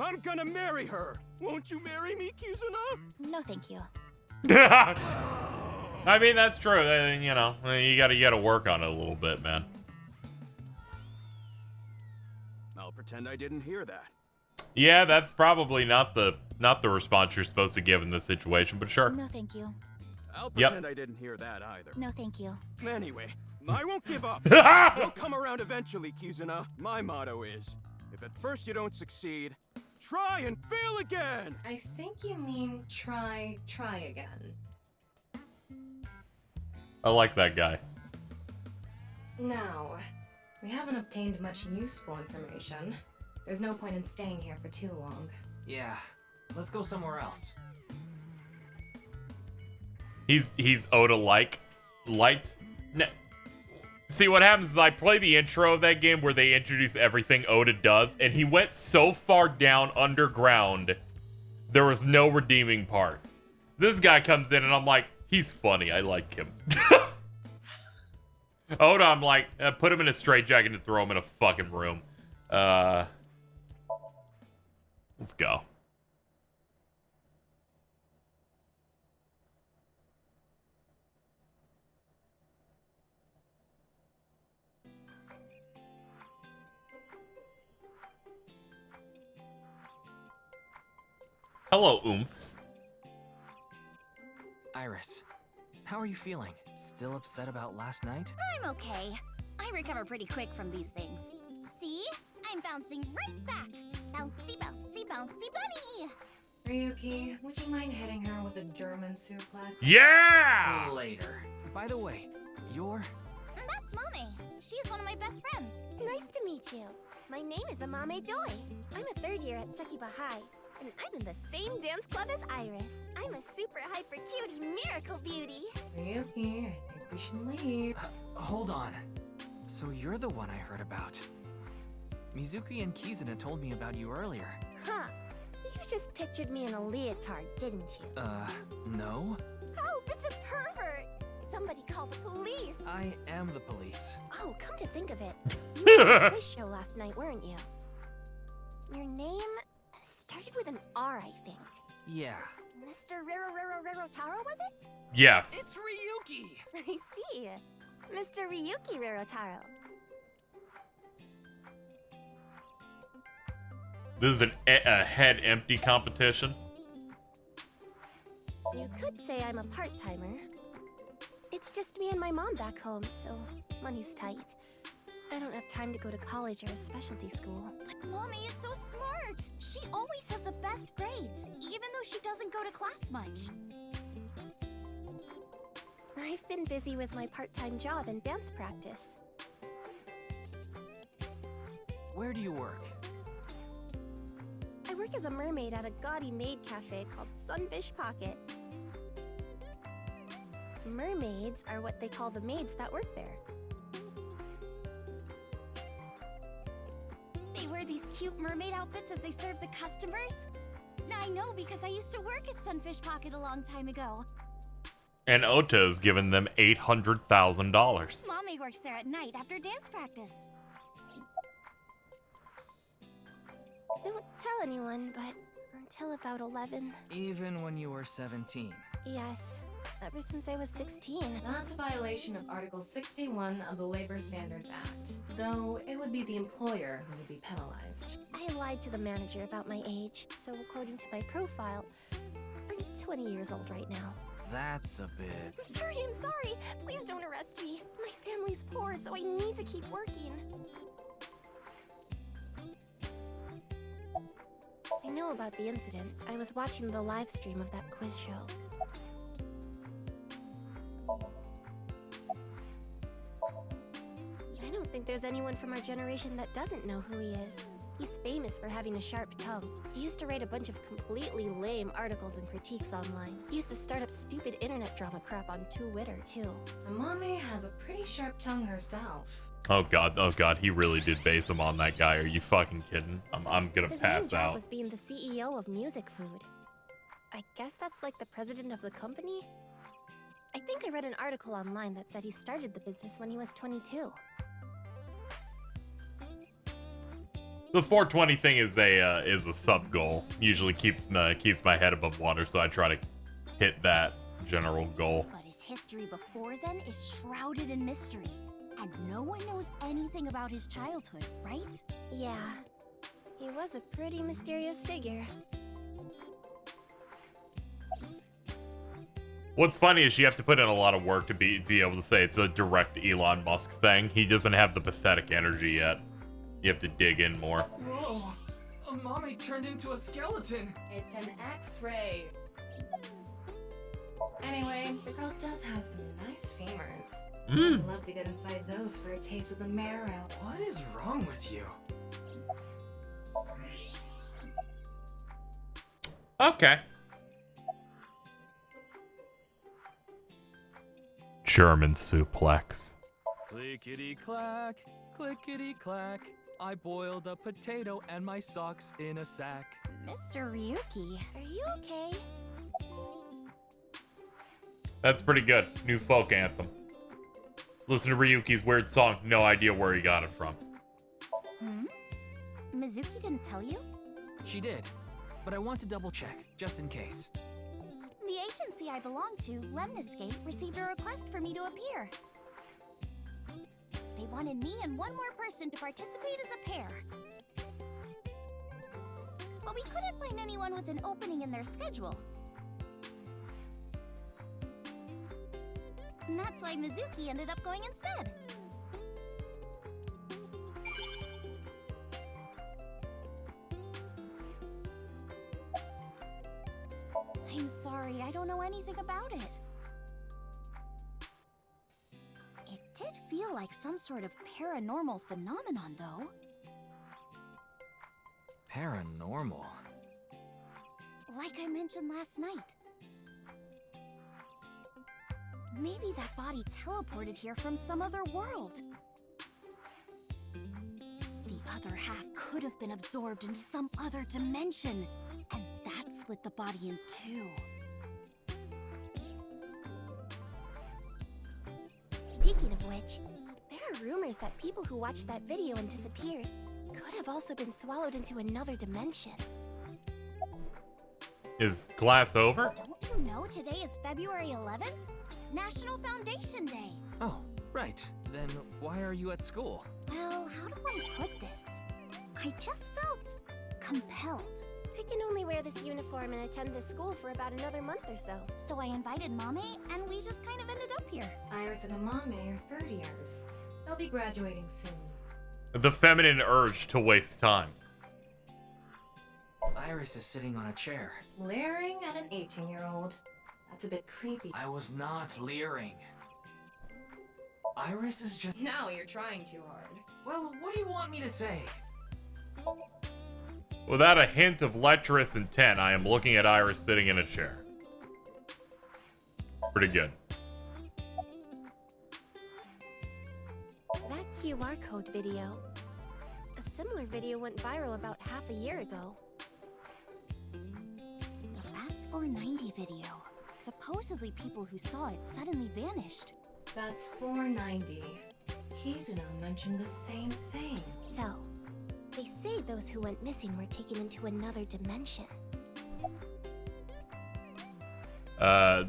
I'm gonna marry her! Won't you marry me, Kizuna? No, thank you. I mean, that's true. You know, you gotta work on it a little bit, man. I'll pretend I didn't hear that. Yeah, that's probably not the response you're supposed to give in this situation, but sure. No, thank you. I'll pretend I didn't hear that either. No, thank you. Anyway, I won't give up. You'll come around eventually, Kizuna. My motto is, if at first you don't succeed, try and fail again! I think you mean try again. I like that guy. Now, we haven't obtained much useful information. There's no point in staying here for too long. Yeah, let's go somewhere else. He's Oda-like. See, what happens is I play the intro of that game where they introduce everything Oda does, and he went so far down underground, there was no redeeming part. This guy comes in, and I'm like, he's funny. I like him. Oda, I'm like, put him in a straitjacket and throw him in a fucking room. Let's go. Hello, oomphs. Iris, how are you feeling? Still upset about last night? I'm okay. I recover pretty quick from these things. See? I'm bouncing right back. Bouncy, bouncy, bouncy bunny! Ryuki, would you mind hitting her with a German suplex? Yeah! Later. By the way, you're... That's Mame. She's one of my best friends. Nice to meet you. My name is Amame Doi. I'm a third year at Sekiba High, and I'm in the same dance club as Iris. I'm a super hyper cutie miracle beauty. Ryuki, I think we should leave. Hold on. So you're the one I heard about. Mizuki and Kizuna told me about you earlier. Huh. You just pictured me in a leotard, didn't you? No? Oh, it's a pervert! Somebody call the police! I am the police. Oh, come to think of it. You were at a quiz show last night, weren't you? Your name started with an R, I think. Yeah. Mr. Rero Taro, was it? Yes. It's Ryuki! I see. Mr. Ryuki Rerotaro. This is a head empty competition. You could say I'm a part-timer. It's just me and my mom back home, so money's tight. I don't have time to go to college or a specialty school. But Mommy is so smart. She always has the best grades, even though she doesn't go to class much. I've been busy with my part-time job and dance practice. Where do you work? I work as a mermaid at a gaudy maid cafe called Sunfish Pocket. Mermaids are what they call the maids that work there. They wear these cute mermaid outfits as they serve the customers? Now I know because I used to work at Sunfish Pocket a long time ago. And Oto's given them $800,000. Mommy works there at night after dance practice. Don't tell anyone, but until about 11. Even when you were 17. Yes, ever since I was 16. That's a violation of Article 61 of the Labor Standards Act, though it would be the employer who would be penalized. I lied to the manager about my age, so according to my profile, I'm 20 years old right now. That's a bit... I'm sorry. Please don't arrest me. My family's poor, so I need to keep working. I know about the incident. I was watching the live stream of that quiz show. I don't think there's anyone from our generation that doesn't know who he is. He's famous for having a sharp tongue. He used to write a bunch of completely lame articles and critiques online. He used to start up stupid internet drama crap on Twitter, too. Amame has a pretty sharp tongue herself. Oh god, he really did base him on that guy. Are you fucking kidding? I'm gonna His main pass job out. was being the CEO of Music Food. I guess that's like the president of the company? I think I read an article online that said he started the business when he was 22. The 420 thing is a sub goal. Usually keeps my head above water, so I try to hit that general goal. But his history before then is shrouded in mystery, and no one knows anything about his childhood, right? Yeah, he was a pretty mysterious figure. What's funny is you have to put in a lot of work to be able to say it's a direct Elon Musk thing. He doesn't have the pathetic energy yet. You have to dig in more. Whoa! Amame turned into a skeleton! It's an X-ray. Anyway, the girl does have some nice femurs. I'd love to get inside those for a taste of the marrow. What is wrong with you? Okay. German suplex. Clickety-clack, clickety-clack. I boiled a potato and my socks in a sack. Mr. Ryuki. Are you okay? That's pretty good. New folk anthem. Listen to Ryuki's weird song. No idea where he got it from. Mizuki didn't tell you? She did, but I want to double check, just in case. The agency I belong to, Lemniscape, received a request for me to appear. They wanted me and one more person to participate as a pair. But we couldn't find anyone with an opening in their schedule. And that's why Mizuki ended up going instead. I'm sorry, I don't know anything about it. It did feel like some sort of paranormal phenomenon, though. Paranormal? Like I mentioned last night. Maybe that body teleported here from some other world. The other half could have been absorbed into some other dimension, and that split the body in two. Speaking of which, there are rumors that people who watched that video and disappeared could have also been swallowed into another dimension. Is class over? Don't you know today is February 11th? National Foundation Day. Oh, right. Then why are you at school? Well, how do I put this? I just felt compelled. I can only wear this uniform and attend this school for about another month or so. So I invited Mame, and we just kind of ended up here. Iris and Amame are third years. They'll be graduating soon. The feminine urge to waste time. Iris is sitting on a chair. Leering at an 18-year-old. That's a bit creepy. I was not leering. Iris is just... Now you're trying too hard. Well, what do you want me to say? Without a hint of lecherous intent, I am looking at Iris sitting in a chair. Pretty good. That QR code video. A similar video went viral about half a year ago. The Bats 490 video. Supposedly people who saw it suddenly vanished. That's 490. Kizuno mentioned the same thing. So, they say those who went missing were taken into another dimension.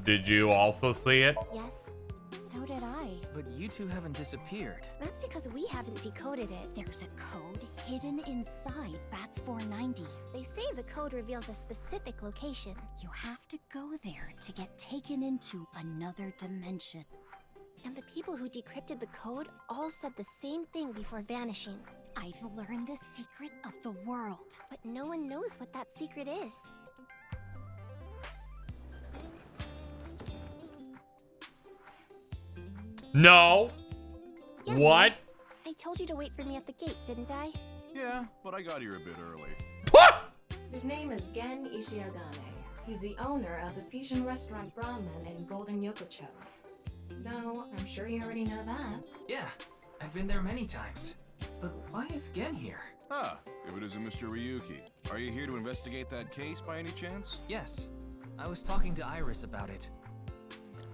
Did you also see it? Yes, so did I. But you two haven't disappeared. That's because we haven't decoded it. There's a code hidden inside Bats 490. They say the code reveals a specific location. You have to go there to get taken into another dimension. And the people who decrypted the code all said the same thing before vanishing. I've learned the secret of the world. But no one knows what that secret is. No. Yeah, What? I told you to wait for me at the gate, didn't I? Yeah, but I got here a bit early. His name is Gen Ishiagane. He's the owner of the fusion restaurant Brahmin in Golden Yokocho. No, I'm sure you already know that. Yeah, I've been there many times. But why is Gen here? Ah, if it isn't Mr. Ryuki. Are you here to investigate that case by any chance? Yes. I was talking to Iris about it.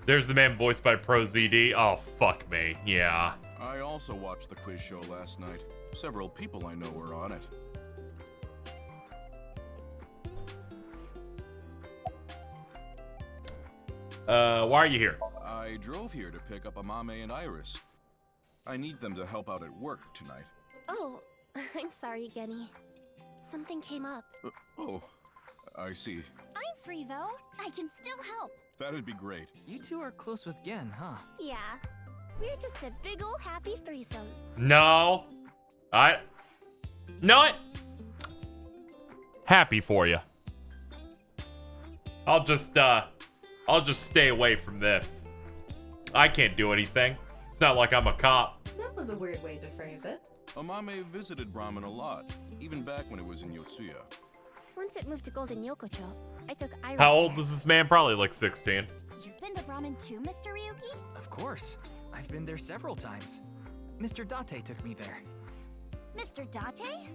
There's the man voiced by ProZD. Oh, fuck me. Yeah. I also watched the quiz show last night. Several people I know were on it. Why are you here? I drove here to pick up Amame and Iris. I need them to help out at work tonight. Oh, I'm sorry, Genny. Something came up. Oh, I see. I'm free though. I can still help. That'd be great. You two are close with Gen, huh? Yeah. We're just a big ol' happy threesome. No. Know it. Happy for you. I'll just stay away from this. I can't do anything. It's not like I'm a cop. That was a weird way to phrase it. Amame visited Brahmin a lot, even back when it was in Yotsuya. Once it moved to Golden Yokocho, I took Iris. How old is this man? Probably like 16. You've been to Brahmin too, Mr. Ryuki? Of course. I've been there several times. Mr. Date took me there. Mr. Date?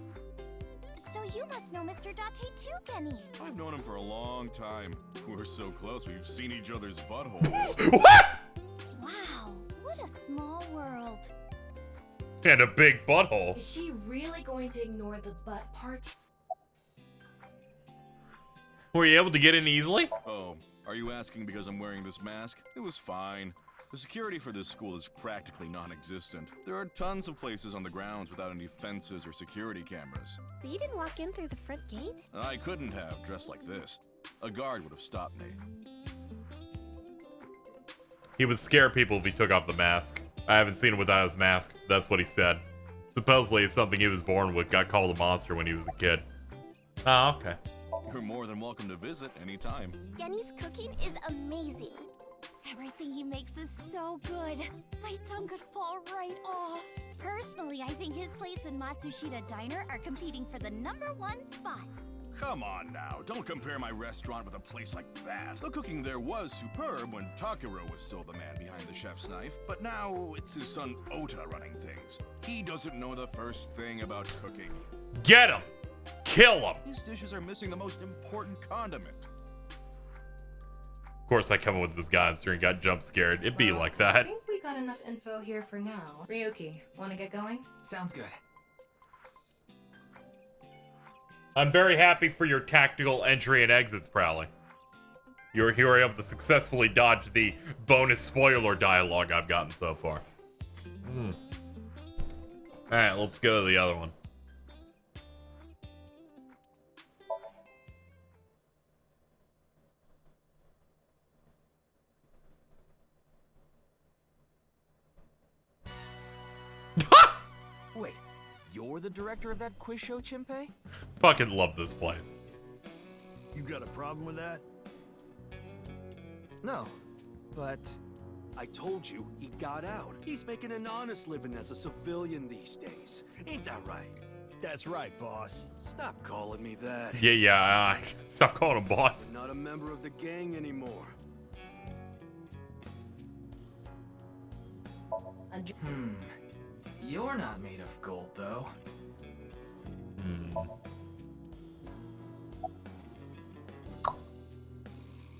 So you must know Mr. Date too, Genny. I've known him for a long time. We're so close, we've seen each other's buttholes. What? Wow, what a small world. And a big butthole. Is she really going to ignore the butt part? Were you able to get in easily? Oh, are you asking because I'm wearing this mask? It was fine. The security for this school is practically non-existent. There are tons of places on the grounds without any fences or security cameras. So you didn't walk in through the front gate? I couldn't have, dressed like this. A guard would have stopped me. He would scare people if he took off the mask. I haven't seen him without his mask. That's what he said. Supposedly it's something he was born with. Got called a monster when he was a kid. Oh, okay. You're more than welcome to visit anytime. Genny's cooking is amazing. Everything he makes is so good. My tongue could fall right off. Personally, I think his place and Matsushita Diner are competing for the #1 spot. Come on now, don't compare my restaurant with a place like that. The cooking there was superb when Takiro was still the man behind the chef's knife, but now it's his son Ota running things. He doesn't know the first thing about cooking. Get him! Kill him! His dishes are missing the most important condiment. Of course, I come in with this guy on screen, got jump scared. It'd be like that. I think we got enough info here for now. Ryuki, wanna get going? Sounds good. I'm very happy for your tactical entry and exits, Prowling. You were able to successfully dodge the bonus spoiler dialogue I've gotten so far. Alright, let's go to the other one. Wait, you're the director of that quiz show, Chimpe? Fucking love this place. You got a problem with that? No, but... I told you, he got out. He's making an honest living as a civilian these days. Ain't that right? That's right, boss. Stop calling me that. Yeah, stop calling him boss. I'm not a member of the gang anymore. You're not made of gold, though.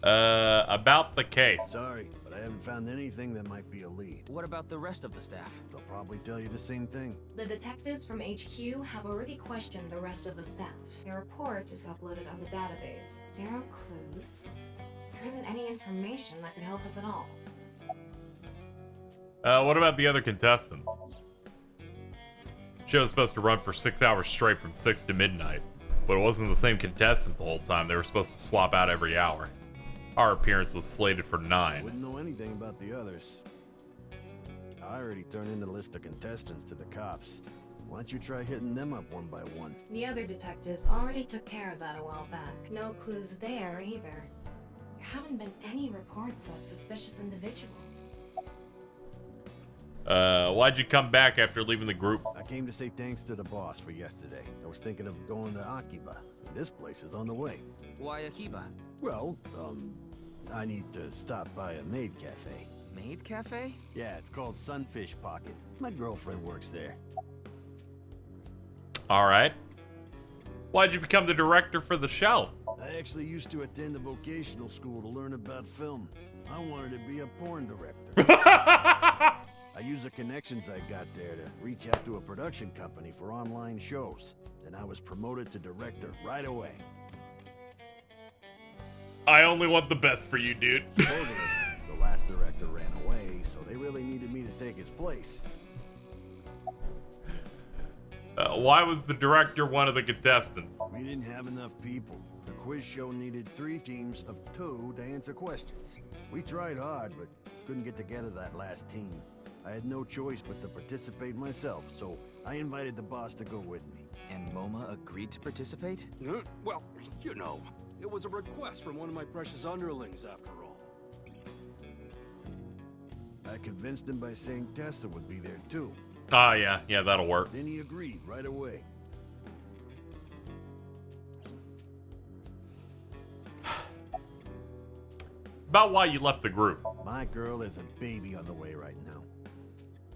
About the case. Sorry, but I haven't found anything that might be a lead. What about the rest of the staff? They'll probably tell you the same thing. The detectives from HQ have already questioned the rest of the staff. Their report is uploaded on the database. 0 clues. There isn't any information that could help us at all. What about the other contestants? Show was supposed to run for 6 hours straight from 6 to midnight, but it wasn't the same contestants the whole time. They were supposed to swap out every hour. Our appearance was slated for 9. Wouldn't know anything about the others. I already turned in a list of contestants to the cops. Why don't you try hitting them up one by one? The other detectives already took care of that a while back. No clues there either. There haven't been any reports of suspicious individuals. Why'd you come back after leaving the group? I came to say thanks to the boss for yesterday. I was thinking of going to Aiba. This place is on the way. Why Akiba? Well, I need to stop by a maid cafe. Maid cafe? Yeah, it's called Sunfish Pocket. My girlfriend works there. Alright. Why'd you become the director for the show? I actually used to attend a vocational school to learn about film. I wanted to be a porn director. I used the connections I got there to reach out to a production company for online shows. Then I was promoted to director right away. I only want the best for you, dude. Supposedly, the last director ran away, so they really needed me to take his place. Why was the director one of the contestants? We didn't have enough people. The quiz show needed 3 teams of 2 to answer questions. We tried hard, but couldn't get together that last team. I had no choice but to participate myself, so I invited the boss to go with me. And MoMA agreed to participate? Well, you know, it was a request from one of my precious underlings after all. I convinced him by saying Tessa would be there too. Ah, yeah, that'll work. Then he agreed right away. About why you left the group. My girl has a baby on the way right now.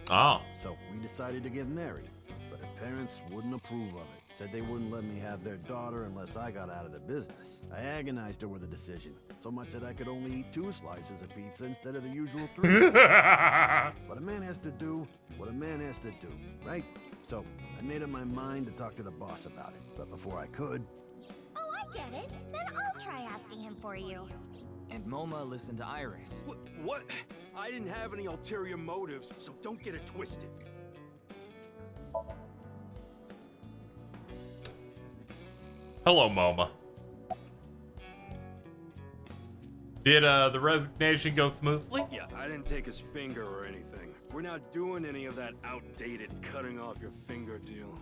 Oh. So we decided to get married, but her parents wouldn't approve of it. Said they wouldn't let me have their daughter unless I got out of the business. I agonized over the decision, so much that I could only eat 2 slices of pizza instead of the usual 3. But a man has to do what a man has to do, right? So I made up my mind to talk to the boss about it, but before I could... Oh, I get it. Then I'll try asking him for you. And MoMA listened to Iris. What? I didn't have any ulterior motives, so don't get it twisted. Hello, MoMA. Did the resignation go smoothly? Yeah, I didn't take his finger or anything. We're not doing any of that outdated cutting off your finger deal.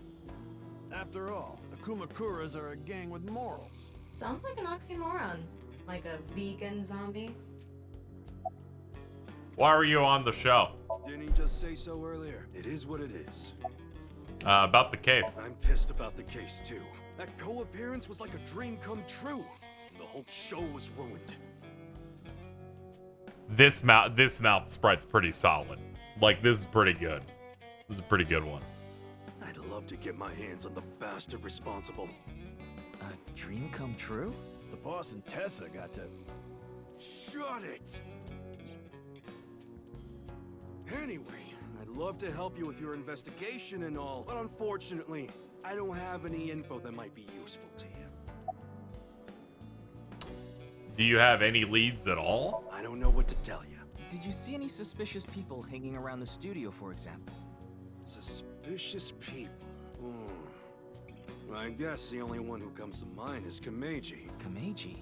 After all, the Kumakuras are a gang with morals. Sounds like an oxymoron. Like a vegan zombie. Why were you on the show? Didn't he just say so earlier? It is what it is. About the case. I'm pissed about the case too. That co-appearance was like a dream come true. The whole show was ruined. This mouth sprite's pretty solid. Like, this is pretty good. This is a pretty good one. I'd love to get my hands on the bastard responsible. A dream come true? The boss and Tessa got to... Shut it! Anyway, I'd love to help you with your investigation and all, but unfortunately, I don't have any info that might be useful to you. Do you have any leads at all? I don't know what to tell you. Did you see any suspicious people hanging around the studio, for example? Suspicious people? I guess the only one who comes to mind is Kameji. Kameji?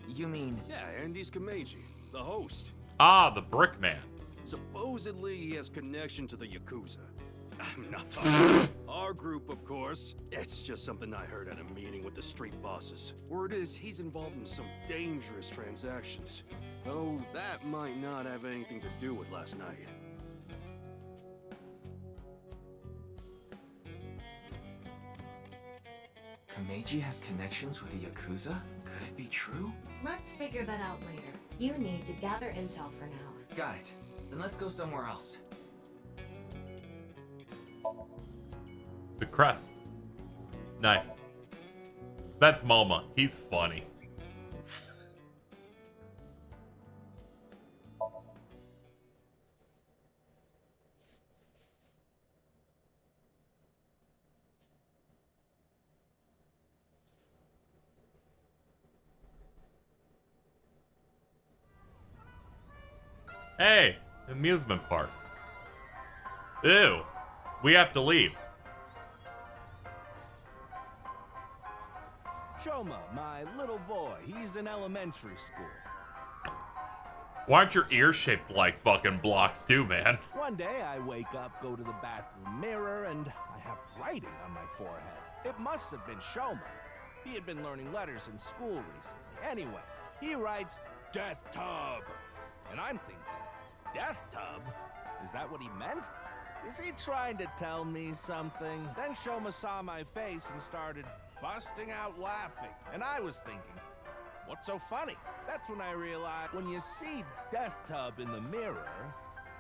You mean... Yeah, Andy's Kameji, the host. Ah, the brick man. Supposedly he has connection to the Yakuza. I'm not talking our group, of course. It's just something I heard at a meeting with the street bosses. Word is he's involved in some dangerous transactions. Though that might not have anything to do with last night. Kameji has connections with the Yakuza? Could it be true? Let's figure that out later. You need to gather intel for now. Got it. Then let's go somewhere else. The crest. Nice. That's MoMA. He's funny. Hey, amusement park. Ew. We have to leave. Shoma, my little boy, he's in elementary school. Why aren't your ears shaped like fucking blocks too, man? One day I wake up, go to the bathroom mirror, and I have writing on my forehead. It must have been Shoma. He had been learning letters in school recently. Anyway, he writes, Death Tub. And I'm thinking, Death Tub? Is that what he meant? Is he trying to tell me something? Then Shoma saw my face and started busting out laughing. And I was thinking, what's so funny? That's when I realized when you see Death Tub in the mirror...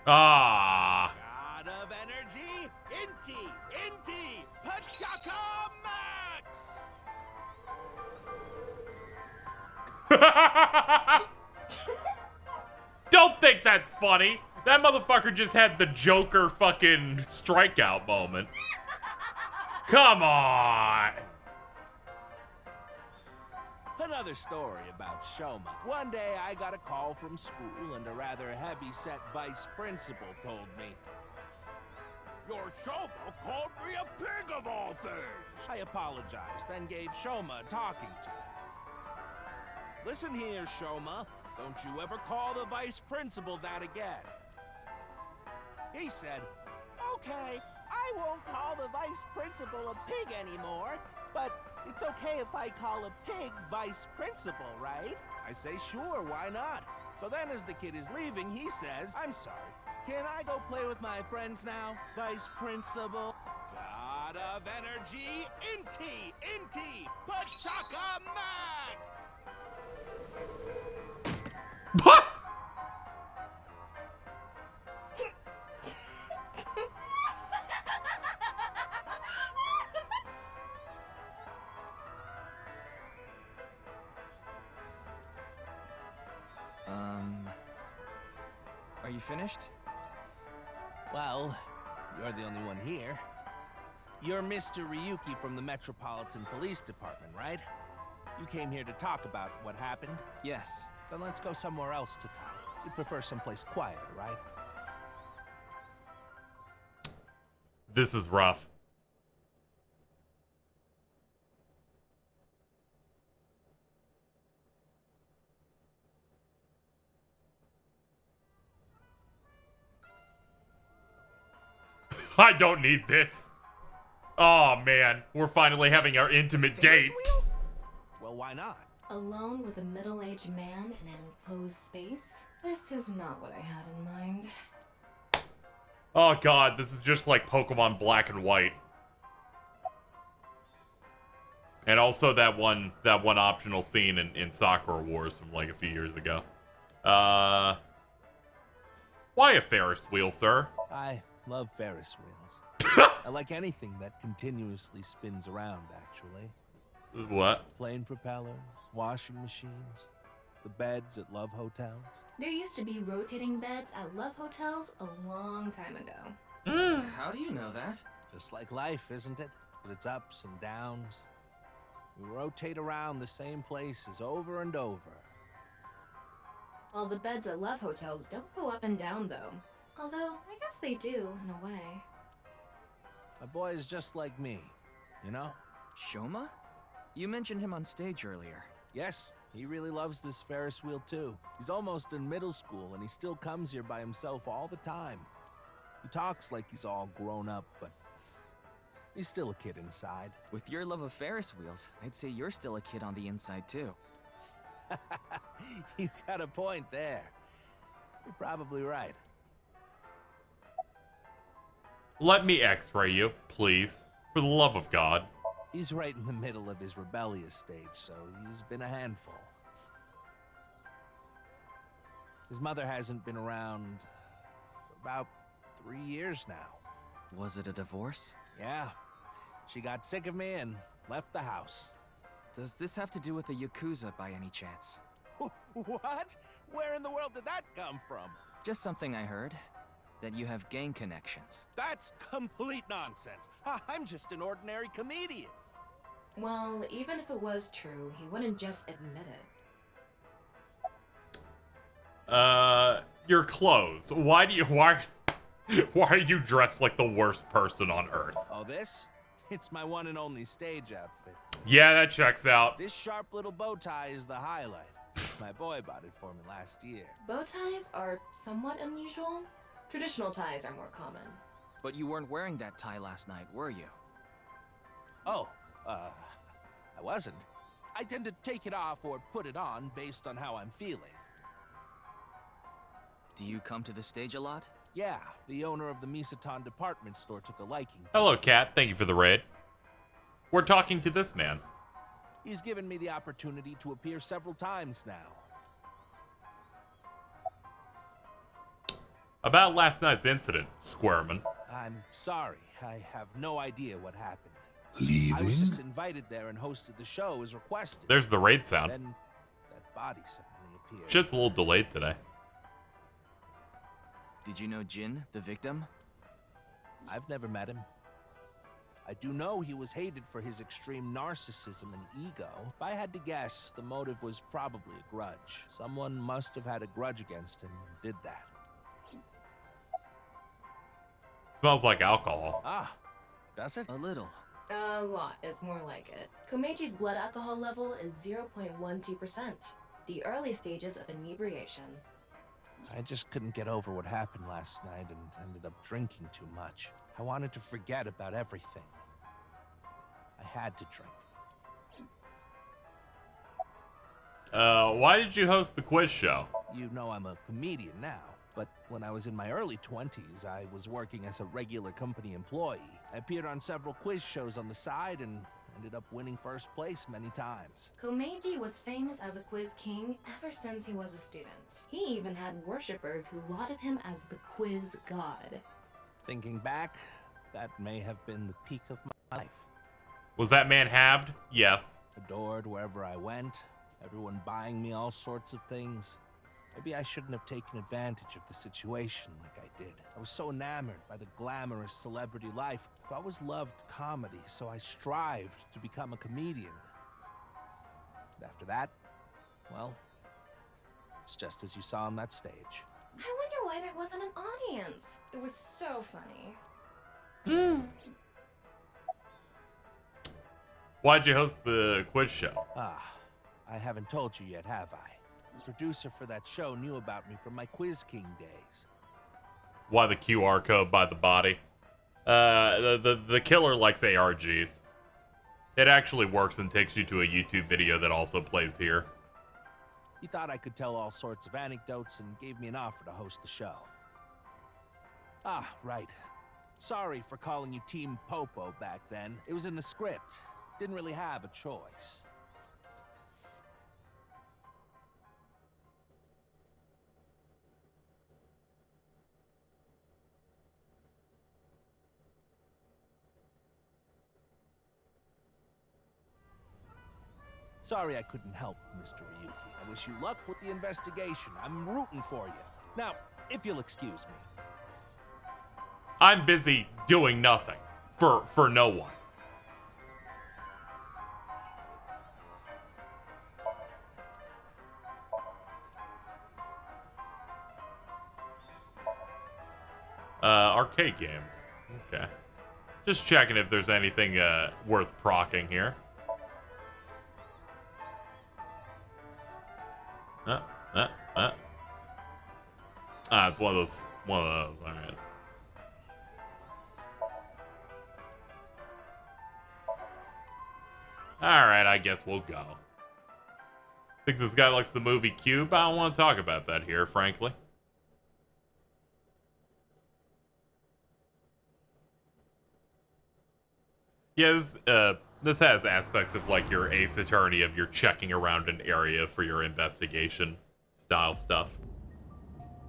Ah. God of energy, Inti, Pachaka Max! Don't think that's funny. That motherfucker just had the Joker fucking strikeout moment. Come on. Another story about Shoma. One day I got a call from school and a rather heavy-set vice principal told me, Your Shoma called me a pig of all things! I apologized, then gave Shoma a talking to. Listen here, Shoma. Don't you ever call the vice principal that again. He said, Okay, I won't call the vice principal a pig anymore, but it's okay if I call a pig vice principal, right? I say, sure, why not? So then as the kid is leaving, he says, I'm sorry, can I go play with my friends now, vice principal? God of energy, Inti, Pachaka Mac! What? Are you finished? Well, you're the only one here. You're Mr. Ryuki from the Metropolitan Police Department, right? You came here to talk about what happened? Yes. Then let's go somewhere else to talk. You prefer someplace quieter, right? This is rough. I don't need this. Oh man, we're finally having our intimate date. Well, why not? Alone with a middle-aged man in an enclosed space? This is not what I had in mind. Oh god, this is just like Pokemon Black and White. And also that one optional scene in Sakura Wars from like a few years ago. Why a Ferris wheel, sir? I love Ferris wheels. I like anything that continuously spins around, actually. What? Plane propellers, washing machines, the beds at love hotels. There used to be rotating beds at love hotels a long time ago. How do you know that? Just like life, isn't it? With its ups and downs. We rotate around the same places over and over. Well, the beds at love hotels don't go up and down, though. Although, I guess they do, in a way. My boy is just like me, you know? Shoma? You mentioned him on stage earlier. Yes, he really loves this Ferris wheel too. He's almost in middle school and he still comes here by himself all the time. He talks like he's all grown up, but he's still a kid inside. With your love of Ferris wheels, I'd say you're still a kid on the inside too. You got a point there. You're probably right. Let me x-ray you, please. For the love of God. He's right in the middle of his rebellious stage, so he's been a handful. His mother hasn't been around for about 3 years now. Was it a divorce? Yeah. She got sick of me and left the house. Does this have to do with the Yakuza by any chance? What? Where in the world did that come from? Just something I heard. That you have gang connections. That's complete nonsense. I'm just an ordinary comedian. Well, even if it was true, he wouldn't just admit your clothes. Why are you dressed like the worst person on earth? Oh, this? It's my one and only stage outfit. Yeah, that checks out. This sharp little bow tie is the highlight. My boy bought it for me last year. Bow ties are somewhat unusual. Traditional ties are more common. But you weren't wearing that tie last night, were you? Oh, I wasn't. I tend to take it off or put it on based on how I'm feeling. Do you come to the stage a lot? Yeah, the owner of the Misaton department store took a liking to Hello, Cat. Thank you for the raid. We're talking to this man. He's given me the opportunity to appear several times now. About last night's incident, Squareman. I'm sorry. I have no idea what happened. Leaving? I was just invited there and hosted the show as requested. There's the raid sound. Then that body suddenly appeared. Shit's a little delayed today. Did you know Jin, the victim? I've never met him. I do know he was hated for his extreme narcissism and ego. If I had to guess, the motive was probably a grudge. Someone must have had a grudge against him and did that. Smells like alcohol. Ah, does it? A little. A lot is more like it. Komeji's blood alcohol level is 0.12%. The early stages of inebriation. I just couldn't get over what happened last night and ended up drinking too much. I wanted to forget about everything. I had to drink. Why did you host the quiz show? You know I'm a comedian now, but when I was in my early 20s, I was working as a regular company employee. I appeared on several quiz shows on the side and ended up winning first place many times. Komeji was famous as a quiz king ever since he was a student. He even had worshippers who lauded him as the quiz god. Thinking back, that may have been the peak of my life. Was that man halved? Yes. Adored wherever I went, everyone buying me all sorts of things. Maybe I shouldn't have taken advantage of the situation like I did. I was so enamored by the glamorous celebrity life. I've always loved comedy, so I strived to become a comedian. But after that, well, it's just as you saw on that stage. I wonder why there wasn't an audience. It was so funny. Why'd you host the quiz show? Ah, I haven't told you yet, have I? The producer for that show knew about me from my Quiz King days. Why the QR code by the body? The killer likes ARGs. It actually works and takes you to a YouTube video that also plays here. He thought I could tell all sorts of anecdotes and gave me an offer to host the show. Ah, right. Sorry for calling you Team Popo back then. It was in the script. Didn't really have a choice. Sorry I couldn't help, Mr. Ryuki. I wish you luck with the investigation. I'm rooting for you. Now, if you'll excuse me. I'm busy doing nothing. For no one. Arcade games. Okay. Just checking if there's anything worth procking here. It's one of those. All right. All right, I guess we'll go. Think this guy likes the movie Cube? I don't want to talk about that here, frankly. Yeah, this has aspects of like your Ace Attorney of you're checking around an area for your investigation style stuff.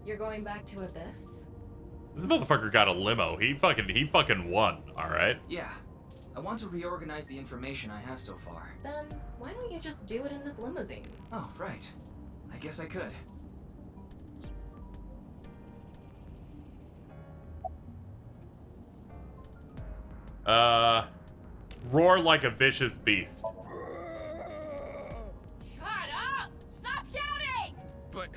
You're going back to Abyss? This motherfucker got a limo. He fucking won, alright? Yeah. I want to reorganize the information I have so far. Then why don't you just do it in this limousine? Oh, right. I guess I could. Roar like a vicious beast. Shut up! Stop shouting! But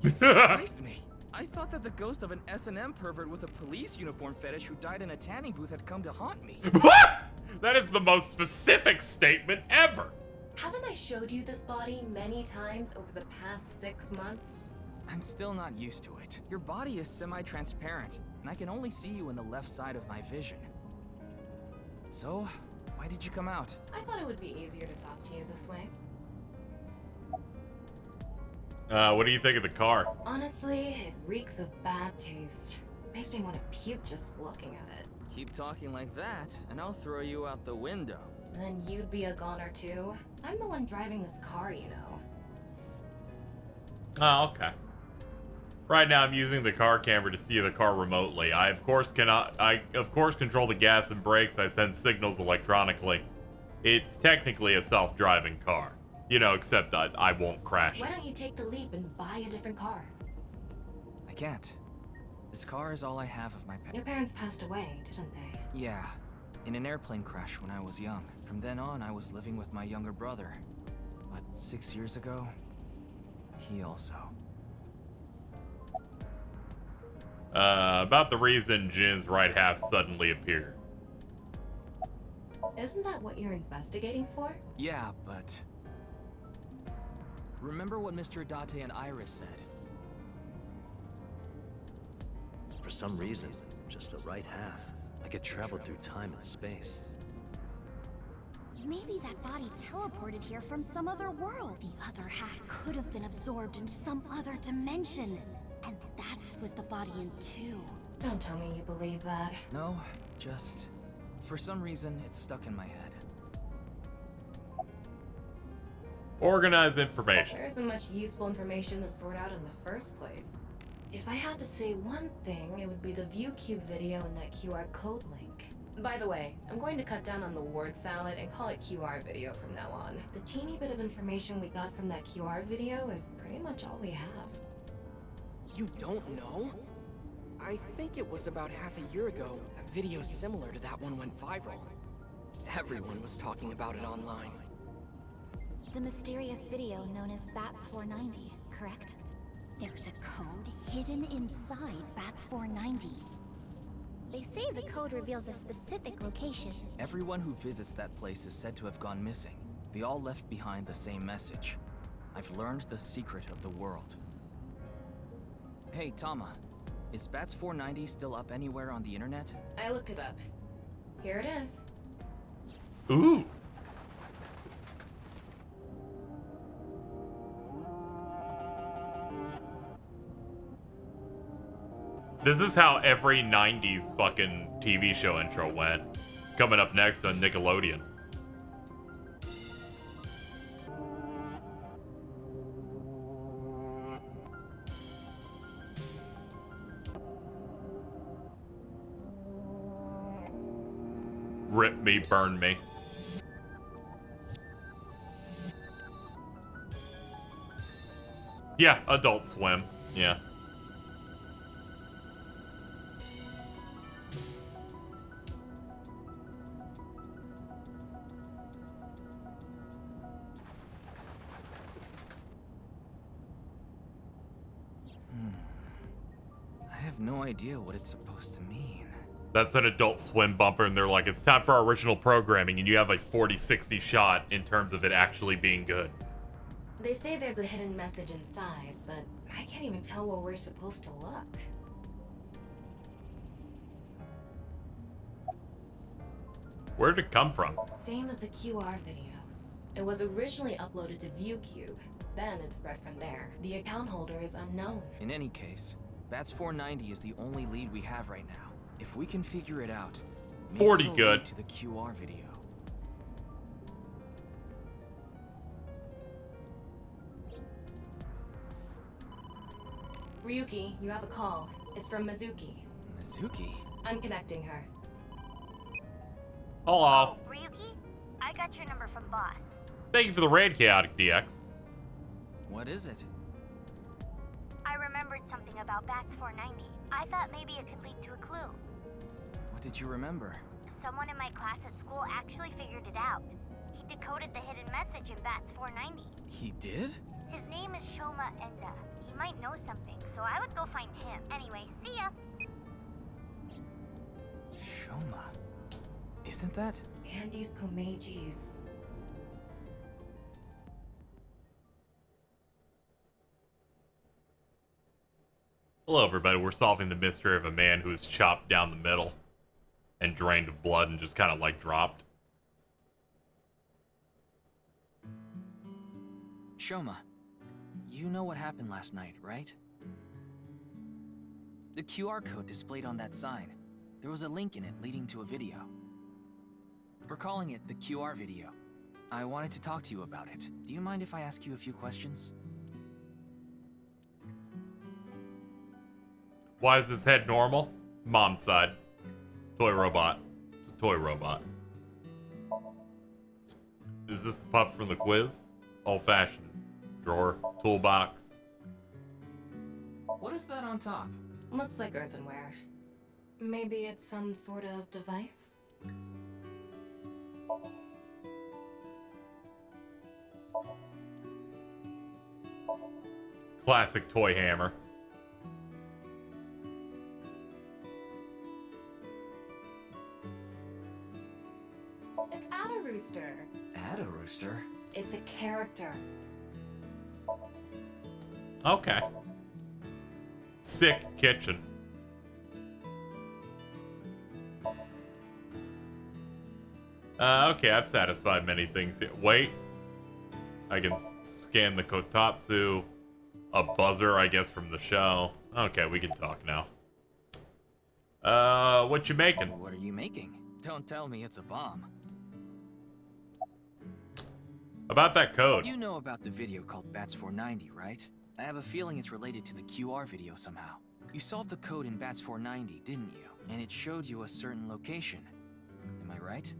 you surprised me. I thought that the ghost of an S&M pervert with a police uniform fetish who died in a tanning booth had come to haunt me. What? That is the most specific statement ever. Haven't I showed you this body many times over the past 6 months? I'm still not used to it. Your body is semi-transparent, and I can only see you in the left side of my vision. So, why did you come out? I thought it would be easier to talk to you this way. What do you think of the car? Honestly, it reeks of bad taste. Makes me want to puke just looking at it. Keep talking like that, and I'll throw you out the window. Then you'd be a goner too. I'm the one driving this car, you know. Oh, okay. Right now, I'm using the car camera to see the car remotely. I of course control the gas and brakes. I send signals electronically. It's technically a self-driving car, you know, except I won't crash Why it. don't you take the leap and buy a different car? I can't. This car is all I have of my Your parents passed away, didn't they? Yeah, in an airplane crash when I was young. From then on, I was living with my younger brother. But 6 years ago, he also. About the reason Jin's right half suddenly appeared. Isn't that what you're investigating for? Yeah, but... Remember what Mr. Date and Iris said? For some reason, just the right half. Like it traveled through time and space. Maybe that body teleported here from some other world. The other half could have been absorbed into some other dimension. And that split the body in two. Don't tell me you believe that. No, just... For some reason, it's stuck in my head. Organize information. There isn't much useful information to sort out in the first place. If I had to say one thing, it would be the ViewCube video and that QR code link. By the way, I'm going to cut down on the word salad and call it QR video from now on. The teeny bit of information we got from that QR video is pretty much all we have. You don't know? I think it was about half a year ago, a video similar to that one went viral. Everyone was talking about it online. The mysterious video known as Bats 490, correct? There's a code hidden inside Bats 490. They say the code reveals a specific location. Everyone who visits that place is said to have gone missing. They all left behind the same message. I've learned the secret of the world. Hey, Tama. Is Bats 490 still up anywhere on the internet? I looked it up. Here it is. Ooh. This is how every 90s fucking TV show intro went. Coming up next on Nickelodeon. Rip me, burn me. Yeah, Adult Swim. Yeah. I have no idea what it's supposed to mean. That's an Adult Swim bumper, and they're like, it's time for our original programming, and you have a 40-60 shot in terms of it actually being good. They say there's a hidden message inside, but I can't even tell where we're supposed to look. Where did it come from? Same as the QR video. It was originally uploaded to ViewCube, then it spread from there. The account holder is unknown. In any case, Bats 490 is the only lead we have right now. If we can figure it out, maybe 40 it'll good. lead to the QR video. Ryuki, you have a call. It's from Mizuki. Mizuki? I'm connecting her. Hello. Ryuki, I got your number from Boss. Thank you for the raid, Chaotic DX. What is it? I remembered something about Bats 490. I thought maybe it could lead to a clue. What did you remember? Someone in my class at school actually figured it out. He decoded the hidden message in Bats 490. He did? His name is Shoma Enda. He might know something, so I would go find him. Anyway, see ya. Shoma. Isn't that? Andy's Komeji's. Hello, everybody. We're solving the mystery of a man who was chopped down the middle and drained of blood and just kind of like dropped. Shoma, you know what happened last night, right? The QR code displayed on that sign. There was a link in it leading to a video. We're calling it the QR video. I wanted to talk to you about it. Do you mind if I ask you a few questions? Why is his head normal? Mom's side. Toy robot. It's a toy robot. Is this the pup from the quiz? Old-fashioned. Drawer. Toolbox. What is that on top? Looks like earthenware. Maybe it's some sort of device? Classic toy hammer. It's Ada Rooster. Ada Rooster? It's a character. Okay. Sick kitchen. Okay, I've satisfied many things here. Wait. I can scan the Kotatsu. A buzzer, I guess, from the show. Okay, we can talk now. What you making? What are you making? Don't tell me it's a bomb. About that code. You know about the video called Bats 490, right? I have a feeling it's related to the QR video somehow. You solved the code in Bats 490, didn't you? And it showed you a certain location. Am I right?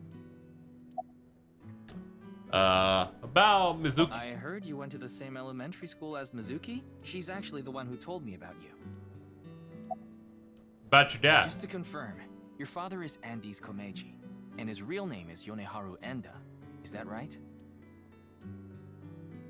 About Mizuki. I heard you went to the same elementary school as Mizuki? She's actually the one who told me about you. About your dad. Just to confirm, your father is Andes Komeji, and his real name is Yoneharu Enda. Is that right?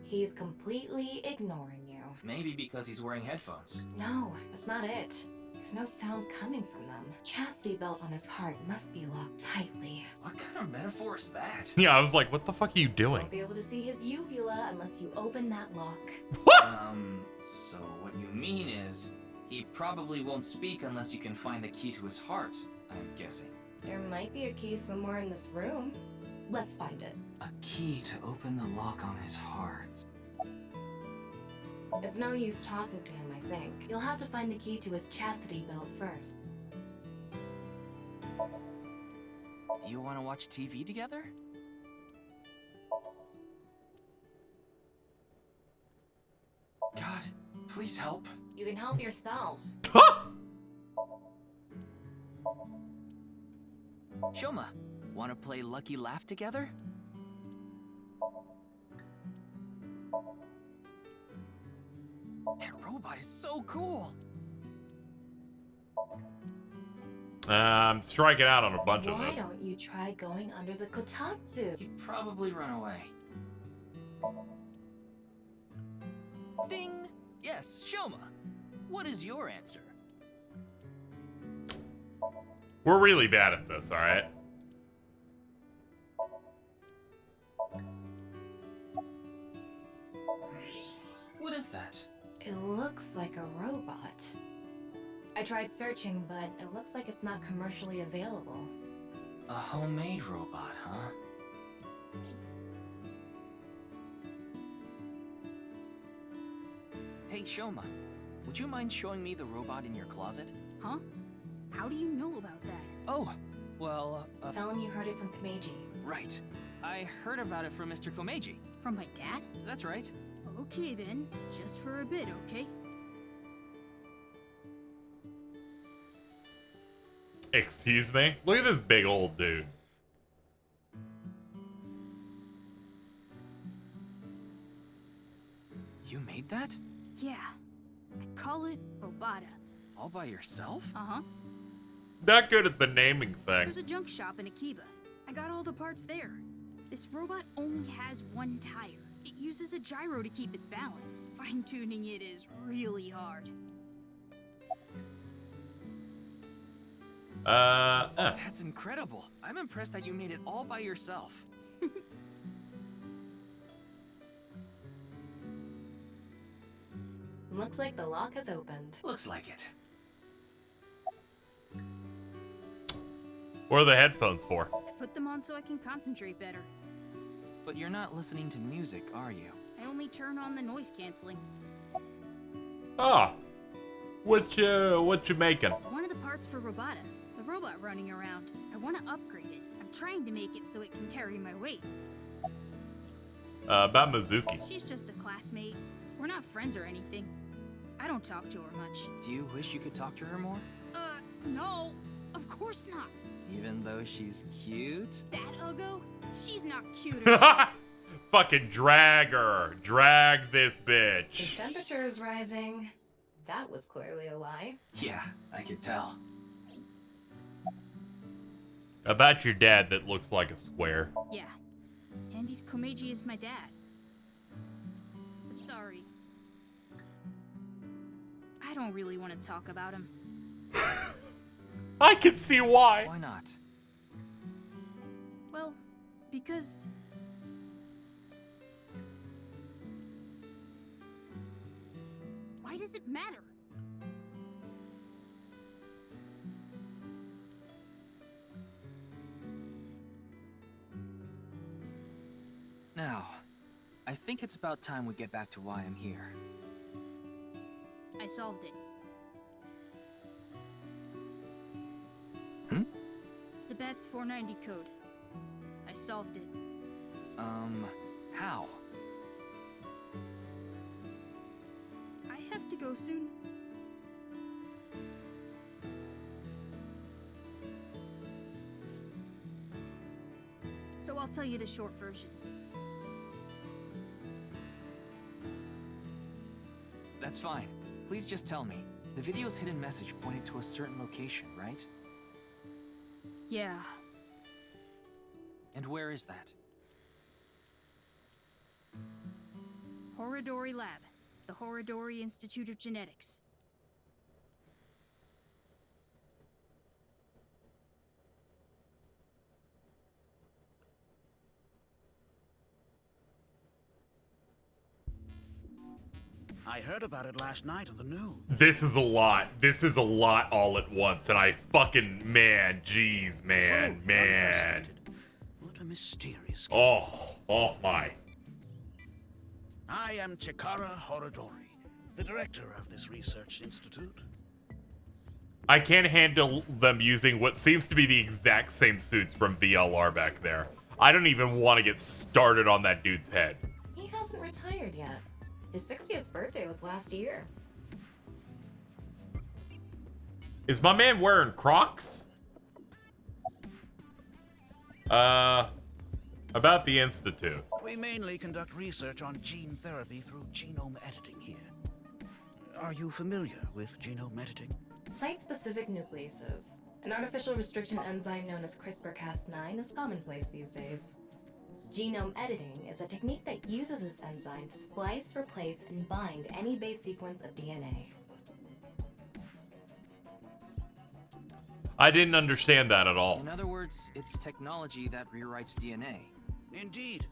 He's completely ignoring you. Maybe because he's wearing headphones. No, that's not it. There's no sound coming from them. Chastity belt on his heart must be locked tightly. What kind of metaphor is that? Yeah, I was like, what the fuck are you doing? Won't be able to see his uvula unless you open that lock. So what you mean is, he probably won't speak unless you can find the key to his heart, I'm guessing. There might be a key somewhere in this room. Let's find it. A key to open the lock on his heart. It's no use talking to him, I think. You'll have to find the key to his chastity belt first. Do you want to watch TV together? God, please help. You can help yourself. Shoma, want to play Lucky Laugh together? That robot is so cool. I'm striking out on a bunch of Why this. don't you try going under the kotatsu? He'd probably run away. Ding! Yes, Shoma. What is your answer? We're really bad at this, alright? What is that? It looks like a robot. I tried searching, but it looks like it's not commercially available. A homemade robot, huh? Hey, Shoma, would you mind showing me the robot in your closet? Huh? How do you know about that? Oh, well, Tell him you heard it from Komeji. Right. I heard about it from Mr. Komeji. From my dad? That's right. Okay then, just for a bit, okay? Excuse me? Look at this big old dude. You made that? Yeah. I call it Robata. All by yourself? Uh-huh. Not good at the naming thing. There's a junk shop in Akiba. I got all the parts there. This robot only has one tire. It uses a gyro to keep its balance. Fine-tuning it is really hard. That's incredible. I'm impressed that you made it all by yourself. Looks like the lock has opened. Looks like it. What are the headphones for? I put them on so I can concentrate better. But you're not listening to music, are you? I only turn on the noise canceling. Ah, what you making? One of the parts for nirvanA, the robot running around. I want to upgrade it. I'm trying to make it so it can carry my weight. About Mizuki. She's just a classmate. We're not friends or anything. I don't talk to her much. Do you wish you could talk to her more? No. Of course not. Even though she's cute? That Uggo? She's not cute at all. Fucking drag her. Drag this bitch. His temperature is rising. That was clearly a lie. Yeah, I could tell. About your dad that looks like a square. Yeah. Andy's Komeiji is my dad. But sorry. I don't really want to talk about him. I can see why. Why not? Well, because... Why does it matter? Now, I think it's about time we get back to why I'm here. I solved it. The BATS 490 code. I solved it. How? I have to go soon. So I'll tell you the short version. That's fine. Please just tell me. The video's hidden message pointed to a certain location, right? Yeah. And where is that? Horodori Lab. The Horodori Institute of Genetics. I heard about it last night on the news. This is a lot. This is a lot all at once, and I fucking, man, jeez, man, man. What a mysterious. Oh my. I am Chikara Horodori, the director of this research institute. I can't handle them using what seems to be the exact same suits from VLR back there. I don't even want to get started on that dude's head. He hasn't retired yet. His 60th birthday was last year. Is my man wearing Crocs? About the Institute. We mainly conduct research on gene therapy through genome editing here. Are you familiar with genome editing? Site-specific nucleases. An artificial restriction enzyme known as CRISPR-Cas9 is commonplace these days. Genome editing is a technique that uses this enzyme to splice, replace, and bind any base sequence of DNA. I didn't understand that at all. In other words, it's technology that rewrites DNA. Indeed.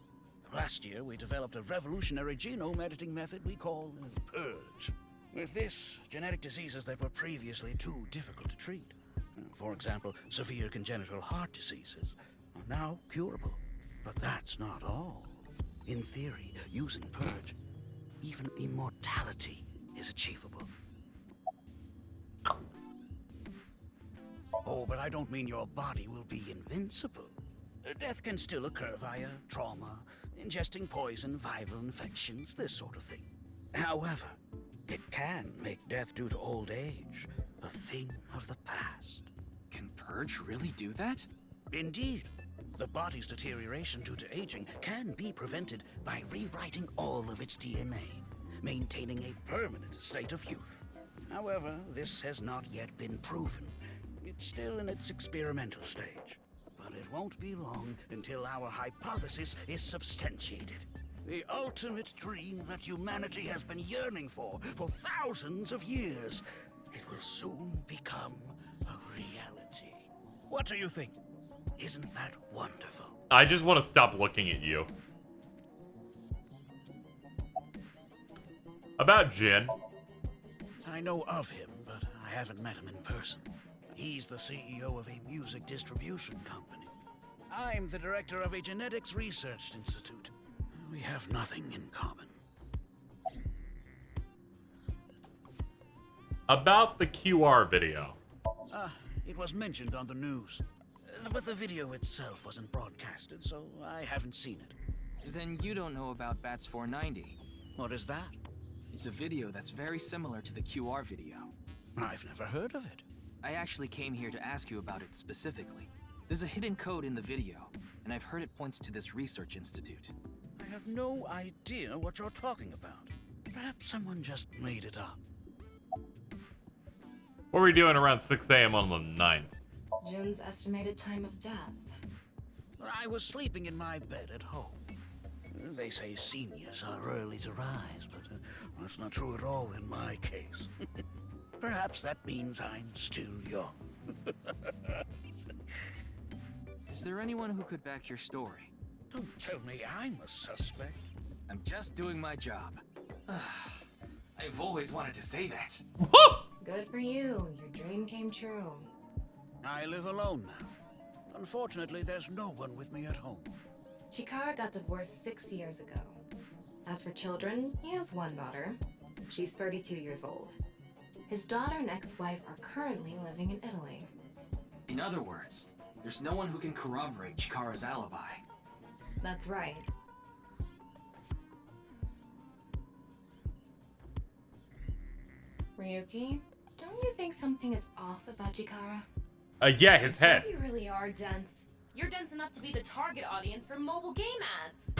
Last year, we developed a revolutionary genome editing method we call Purge. With this, genetic diseases that were previously too difficult to treat, for example, severe congenital heart diseases, are now curable. But that's not all. In theory, using Purge, even immortality is achievable. Oh, but I don't mean your body will be invincible. Death can still occur via trauma, ingesting poison, viral infections, this sort of thing. However, it can make death due to old age a thing of the past. Can Purge really do that? Indeed. The body's deterioration due to aging can be prevented by rewriting all of its DNA, maintaining a permanent state of youth. However, this has not yet been proven. It's still in its experimental stage, but it won't be long until our hypothesis is substantiated. The ultimate dream that humanity has been yearning for thousands of years. It will soon become a reality. What do you think? Isn't that wonderful? I just want to stop looking at you. About Jin. I know of him, but I haven't met him in person. He's the CEO of a music distribution company. I'm the director of a genetics research institute. We have nothing in common. About the QR video. It was mentioned on the news. But the video itself wasn't broadcasted, so I haven't seen it. Then you don't know about Bats 490. What is that? It's a video that's very similar to the QR video. I've never heard of it. I actually came here to ask you about it specifically. There's a hidden code in the video, and I've heard it points to this research institute. I have no idea what you're talking about. Perhaps someone just made it up. What were we doing around 6 a.m. on the 9th? Jin's estimated time of death. I was sleeping in my bed at home. They say seniors are early to rise, but that's not true at all in my case. Perhaps that means I'm still young. Is there anyone who could back your story? Don't tell me I'm a suspect. I'm just doing my job. I've always wanted to say that. Good for you. Your dream came true. I live alone now. Unfortunately, there's no one with me at home. Chikara got divorced 6 years ago. As for children, he has one daughter. She's 32 years old. His daughter and ex-wife are currently living in Italy. In other words, there's no one who can corroborate Chikara's alibi. That's right. Ryuki, don't you think something is off about Chikara? Yeah, his head. You really are dense. You're dense enough to be the target audience for mobile game ads.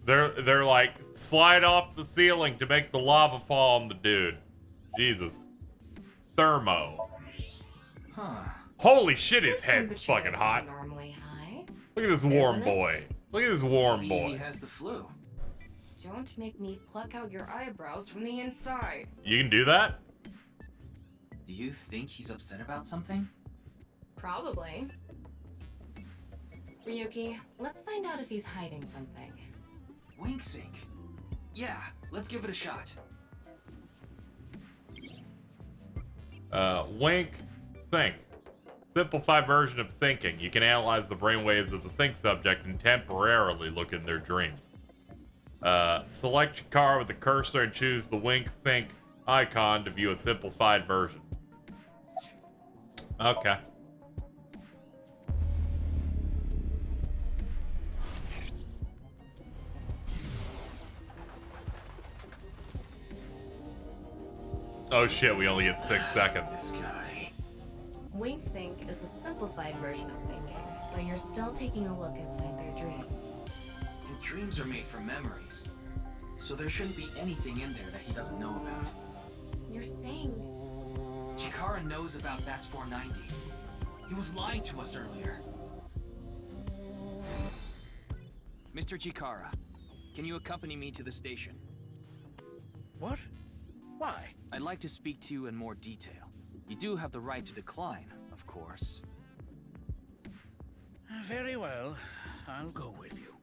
They're like, slide off the ceiling to make the lava fall on the dude. Jesus. Thermo. Huh. Holy shit, his His head's temperature fucking isn't hot. normally high. Look at this warm Isn't it? boy. Look at this warm Maybe boy. he has the flu. Don't make me pluck out your eyebrows from the inside. You can do that? Do you think he's upset about something? Probably. Ryuki, let's find out if he's hiding something. Wink sync. Yeah, let's give it a shot. Wink sync. Simplified version of syncing. You can analyze the brainwaves of the sync subject and temporarily look in their dream. Select Chikara with the cursor and choose the wink sync icon to view a simplified version. Okay. Oh shit, we only get 6 seconds. This guy. Wink sync is a simplified version of syncing, but you're still taking a look inside their dreams. And dreams are made from memories. So there shouldn't be anything in there that he doesn't know about. You're saying... Chikara knows about Bats 490. He was lying to us earlier. Mr. Chikara, can you accompany me to the station? What? Why? I'd like to speak to you in more detail. You do have the right to decline, of course. Very well. I'll go with you.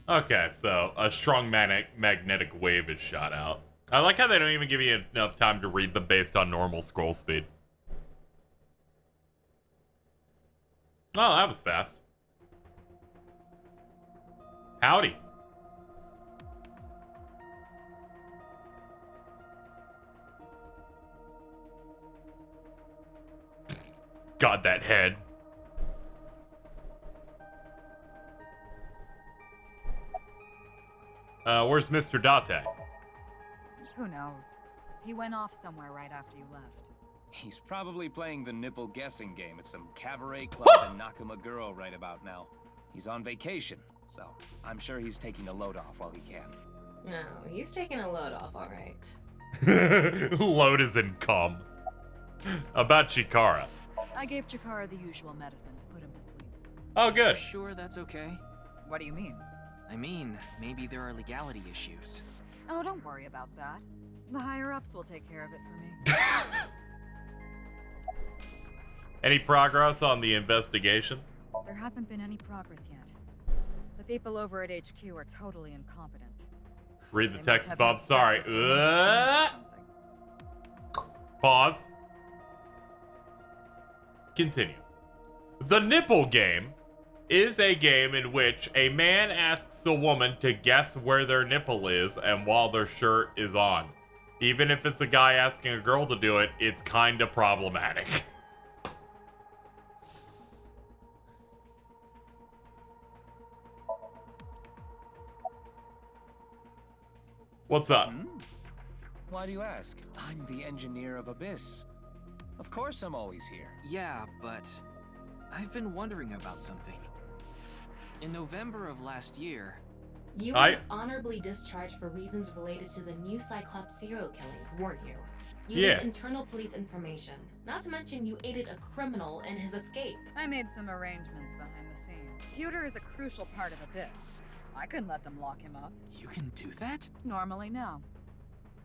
Okay, so a strong magnetic wave is shot out. I like how they don't even give you enough time to read them based on normal scroll speed. Oh, that was fast. Howdy. God, that head. Where's Mr. Date? Who knows? He went off somewhere right after you left. He's probably playing the nipple guessing game at some cabaret club in Nakamaguro right about now. He's on vacation, so I'm sure he's taking a load off while he can. No, he's taking a load off, all right. Load is in cum. About Chikara. I gave Chikara the usual medicine to put him to sleep. Oh, good. Sure, that's okay. What do you mean? I mean, maybe there are legality issues. Oh, don't worry about that. The higher-ups will take care of it for me. Any progress on the investigation? There hasn't been any progress yet. The people over at HQ are totally incompetent. Read the They text, must have Bob. been Sorry. separate from other things or Pause. Continue. The nipple game is a game in which a man asks a woman to guess where their nipple is and while their shirt is on. Even if it's a guy asking a girl to do it, it's kind of problematic. What's up? Why do you ask? I'm the engineer of Abyss. Of course I'm always here. Yeah, but I've been wondering about something. In November of last year, You were dishonorably discharged for reasons related to the new Cyclops serial killings, weren't you? You Yeah. leaked internal police information. Not to mention you aided a criminal in his escape. I made some arrangements behind the scenes. Pewter is a crucial part of Abyss. I couldn't let them lock him up. You can do that? Normally, no.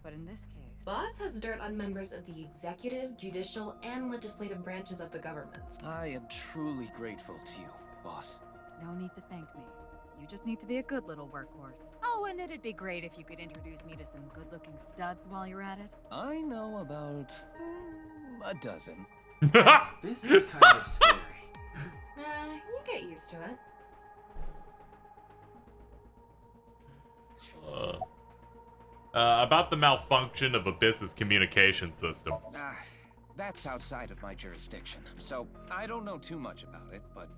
But in this case... Boss has dirt on members of the executive, judicial, and legislative branches of the government. I am truly grateful to you, boss. No need to thank me. You just need to be a good little workhorse. Oh, and it'd be great if you could introduce me to some good-looking studs while you're at it. I know about a dozen. This is kind of scary. You get used to it. About the malfunction of Abyss's communication system. That's outside of my jurisdiction, so I don't know too much about it, but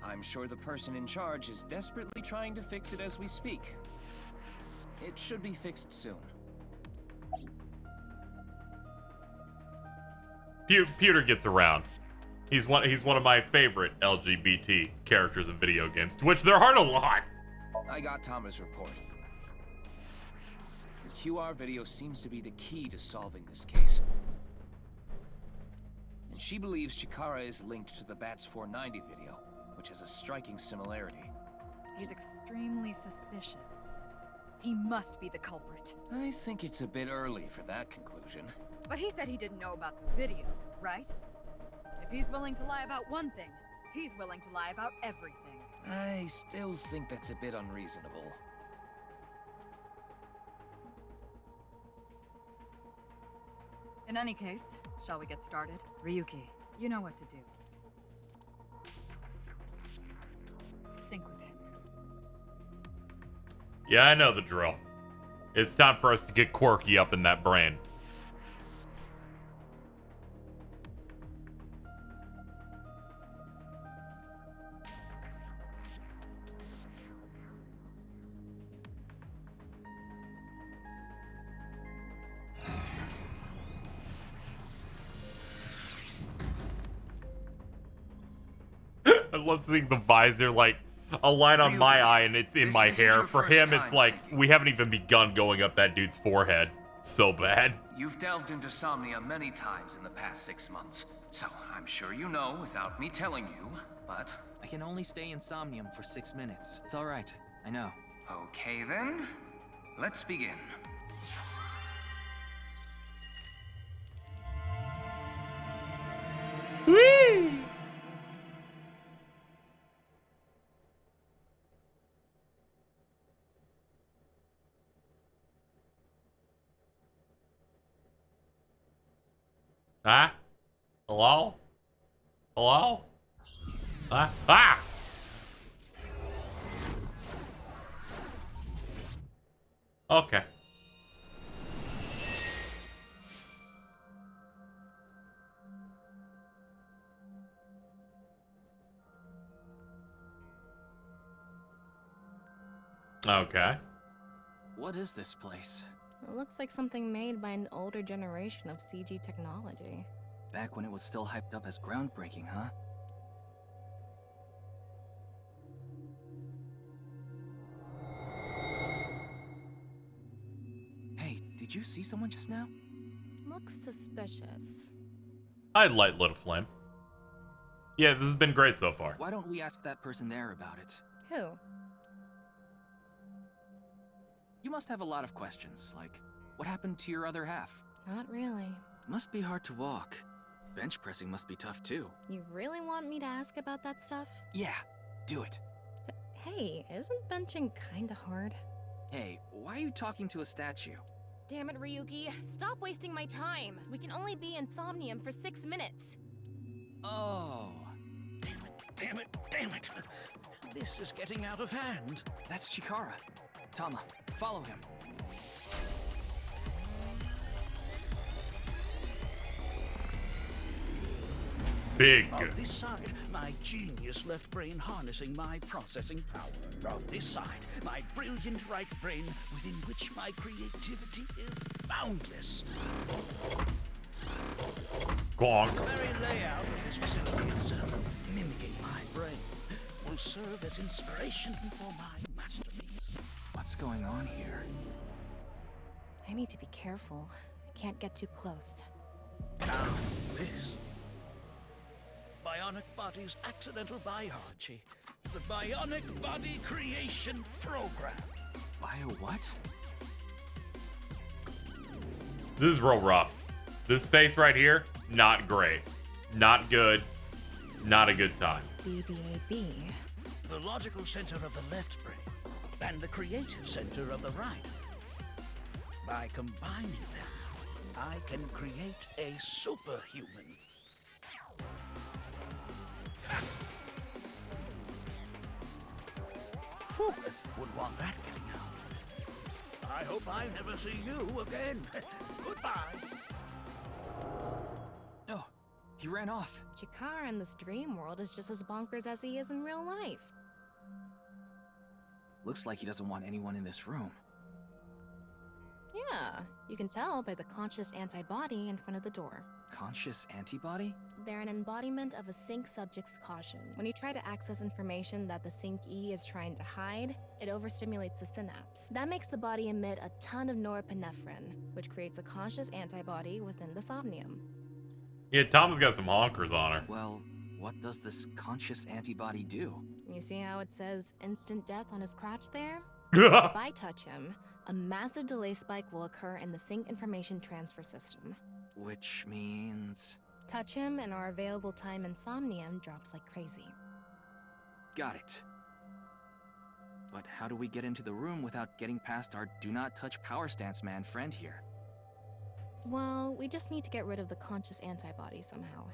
I'm sure the person in charge is desperately trying to fix it as we speak. It should be fixed soon. Pewter gets around. He's one of my favorite LGBT characters in video games, to which there aren't a lot. I got Tama's report. The QR video seems to be the key to solving this case. And she believes Chikara is linked to the Bats 490 video, which has a striking similarity. He's extremely suspicious. He must be the culprit. I think it's a bit early for that conclusion. But he said he didn't know about the video, right? If he's willing to lie about one thing, he's willing to lie about everything. I still think that's a bit unreasonable. In any case, shall we get started? Ryuki, you know what to do. Sync with him. Yeah, I know the drill. It's time for us to get quirky up in that brain. I love seeing the visor, like, a line on my eye and it's in my hair. For him, it's like, we haven't even begun going up that dude's forehead. It's so bad. You've delved into Somnia many times in the past 6 months, so I'm sure you know without me telling you, but... I can only stay in Somnium for 6 minutes. It's all right. I know. Okay then, let's begin. Whee! Huh? Hello? Hello? Ah! Okay. Okay. What is this place? It looks like something made by an older generation of CG technology. Back when it was still hyped up as groundbreaking, huh? Hey, did you see someone just now? Looks suspicious. I'd light lit a flame. Yeah, this has been great so far. Why don't we ask that person there about it? Who? You must have a lot of questions, like, what happened to your other half? Not really. Must be hard to walk. Bench pressing must be tough too. You really want me to ask about that stuff? Yeah, do it. But hey, isn't benching kinda hard? Hey, why are you talking to a statue? Damn it, Ryuki. Stop wasting my time. We can only be in Somnium for 6 minutes. Oh. Damn it, damn it. This is getting out of hand. That's Chikara. Tama, follow him. Big. On this side, my genius left brain harnessing my processing power. On this side, my brilliant right brain within which my creativity is boundless. Gonk. The very layout of this facility itself, mimicking my brain, will serve as inspiration for my masterpiece. What's going on here? I need to be careful. I can't get too close. Now, this. Bionic Body's accidental biology. The Bionic Body Creation Program. Bio what? This is real rough. This face right here, not great. Not good. Not a good time. BBAB. The logical center of the left brain and the creative center of the right. By combining them, I can create a superhuman. Whew, wouldn't want that getting out. I hope I never see you again. Goodbye. Oh, he ran off. Chikara in this dream world is just as bonkers as he is in real life. Looks like he doesn't want anyone in this room. Yeah, you can tell by the conscious antibody in front of the door. Conscious antibody? They're an embodiment of a sync subject's caution. When you try to access information that the sync E is trying to hide, it overstimulates the synapse. That makes the body emit a ton of norepinephrine, which creates a conscious antibody within the somnium. Yeah, Tom's got some honkers on her. Well, what does this conscious antibody do? You see how it says instant death on his crotch there? If I touch him, a massive delay spike will occur in the sync information transfer system. Which means... Touch him and our available time in Somnium drops like crazy. Got it. But how do we get into the room without getting past our do not touch power stance man friend here? Well, we just need to get rid of the conscious antibody somehow.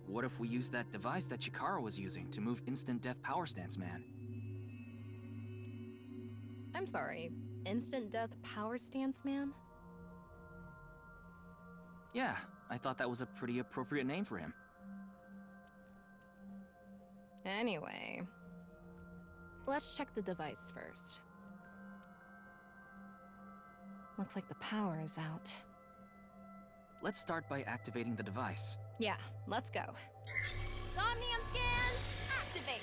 What if we use that device that Chikara was using to move instant death power stance man? I'm sorry, instant death power stance man? Yeah, I thought that was a pretty appropriate name for him. Anyway, let's check the device first. Looks like the power is out. Let's start by activating the device. Yeah, let's go. Somnium scan, activate.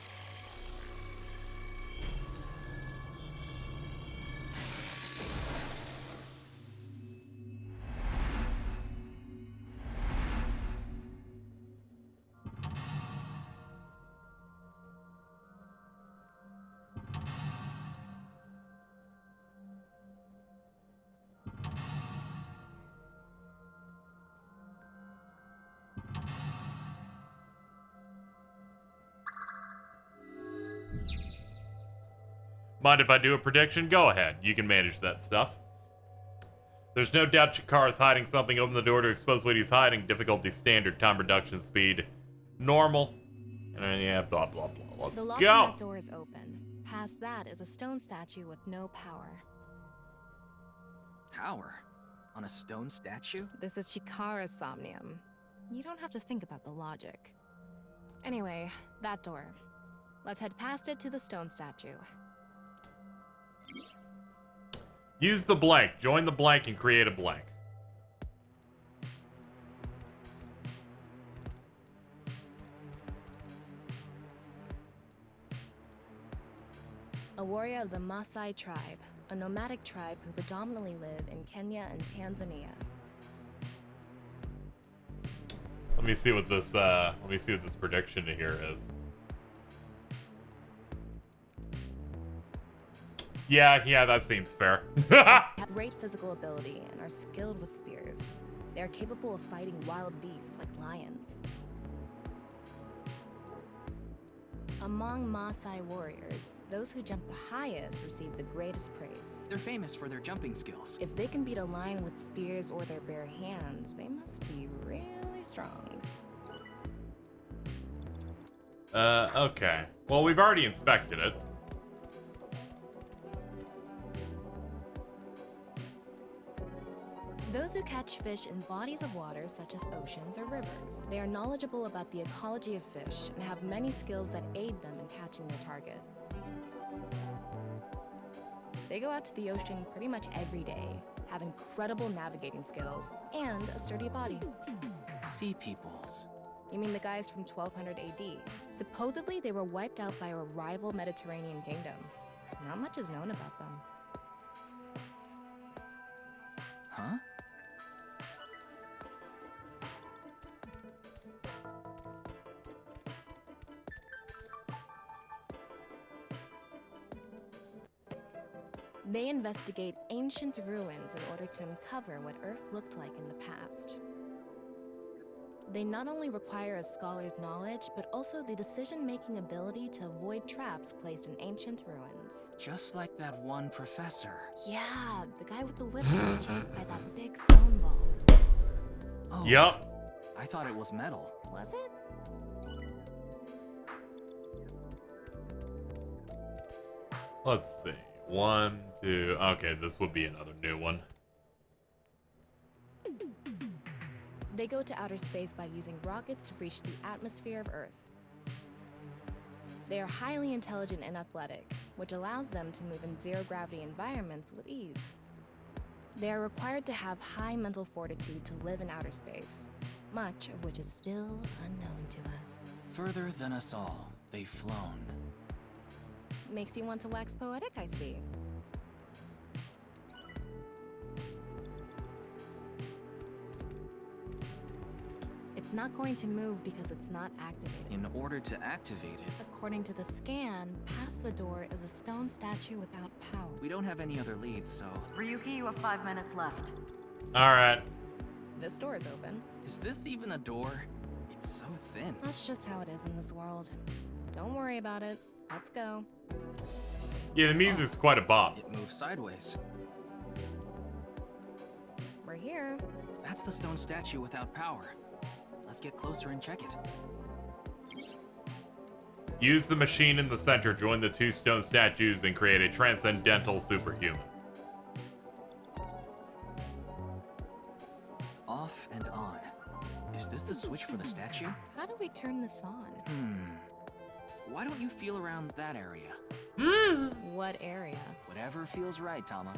Mind if I do a prediction? Go ahead. You can manage that stuff. There's no doubt Chikara's hiding something. Open the door to expose what he's hiding. Difficulty standard. Time reduction speed normal. And then, yeah, blah, blah, blah. Let's The lock go. on that door is open. Past that is a stone statue with no power. Power? On a stone statue? This is Chikara's Somnium. You don't have to think about the logic. Anyway, that door. Let's head past it to the stone statue. Use the blank. Join the blank and create a blank. A warrior of the Maasai tribe. a nomadic tribe who predominantly live in Kenya and Tanzania. Let me see what this prediction here is. Yeah, that seems fair. Have great physical ability and are skilled with spears. They are capable of fighting wild beasts like lions. Among Maasai warriors, those who jump the highest receive the greatest praise. They're famous for their jumping skills. If they can beat a lion with spears or their bare hands, they must be really strong. Okay. Well, we've already inspected it. Those who catch fish in bodies of water such as oceans or rivers. They are knowledgeable about the ecology of fish and have many skills that aid them in catching their target. They go out to the ocean pretty much every day, have incredible navigating skills, and a sturdy body. Sea peoples. You mean the guys from 1200 AD? Supposedly they were wiped out by a rival Mediterranean kingdom. Not much is known about them. Huh? They investigate ancient ruins in order to uncover what Earth looked like in the past. They not only require a scholar's knowledge, but also the decision-making ability to avoid traps placed in ancient ruins. Just like that one professor. Yeah, the guy with the whip getting chased by that big stone ball. Oh. Yup. I thought it was metal. Was it? Let's see. 1, 2. Okay, this would be another new one. They go to outer space by using rockets to breach the atmosphere of Earth. They are highly intelligent and athletic, which allows them to move in zero-gravity environments with ease. They are required to have high mental fortitude to live in outer space, much of which is still unknown to us. Further than us all, they've flown. Makes you want to wax poetic, I see. It's not going to move because it's not activated. In order to activate it, According to the scan, past the door is a stone statue without power. we don't have any other leads, so... Ryuki, you have 5 minutes left. Alright. This door is open. Is this even a door? It's so thin. That's just how it is in this world. Don't worry about it. Let's go. Yeah, the music's quite a bop. It moves sideways. We're here. That's the stone statue without power. Let's get closer and check it. Use the machine in the center, join the 2 stone statues, and create a transcendental superhuman. Off and on. Is this the switch for the statue? How do we turn this on? Why don't you feel around that area? What area? Whatever feels right, Tama.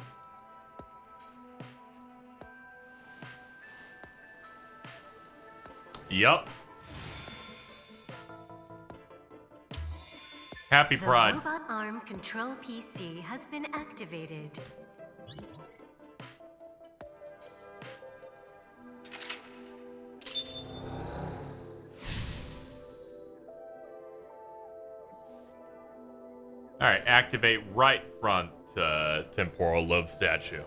Yup. Happy Pride. The robot arm control PC has been activated. Alright, activate right front temporal lobe statue.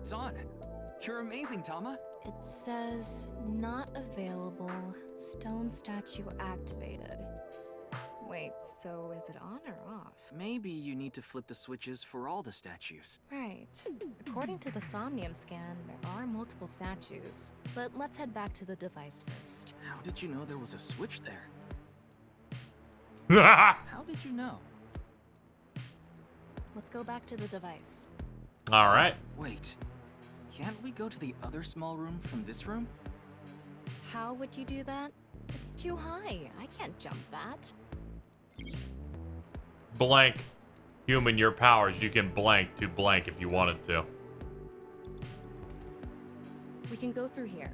It's on. You're amazing, Tama. It says, not available, stone statue activated. Wait, so is it on or off? Maybe you need to flip the switches for all the statues. Right. According to the Somnium scan, there are multiple statues. But let's head back to the device first. How did you know there was a switch there? Alright. How did you know? Let's go back to the device. Wait. Can't we go to the other small room from this room? How would you do that? It's too high. I can't jump that. Blank. Human, your powers. You can blank to blank if you wanted to. We can go through here.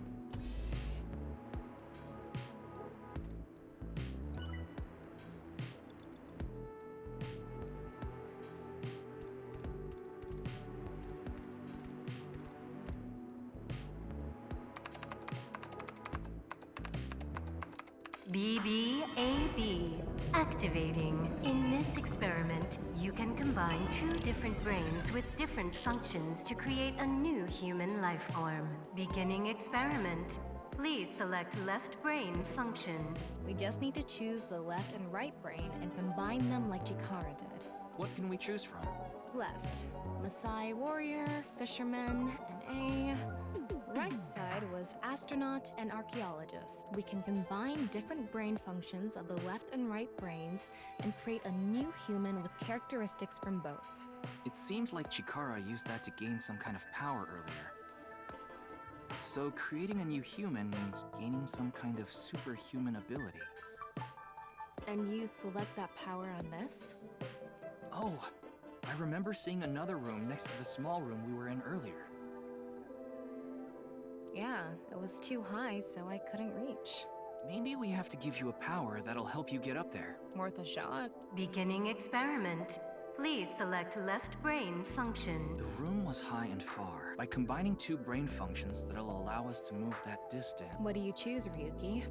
BBAB. Activating. In this experiment, you can combine 2 different brains with different functions to create a new human life form. Beginning experiment. Please select left brain function. We just need to choose the left and right brain and combine them like Chikara did. What can we choose from? Left, Maasai warrior, fisherman, and right side was astronaut and archaeologist. We can combine different brain functions of the left and right brains and create a new human with characteristics from both. It seemed like Chikara used that to gain some kind of power earlier. So creating a new human means gaining some kind of superhuman ability. And you select that power on this? Oh, I remember seeing another room next to the small room we were in earlier. Yeah, it was too high, so I couldn't reach. Maybe we have to give you a power that'll help you get up there. Worth a shot. Beginning experiment. Please select left brain function. The room was high and far. By combining 2 brain functions that'll allow us to move that distance. What do you choose, Ryuki?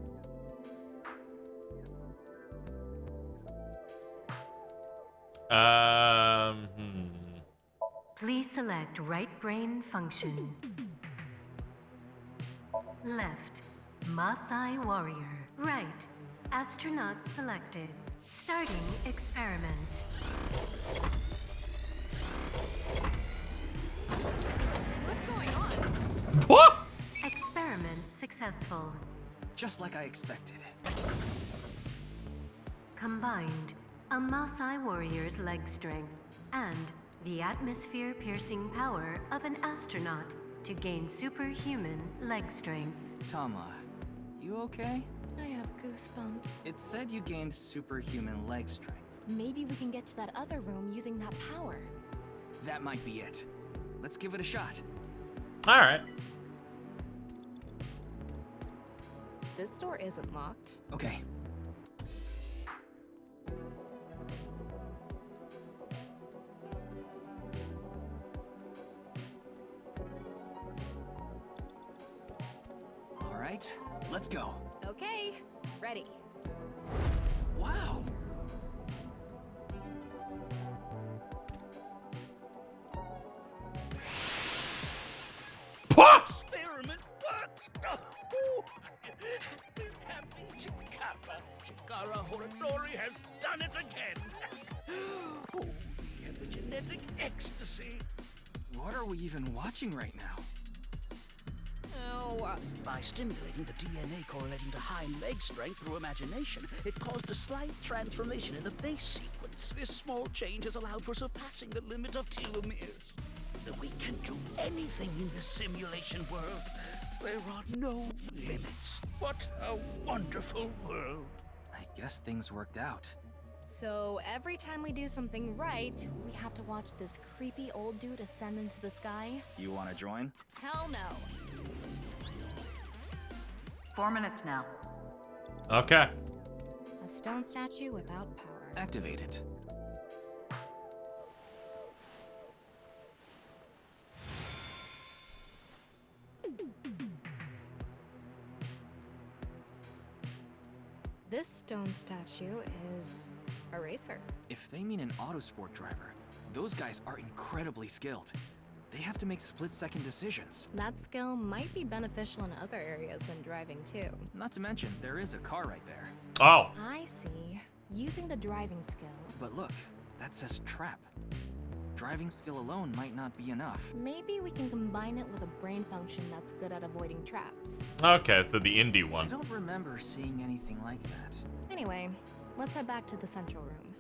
Please select right brain function. Left, Maasai warrior. Right, astronaut selected. Starting experiment. What's going on? What? Experiment successful. Just like I expected. Combined, a Maasai warrior's leg strength and the atmosphere-piercing power of an astronaut to gain superhuman leg strength. Tama, you okay? I have goosebumps. It said you gained superhuman leg strength. Maybe we can get to that other room using that power. That might be it. Let's give it a shot. All right. This door isn't locked. Okay. All right, let's go. Okay, ready. Wow. Experiment worked! Happy Chikara. Chikara Horadori has done it again! Oh, the epigenetic ecstasy! What are we even watching right now? Oh, by stimulating the DNA correlating to hind leg strength through imagination, it caused a slight transformation in the base sequence. This small change has allowed for surpassing the limit of telomeres. We can do anything in this simulation world. There are no limits. What a wonderful world. I guess things worked out. So every time we do something right, we have to watch this creepy old dude ascend into the sky? You want to join? Hell no. 4 minutes now. Okay. A stone statue without power. Activate it. This stone statue is a racer. If they mean an autosport driver, those guys are incredibly skilled. They have to make split-second decisions. That skill might be beneficial in other areas than driving too. Not to mention, there is a car right there. Oh. I see. Using the driving skill. But look, that says trap. Driving skill alone might not be enough. Maybe we can combine it with a brain function that's good at avoiding traps. Okay, so the indie I one. don't remember seeing anything like that. Anyway, let's head back to the central room.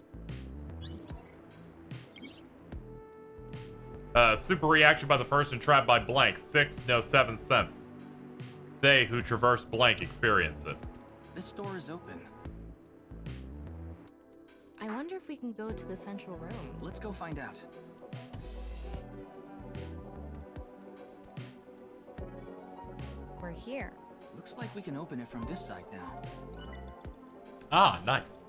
Super reaction by the person trapped by blank. 6, no 7 cents. They who traverse blank experience it. This door is open. I wonder if we can go to the central room. Let's go find out. We're here. Looks like we can open it from this side now. Ah, nice.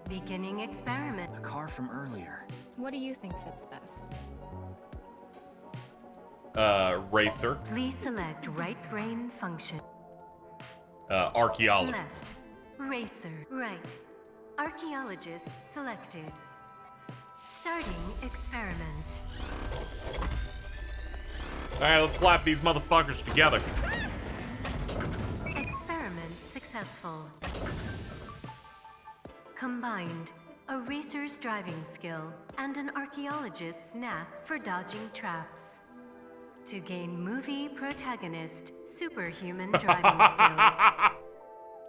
Beginning experiment. The car from earlier. What do you think fits best? Racer. Please select right brain function. archaeologist. Left. Racer. Right. Archaeologist selected. Starting experiment. Alright, let's slap these motherfuckers together. Experiment successful. Combined, a racer's driving skill and an archaeologist's knack for dodging traps. To gain movie protagonist superhuman driving skills.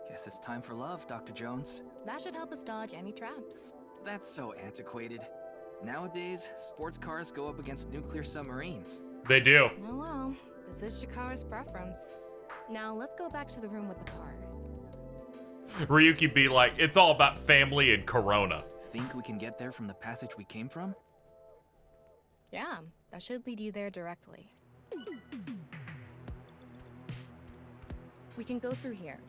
Guess it's time for love, Dr. Jones. That should help us dodge any traps. That's so antiquated. Nowadays, sports cars go up against nuclear submarines. They do. Oh well, this is Shikara's preference. Now let's go back to the room with the car. Ryuki be like, it's all about family and Corona. Think we can get there from the passage we came from? Yeah, that should lead you there directly. We can go through here.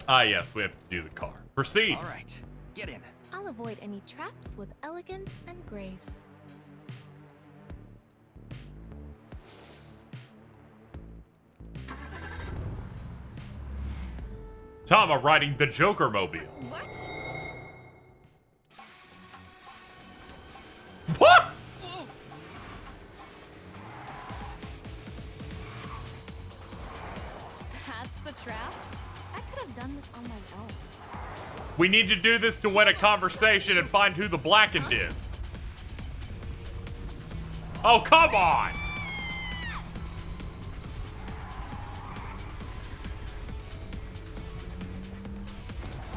Ah, yes, we have to do the car. Proceed. All right, get in. I'll avoid any traps with elegance and grace. Tama riding the Joker mobile. What? What? That's the trap? I could have done this on my own. We need to do this to win a conversation and find who the blackened is. Oh, come on!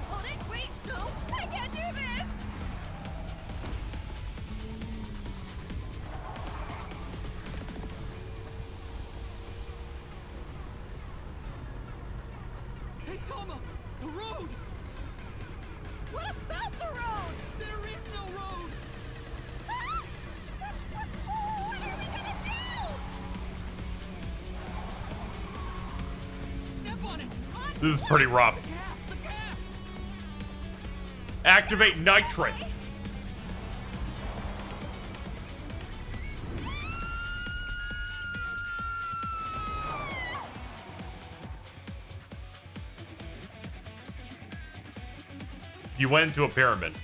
Hold it, wait, no, I can't do this! Hey, Tama! The road! What about the road? There is no road! Ah! What are we gonna do? Step on it! This is pretty rough. The gas! Activate nitrous. You went into a pyramid.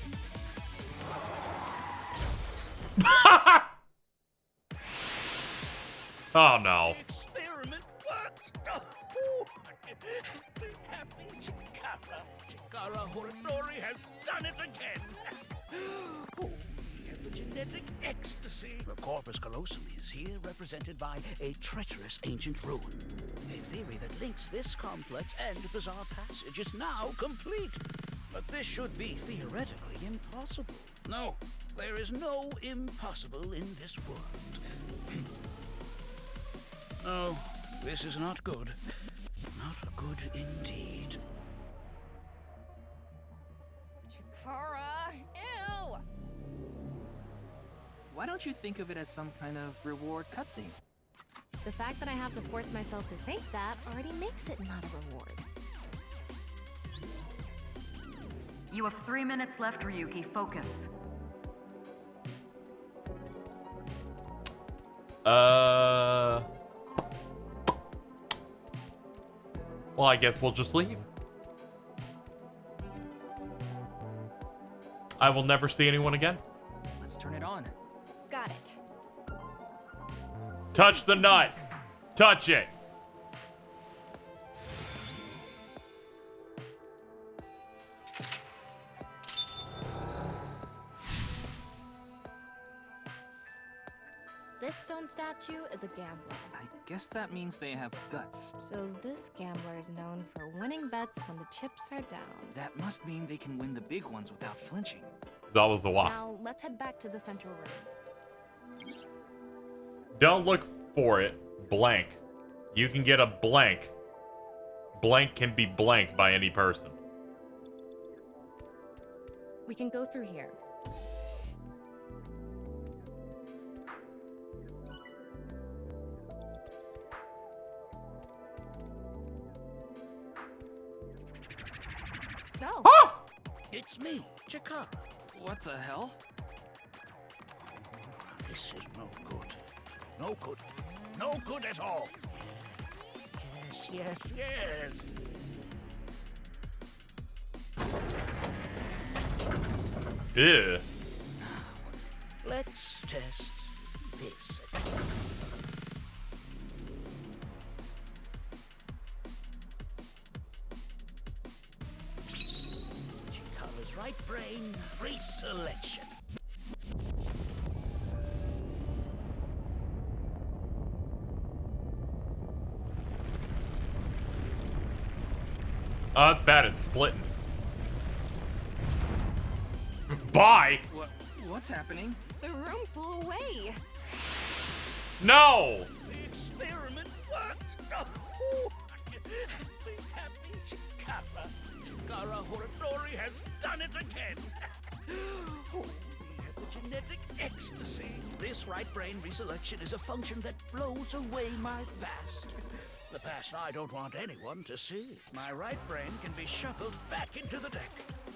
Oh no. Experiment worked. Oh, happy Chikara. Chikara Horodori has done it again. Oh, epigenetic ecstasy. The corpus callosum is here represented by a treacherous ancient ruin. A theory that links this complex and bizarre passage is now complete. But this should be theoretically impossible. No, there is no impossible in this world. Oh, this is not good. Not good indeed. Chikara, ew! Why don't you think of it as some kind of reward cutscene? The fact that I have to force myself to think that already makes it not a reward. You have 3 minutes left, Ryuki. Focus. Well, I guess we'll just leave. I will never see anyone again. Let's turn it on. Got it. Touch the nut. Touch it. This stone statue is a gambler. I guess that means they have guts. So this gambler is known for winning bets when the chips are down. That must mean they can win the big ones without flinching. That was the one. Now let's head back to the central room. Don't look for it. Blank. You can get a blank. Blank can be blank by any person. We can go through here. Go. It's me, Chikara. What the hell? This is no good. No good. No good at all. Yes, yes, yes. Ew. Let's test this. Chikara's right brain reselection. Oh, that's bad. It's splitting. Bye. What's happening? The room flew away. No. The experiment worked. Oh, happy, happy Chikara. Chikara Horadori has done it again. Oh, the epigenetic ecstasy. This right brain reselection is a function that blows away my past. The past I don't want anyone to see. My right brain can be shuffled back into the deck.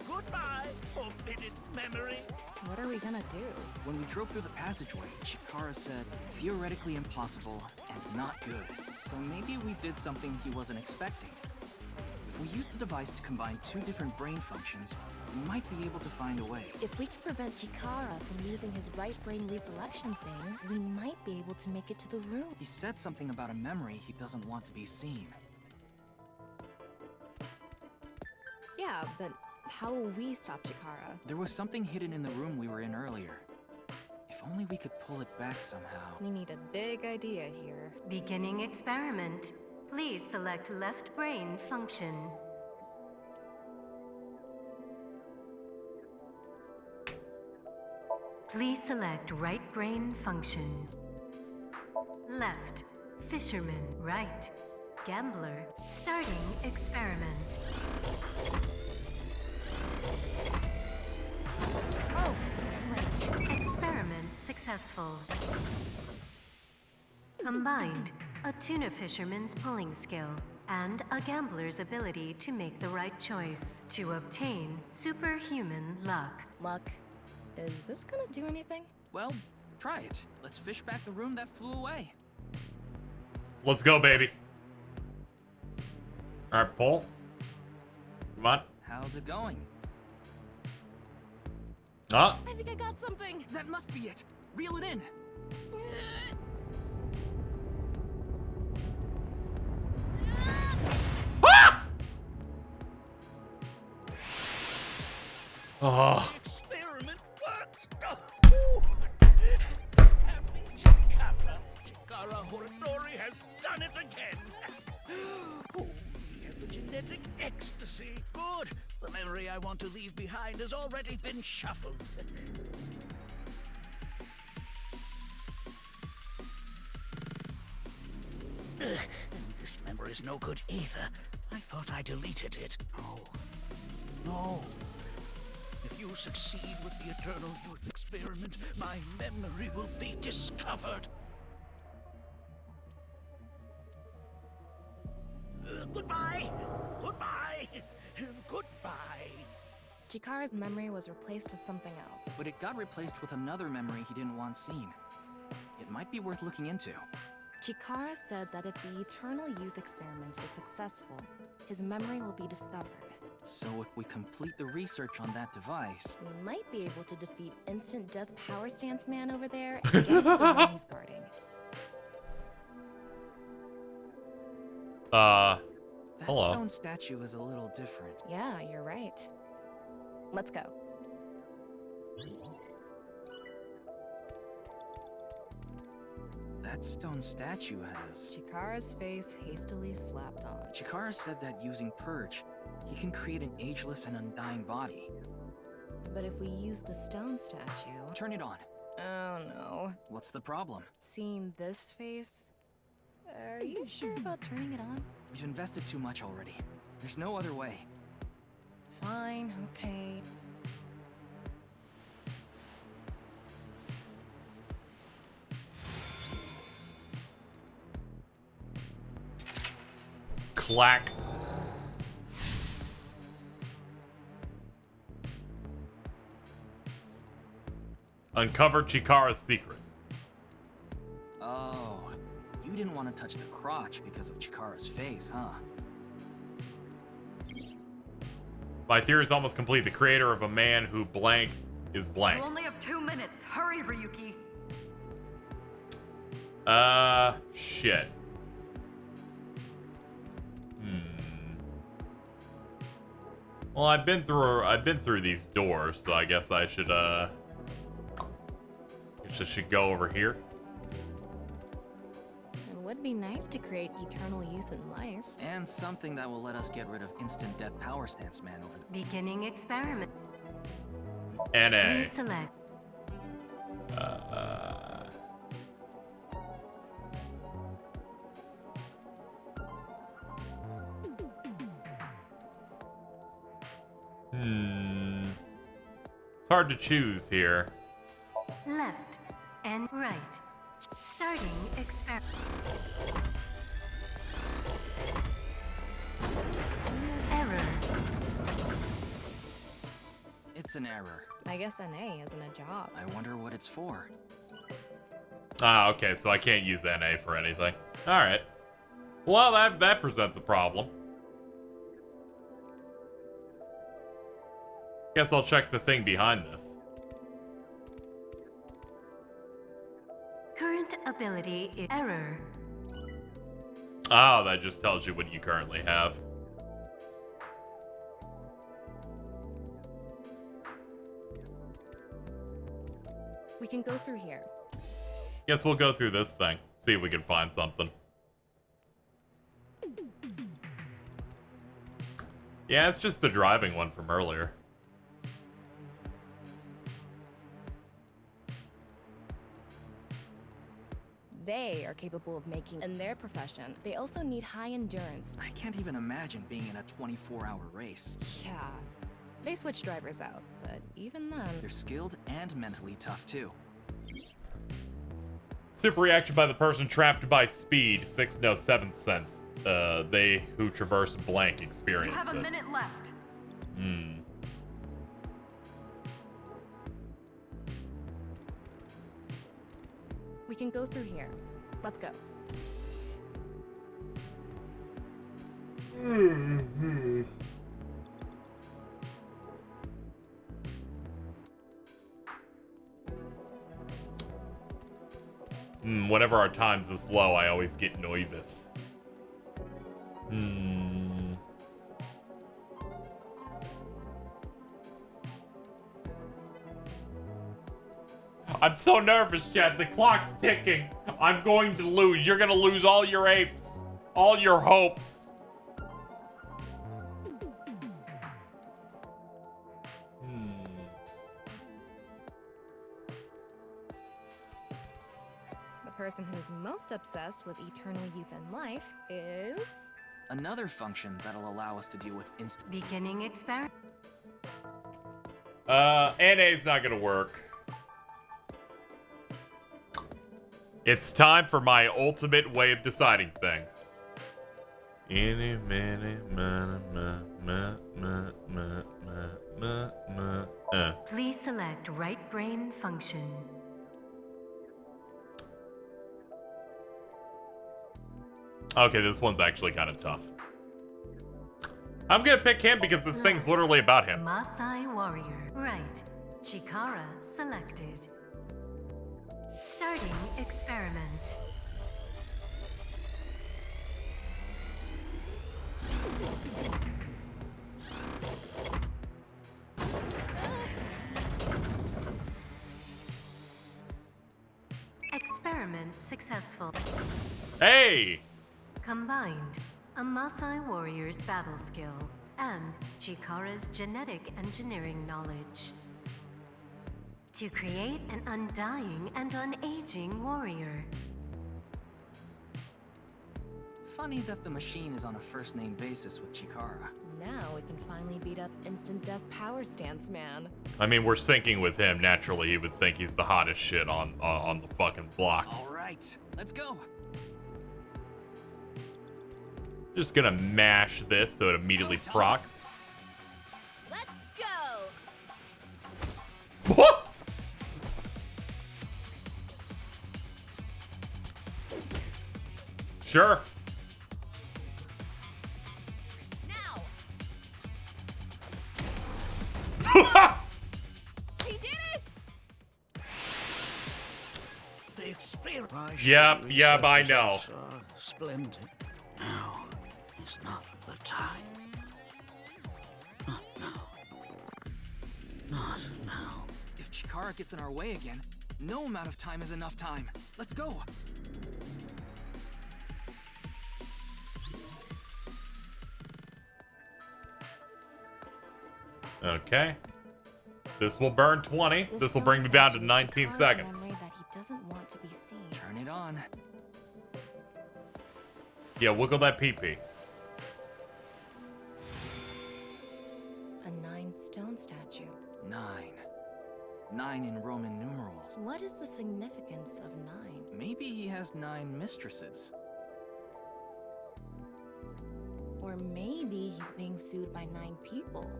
Goodbye, forbidden memory. What are we gonna do? When we drove through the passageway, Chikara said, theoretically impossible and not good. So maybe we did something he wasn't expecting. If we use the device to combine two different brain functions, we might be able to find a way. If we can prevent Chikara from using his right brain reselection thing, we might be able to make it to the room. He said something about a memory he doesn't want to be seen. Yeah, but how will we stop Chikara? There was something hidden in the room we were in earlier. If only we could pull it back somehow. We need a big idea here. Beginning experiment. Please select left brain function. Please select right brain function. Left, fisherman. Right, gambler. Starting experiment. Oh, right. Experiment successful. Combined, a tuna fisherman's pulling skill and a gambler's ability to make the right choice to obtain superhuman luck. Luck. Is this gonna do anything? Well, try it. Let's fish back the room that flew away. Let's go, baby. All right, pull. Come on. How's it going? Ah. I think I got something. That must be it. Reel it in. Oh. Experiment worked. Oh, happy Chikara. Chikara Horadori has done it again. Oh, the epigenetic ecstasy. Good. The memory I want to leave behind has already been shuffled. This memory's no good either. I thought I deleted it. No. No. If you succeed with the Eternal Youth experiment, my memory will be discovered. Goodbye! Goodbye! Goodbye! Chikara's memory was replaced with something else. But it got replaced with another memory he didn't want seen. It might be worth looking into. Chikara said that if the Eternal Youth experiment is successful, his memory will be discovered. So if we complete the research on that device... We might be able to defeat Instant Death Power Stance Man over there and get to the one he's guarding. That hello. stone statue is a little different. Yeah, you're right. Let's go. That stone statue has... Chikara's face hastily slapped on. Chikara said that using Purge, he can create an ageless and undying body. But if we use the stone statue... Turn it on. Oh no. What's the problem? Seeing this face? Are you sure about turning it on? We've invested too much already. There's no other way. Fine, okay. Clack. Uncover Chikara's secret. want to touch the crotch because of Chikara's face, huh? My theory is almost complete. The creator of a man who blank is blank. You only have 2 minutes. Hurry, Ryuki. Shit. Well, I've been through these doors, so I guess I should go over here. It would be nice to create eternal youth and life. And something that will let us get rid of instant death power stance man over the Beginning experiment. NA. Please select. It's hard to choose here. Left and right. Starting experiment. Error. It's an error. I guess NA isn't a job. I wonder what it's for. Ah, okay, so I can't use NA for anything. Alright. Well, that presents a problem. Guess I'll check the thing behind this. Current ability is error. Oh, that just tells you what you currently have. We can go through here. Guess we'll go through this thing. See if we can find something. Yeah, it's just the driving one from earlier. They are capable of making in their profession. They also need high endurance. I can't even imagine being in a 24-hour race. Yeah. They switch drivers out, but even then... They're skilled and mentally tough, too. Super reaction by the person trapped by speed. 7th sense. They who traverse blank experience. You have a minute left. We can go through here. Let's go. Whenever our time's this low, I always get nervous. I'm so nervous, Chad. The clock's ticking. I'm going to lose. You're gonna lose all your apes. All your hopes. The person who's most obsessed with eternal youth and life is... Another function that'll allow us to deal with instant... Beginning experiment. NA's not gonna work. It's time for my ultimate way of deciding things. Please select right brain function. Okay, this one's actually kind of tough. I'm gonna pick him because this thing's literally about him. Maasai warrior. Right. Chikara selected. Starting experiment. Experiment successful. Hey! Combined, a Maasai warrior's battle skill and Chikara's genetic engineering knowledge to create an undying and unaging warrior. Funny that the machine is on a first-name basis with Chikara. Now we can finally beat up instant death power stance man. I mean, we're syncing with him. Naturally, he would think he's the hottest shit on the fucking block. All right, let's go. Just gonna mash this so it immediately procs. Let's go! What? Sure. Now. He did it! The experience. Yep, I know. Splendid. Now is not the time. Not now. Not now. If Chikara gets in our way again, no amount of time is enough time. Let's go. Okay. This will burn 20. This will bring me down to 19 seconds. That he doesn't want to be seen. Turn it on. Yeah, wiggle that pee-pee. A 9-stone statue. 9. 9 in Roman numerals. What is the significance of 9? Maybe he has 9 mistresses. Or maybe he's being sued by 9 people.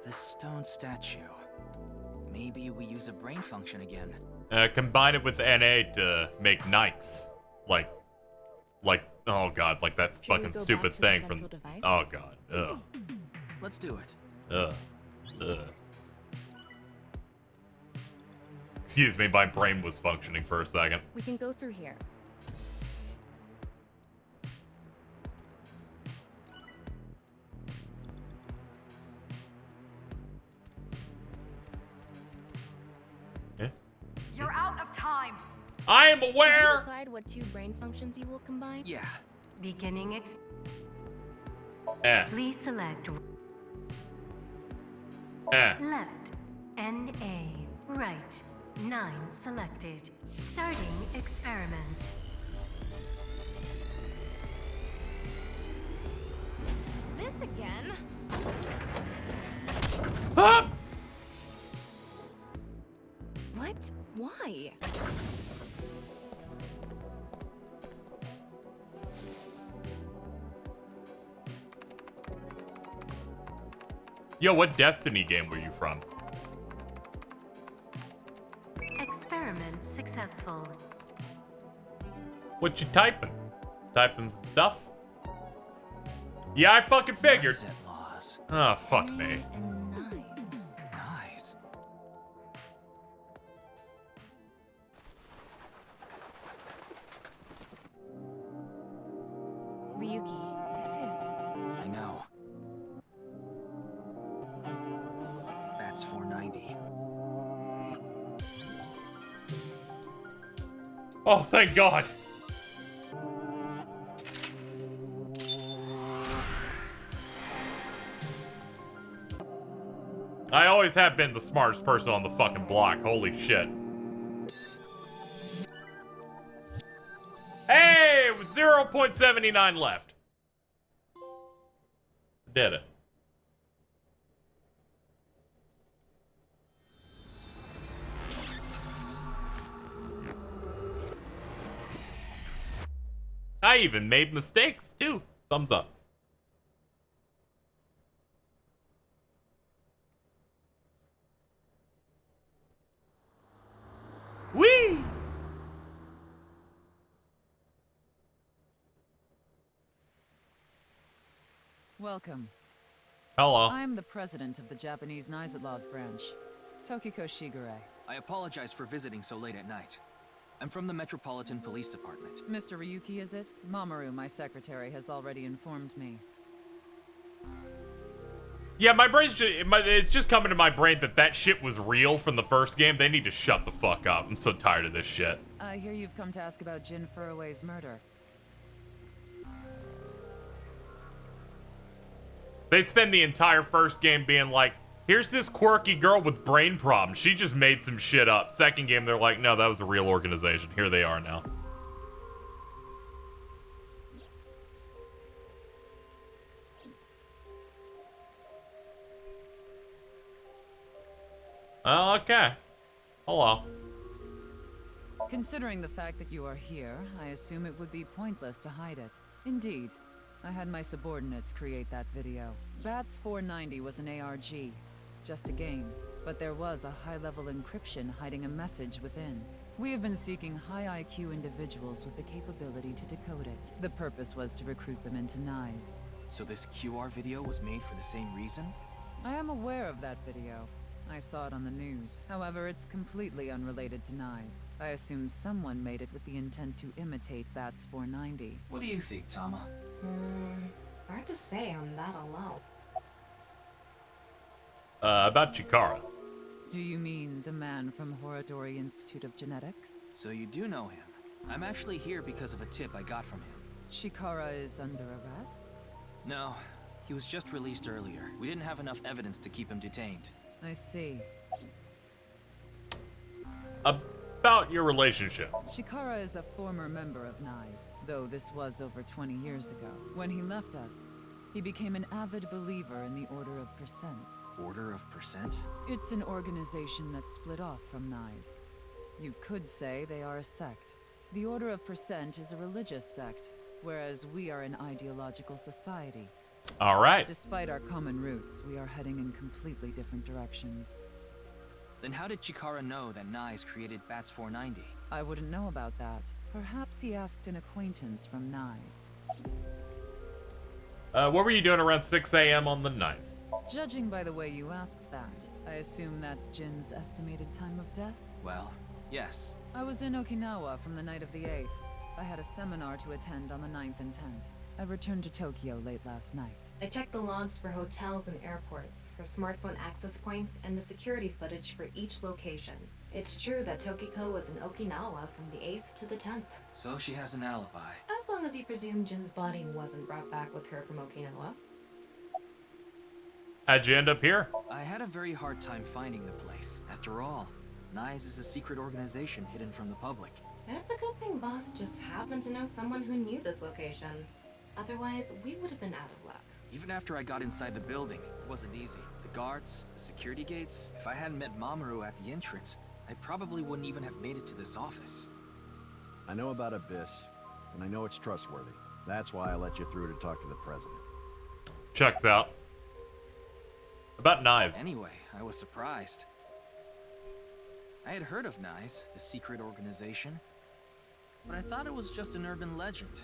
This stone statue. Maybe we use a brain function again. Combine it with NA to make Nikes. Like, oh god, like that Should we fucking go stupid back to the thing central from. device? Oh god. Ugh. Let's do it. Ugh. Excuse me, my brain was functioning for a second. We can go through here. You're out of time. I am Can aware. you decide what 2 brain functions you will combine? Yeah. Beginning Please select left, NA, right, 9 selected. Starting experiment. This again? Ah! What? Why? Yo, what Destiny game were you from? Experiment successful. What you typing? Typing some stuff? Yeah, I fucking figured. Laws. Oh, fuck me. And 9. Nice. Ryuki, this is... I know. That's 490. Oh, thank God. I always have been the smartest person on the fucking block. Holy shit. Hey, with 0.79 left. Did it. I even made mistakes, too. Thumbs up. Whee! Welcome. Hello. I'm the president of the Japanese Knives at Laws branch, Tokiko Shigure. I apologize for visiting so late at night. I'm from the Metropolitan Police Department. Mr. Ryuki, is it? Mamoru, my secretary, has already informed me. Yeah, my brain's just, it's just coming to my brain that that shit was real from the first game. They need to shut the fuck up. I'm so tired of this shit. I hear you've come to ask about Jin Furue's murder. They spend the entire first game being like, here's this quirky girl with brain problems. She just made some shit up. Second game, they're like, no, that was a real organization. Here they are now. Okay. Hello. Considering the fact that you are here, I assume it would be pointless to hide it. Indeed. I had my subordinates create that video. Bats 490 was an ARG. Just a game. But there was a high-level encryption hiding a message within. We have been seeking high IQ individuals with the capability to decode it. The purpose was to recruit them into NICE. So this QR video was made for the same reason? I am aware of that video. I saw it on the news. However, it's completely unrelated to NICE. I assume someone made it with the intent to imitate Bats 490. What do you think, Tama? Hard to say on that alone. About Chikara. Do you mean the man from Horodori Institute of Genetics? So you do know him. I'm actually here because of a tip I got from him. Chikara is under arrest? No, he was just released earlier. We didn't have enough evidence to keep him detained. I see. About your relationship. Chikara is a former member of NICE, though this was over 20 years ago. When he left us, he became an avid believer in the Order of Percent. Order of Percent? It's an organization that split off from NICE. You could say they are a sect. The Order of Percent is a religious sect, whereas we are an ideological society. All right. Despite our common roots, we are heading in completely different directions. Then how did Chikara know that NICE created Bats 490? I wouldn't know about that. Perhaps he asked an acquaintance from NICE. What were you doing around 6 a.m. on the 9th? Judging by the way you asked that, I assume that's Jin's estimated time of death? Well, yes. I was in Okinawa from the night of the 8th. I had a seminar to attend on the 9th and 10th. I returned to Tokyo late last night. I checked the logs for hotels and airports, her smartphone access points, and the security footage for each location. It's true that Tokiko was in Okinawa from the 8th to the 10th. So she has an alibi. As long as you presume Jin's body wasn't brought back with her from Okinawa. How'd you end up here? I had a very hard time finding the place. After all, NICE is a secret organization hidden from the public. It's a good thing Boss just happened to know someone who knew this location. Otherwise, we would have been out of luck. Even after I got inside the building, it wasn't easy. The guards, the security gates, if I hadn't met Mamoru at the entrance, I probably wouldn't even have made it to this office. I know about Abyss, and I know it's trustworthy. That's why I let you through to talk to the president. Checks out. About NICE. Anyway, I was surprised. I had heard of NICE, the secret organization, but I thought it was just an urban legend.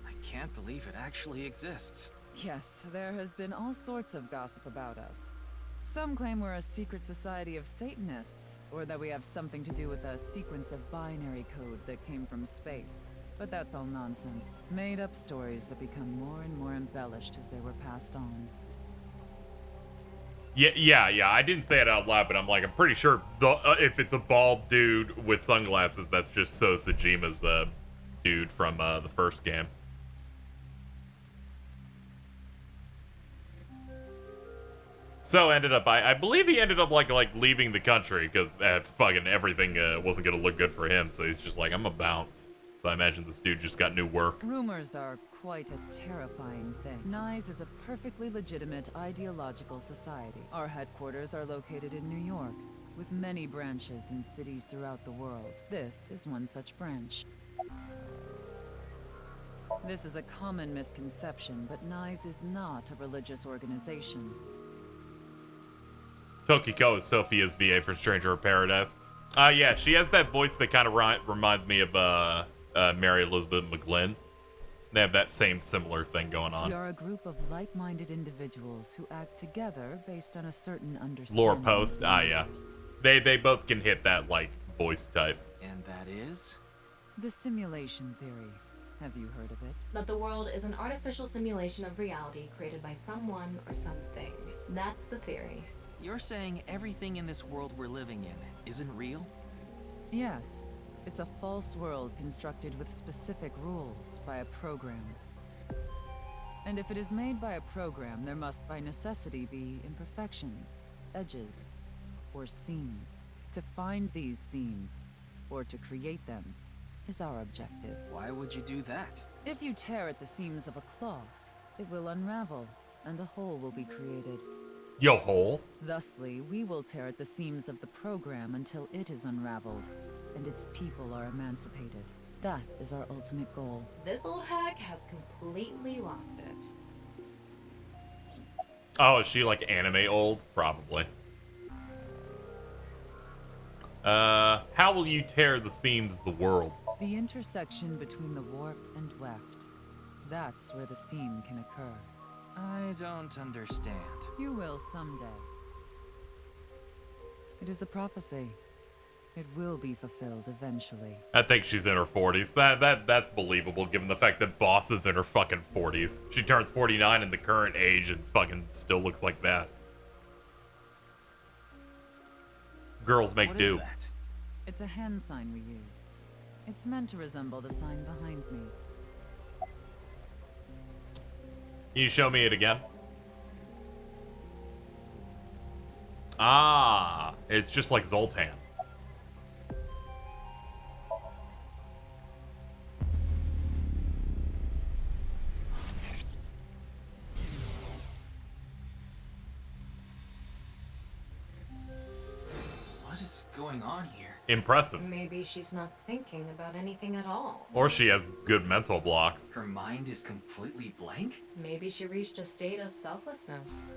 I can't believe it actually exists. Yes, there has been all sorts of gossip about us. Some claim we're a secret society of Satanists, or that we have something to do with a sequence of binary code that came from space. But that's all nonsense. Made-up stories that become more and more embellished as they were passed on. Yeah. I didn't say it out loud, but I'm pretty sure if it's a bald dude with sunglasses, that's just So Sajima's dude from the first game. So ended up, I believe he ended up like leaving the country because fucking everything wasn't gonna look good for him. So he's just like, I'm gonna bounce. So I imagine this dude just got new work. Rumors are quite a terrifying thing. NICE is a perfectly legitimate ideological society. Our headquarters are located in New York, with many branches in cities throughout the world. This is one such branch. This is a common misconception, but NICE is not a religious organization. Tokiko is Sophia's VA for Stranger of Paradise. Yeah, she has that voice that kind of reminds me of Mary Elizabeth McGlynn. They have that same similar thing going on. We are a group of like-minded individuals who act together based on a certain understanding. Lore post, yeah. They both can hit that voice type. And that is? The simulation theory. Have you heard of it? That the world is an artificial simulation of reality created by someone or something. That's the theory. You're saying everything in this world we're living in isn't real? Yes. It's a false world constructed with specific rules by a program. And if it is made by a program, there must by necessity be imperfections, edges, or seams. To find these seams, or to create them, is our objective. Why would you do that? If you tear at the seams of a cloth, it will unravel, and a hole will be created. Yo, hole? Thusly, we will tear at the seams of the program until it is unraveled, and its people are emancipated. That is our ultimate goal. This old hack has completely lost it. Oh, is she anime old? Probably. How will you tear the seams of the world? The intersection between the warp and weft. That's where the seam can occur. I don't understand. You will someday. It is a prophecy. It will be fulfilled eventually. I think she's in her 40s. That's believable, given the fact that Boss is in her fucking 40s. She turns 49 in the current age and fucking still looks like that. Girls make do. What is that? It's a hand sign we use. It's meant to resemble the sign behind me. Can you show me it again? Ah, it's just like Zoltan. What is going on here? Impressive. Maybe she's not thinking about anything at all. Or she has good mental blocks. Her mind is completely blank? Maybe she reached a state of selflessness.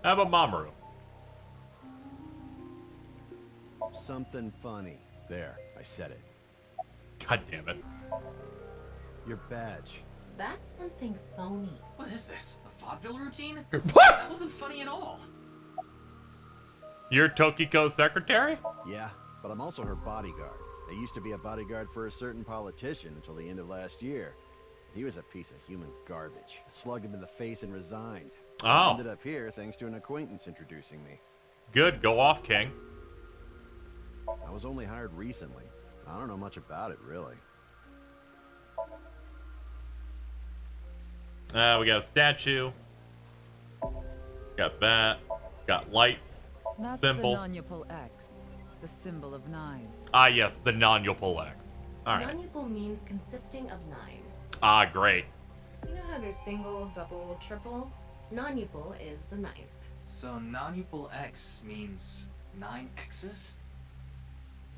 How about Mamoru? Something funny. There, I said it. God damn it. Your badge. That's something phony. What is this? A vaudeville routine? What? That wasn't funny at all. You're Tokiko's secretary? Yeah, but I'm also her bodyguard. I used to be a bodyguard for a certain politician until the end of last year. He was a piece of human garbage. I slugged him in the face and resigned. Oh. I ended up here thanks to an acquaintance introducing me. Good, go off, King. I was only hired recently. I don't know much about it, really. We got a statue. Got that. Got lights. That's Symbol. the non-Yupal X, the symbol of knives. Ah, yes, the non-Yupal X. Alright. Non-Yupal means consisting of 9. Ah, great. You know how there's single, double, triple? Non-Yupal is the 9th. So non-Yupal X means 9 X's?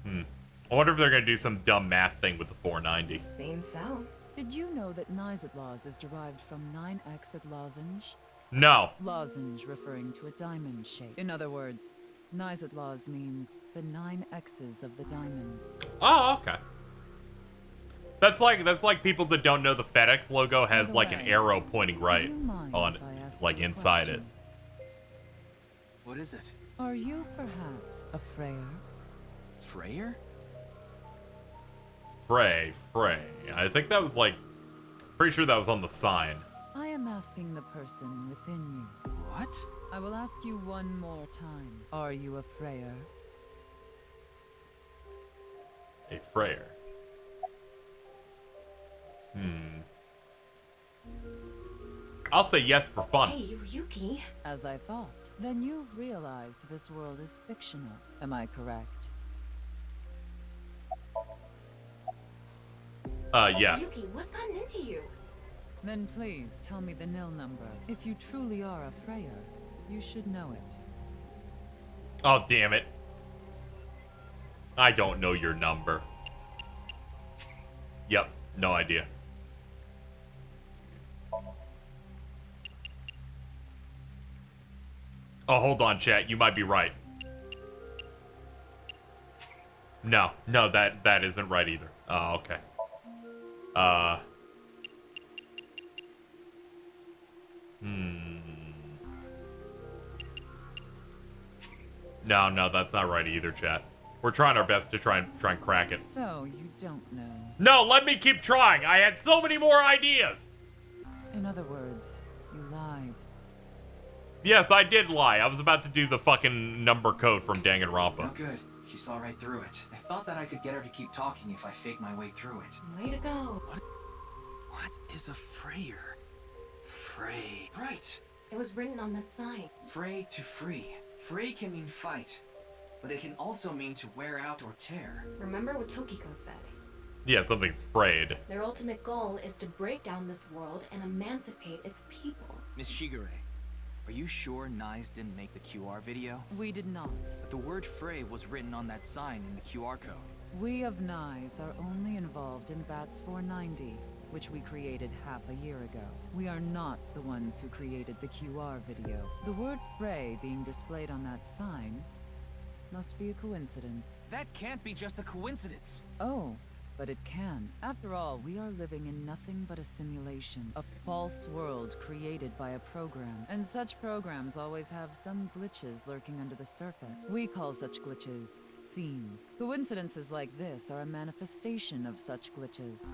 I wonder if they're gonna do some dumb math thing with the 490. Seems so. Did you know that Nizadlaws is derived from 9x at lozenge? No. Lozenge referring to a diamond shape. In other words, Nizadlaws means the 9 X's of the diamond. Oh, okay. That's like people that don't know the FedEx logo has like an arrow pointing right on it, like inside it. What is it? Are you perhaps a Freyer? Freyer? Frey. I think that was like, pretty sure that was on the sign. I am asking the person within you. What? I will ask you one more time. Are you a Freyer? A Freyer. I'll say yes for fun. Hey, Ryuki. As I thought. Then you've realized this world is fictional. Am I correct? Yes. Ryuki, what's gotten into you? Then please tell me the nil number. If you truly are a Freyer, you should know it. Oh, damn it. I don't know your number. Yep, no idea. Oh, hold on, chat. You might be right. No, that isn't right either. Oh, okay. No, that's not right either, chat. We're trying our best to try and crack it. So, you don't know. No, let me keep trying. I had so many more ideas. In other words, you lied. Yes, I did lie. I was about to do the fucking number code from Danganronpa. Oh, good. She saw right through it. I thought that I could get her to keep talking if I faked my way through it. Way to go. What is a Freyer? Frey. Right. It was written on that sign. Frey to free. Frey can mean fight, but it can also mean to wear out or tear. Remember what Tokiko said? Yeah, something's frayed. Their ultimate goal is to break down this world and emancipate its people. Miss Shigure, are you sure Nyes didn't make the QR video? We did not. But the word Frey was written on that sign in the QR code. We of Nyes are only involved in Bats 490. which we created half a year ago. We are not the ones who created the QR video. The word Frey being displayed on that sign must be a coincidence. That can't be just a coincidence. Oh, but it can. After all, we are living in nothing but a simulation, a false world created by a program. And such programs always have some glitches lurking under the surface. We call such glitches seams. Coincidences like this are a manifestation of such glitches.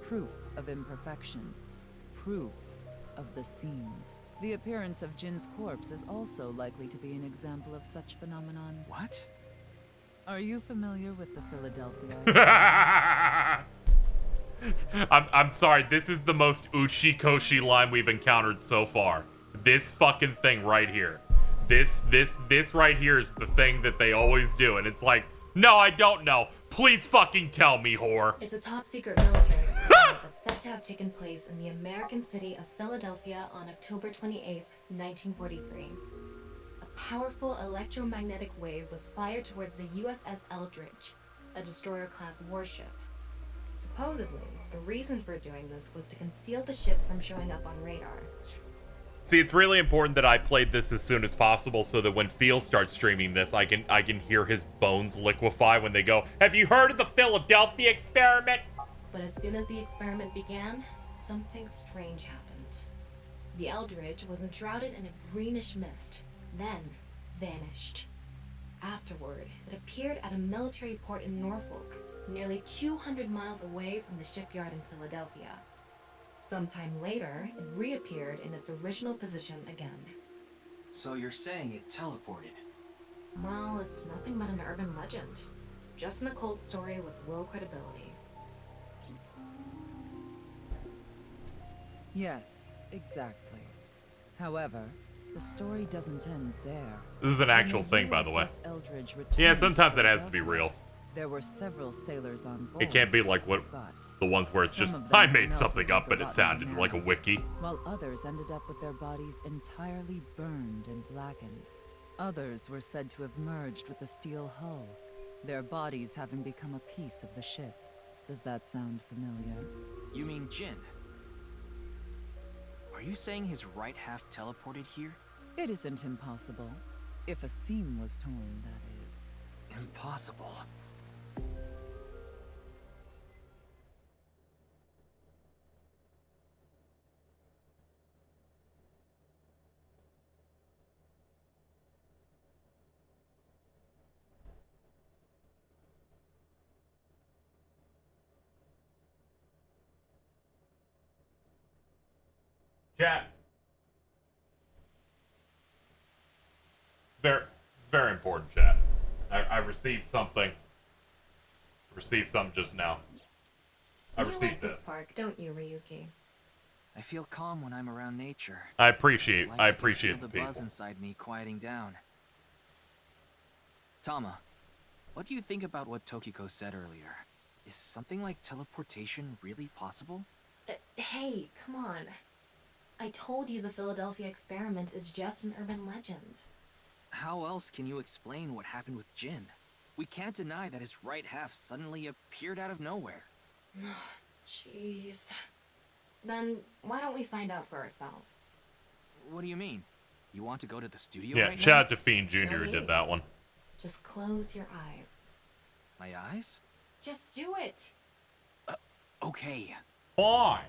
Proof of imperfection. Proof of the seams. The appearance of Jin's corpse is also likely to be an example of such phenomenon. What? Are you familiar with the Philadelphia? I'm sorry, this is the most Uchi-Koshi line we've encountered so far. This fucking thing right here. This right here is the thing that they always do, and it's like, no, I don't know. Please fucking tell me, whore. It's a top-secret military experiment that's said to have taken place in the American city of Philadelphia on October 28, 1943. A powerful electromagnetic wave was fired towards the USS Eldridge, a destroyer-class warship. Supposedly, the reason for doing this was to conceal the ship from showing up on radar. See, it's really important that I played this as soon as possible so that when Phil starts streaming this, I can hear his bones liquefy when they go, "Have you heard of the Philadelphia experiment?" But as soon as the experiment began, something strange happened. The Eldridge was enshrouded in a greenish mist, then vanished. Afterward, it appeared at a military port in Norfolk, nearly 200 miles away from the shipyard in Philadelphia. Sometime later, it reappeared in its original position again. So you're saying it teleported? Well, it's nothing but an urban legend. Just an occult story with low credibility. Yes, exactly. However, the story doesn't end there. This is an actual thing, by the way. Yeah, sometimes it has to be real. There were several sailors on board. It can't be like the ones where it's just, I made something up, but it sounded like a wiki. While others ended up with their bodies entirely burned and blackened. Others were said to have merged with the steel hull, their bodies having become a piece of the ship. Does that sound familiar? You mean Jin? Are you saying his right half teleported here? It isn't impossible. If a seam was torn, that is. Impossible. Chat. Very important, chat. I received something. Received something just now. I You received like this. this park, don't you, Ryuki? I feel calm when I'm around nature. I appreciate It's like I can appreciate feel the the people. buzz inside me quieting down. Tama, what do you think about what Tokiko said earlier? Is something like teleportation really possible? Hey, come on. I told you the Philadelphia experiment is just an urban legend. How else can you explain what happened with Jin? We can't deny that his right half suddenly appeared out of nowhere. Jeez. Then why don't we find out for ourselves? What do you mean? You want to go to the studio Yeah, right shout now? out to Fiend Jr. who did that one. Just close your eyes. My eyes? Just do it! Okay. Fine.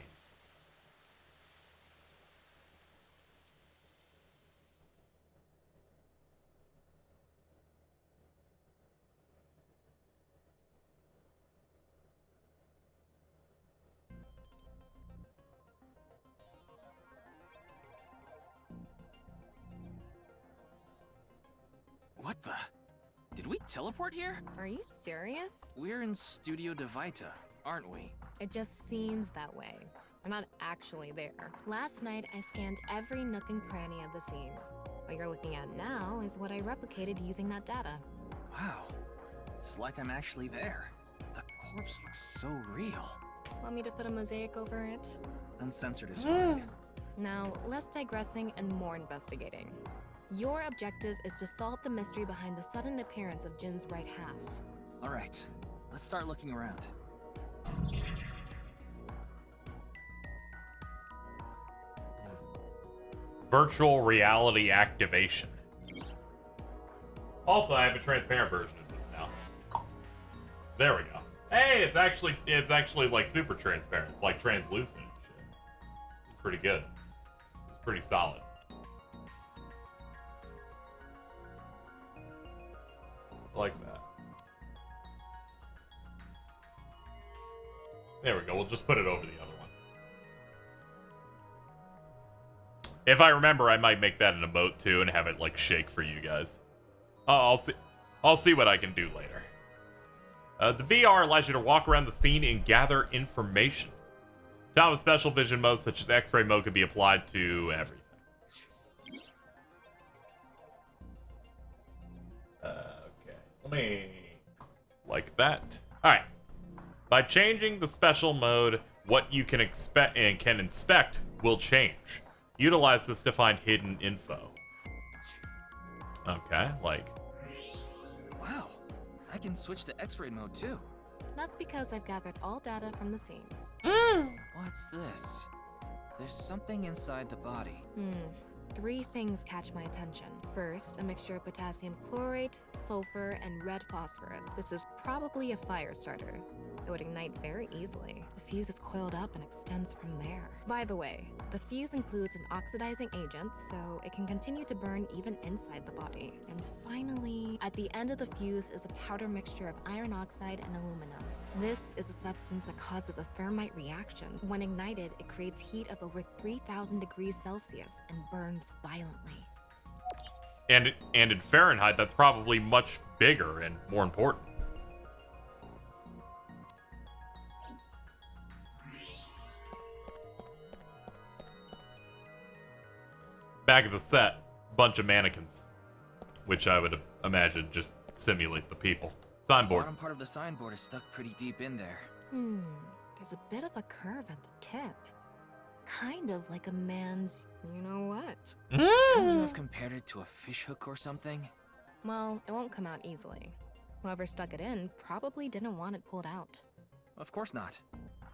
What the? Did we teleport here? Are you serious? We're in Studio Devita, aren't we? It just seems that way. We're not actually there. Last night, I scanned every nook and cranny of the scene. What you're looking at now is what I replicated using that data. Wow. It's like I'm actually there. The corpse looks so real. Want me to put a mosaic over it? Uncensored is fine. Now, less digressing and more investigating. Your objective is to solve the mystery behind the sudden appearance of Jin's right half. Alright, let's start looking around. Virtual reality activation. Also, I have a transparent version of this now. There we go. Hey, it's actually like super transparent. It's like translucent and shit. It's pretty good. It's pretty solid. I like that. There we go. We'll just put it over the other one. If I remember, I might make that an emote too and have it like shake for you guys. I'll see what I can do later. The VR allows you to walk around the scene and gather information. Top of special vision modes such as X-ray mode can be applied to everything. Okay, let me like that. All right. By changing the special mode, what you can expect and can inspect will change. Utilize this to find hidden info. Okay, like. Wow, I can switch to X-ray mode too. That's because I've gathered all data from the scene. What's this? There's something inside the body. 3 things catch my attention. First, a mixture of potassium chlorate, sulfur, and red phosphorus. This is probably a fire starter. It would ignite very easily. The fuse is coiled up and extends from there. By the way, the fuse includes an oxidizing agent, so it can continue to burn even inside the body. And finally, at the end of the fuse is a powder mixture of iron oxide and aluminum. This is a substance that causes a thermite reaction. When ignited, it creates heat of over 3,000 degrees Celsius and burns violently. And in Fahrenheit, that's probably much bigger and more important. Back of the set, bunch of mannequins, which I would imagine just simulate the people. Signboard. The bottom part of the signboard is stuck pretty deep in there. There's a bit of a curve at the tip. Kind of like a man's, you know what? Couldn't you have compared it to a fishhook or something? Well, it won't come out easily. Whoever stuck it in probably didn't want it pulled out. Of course not.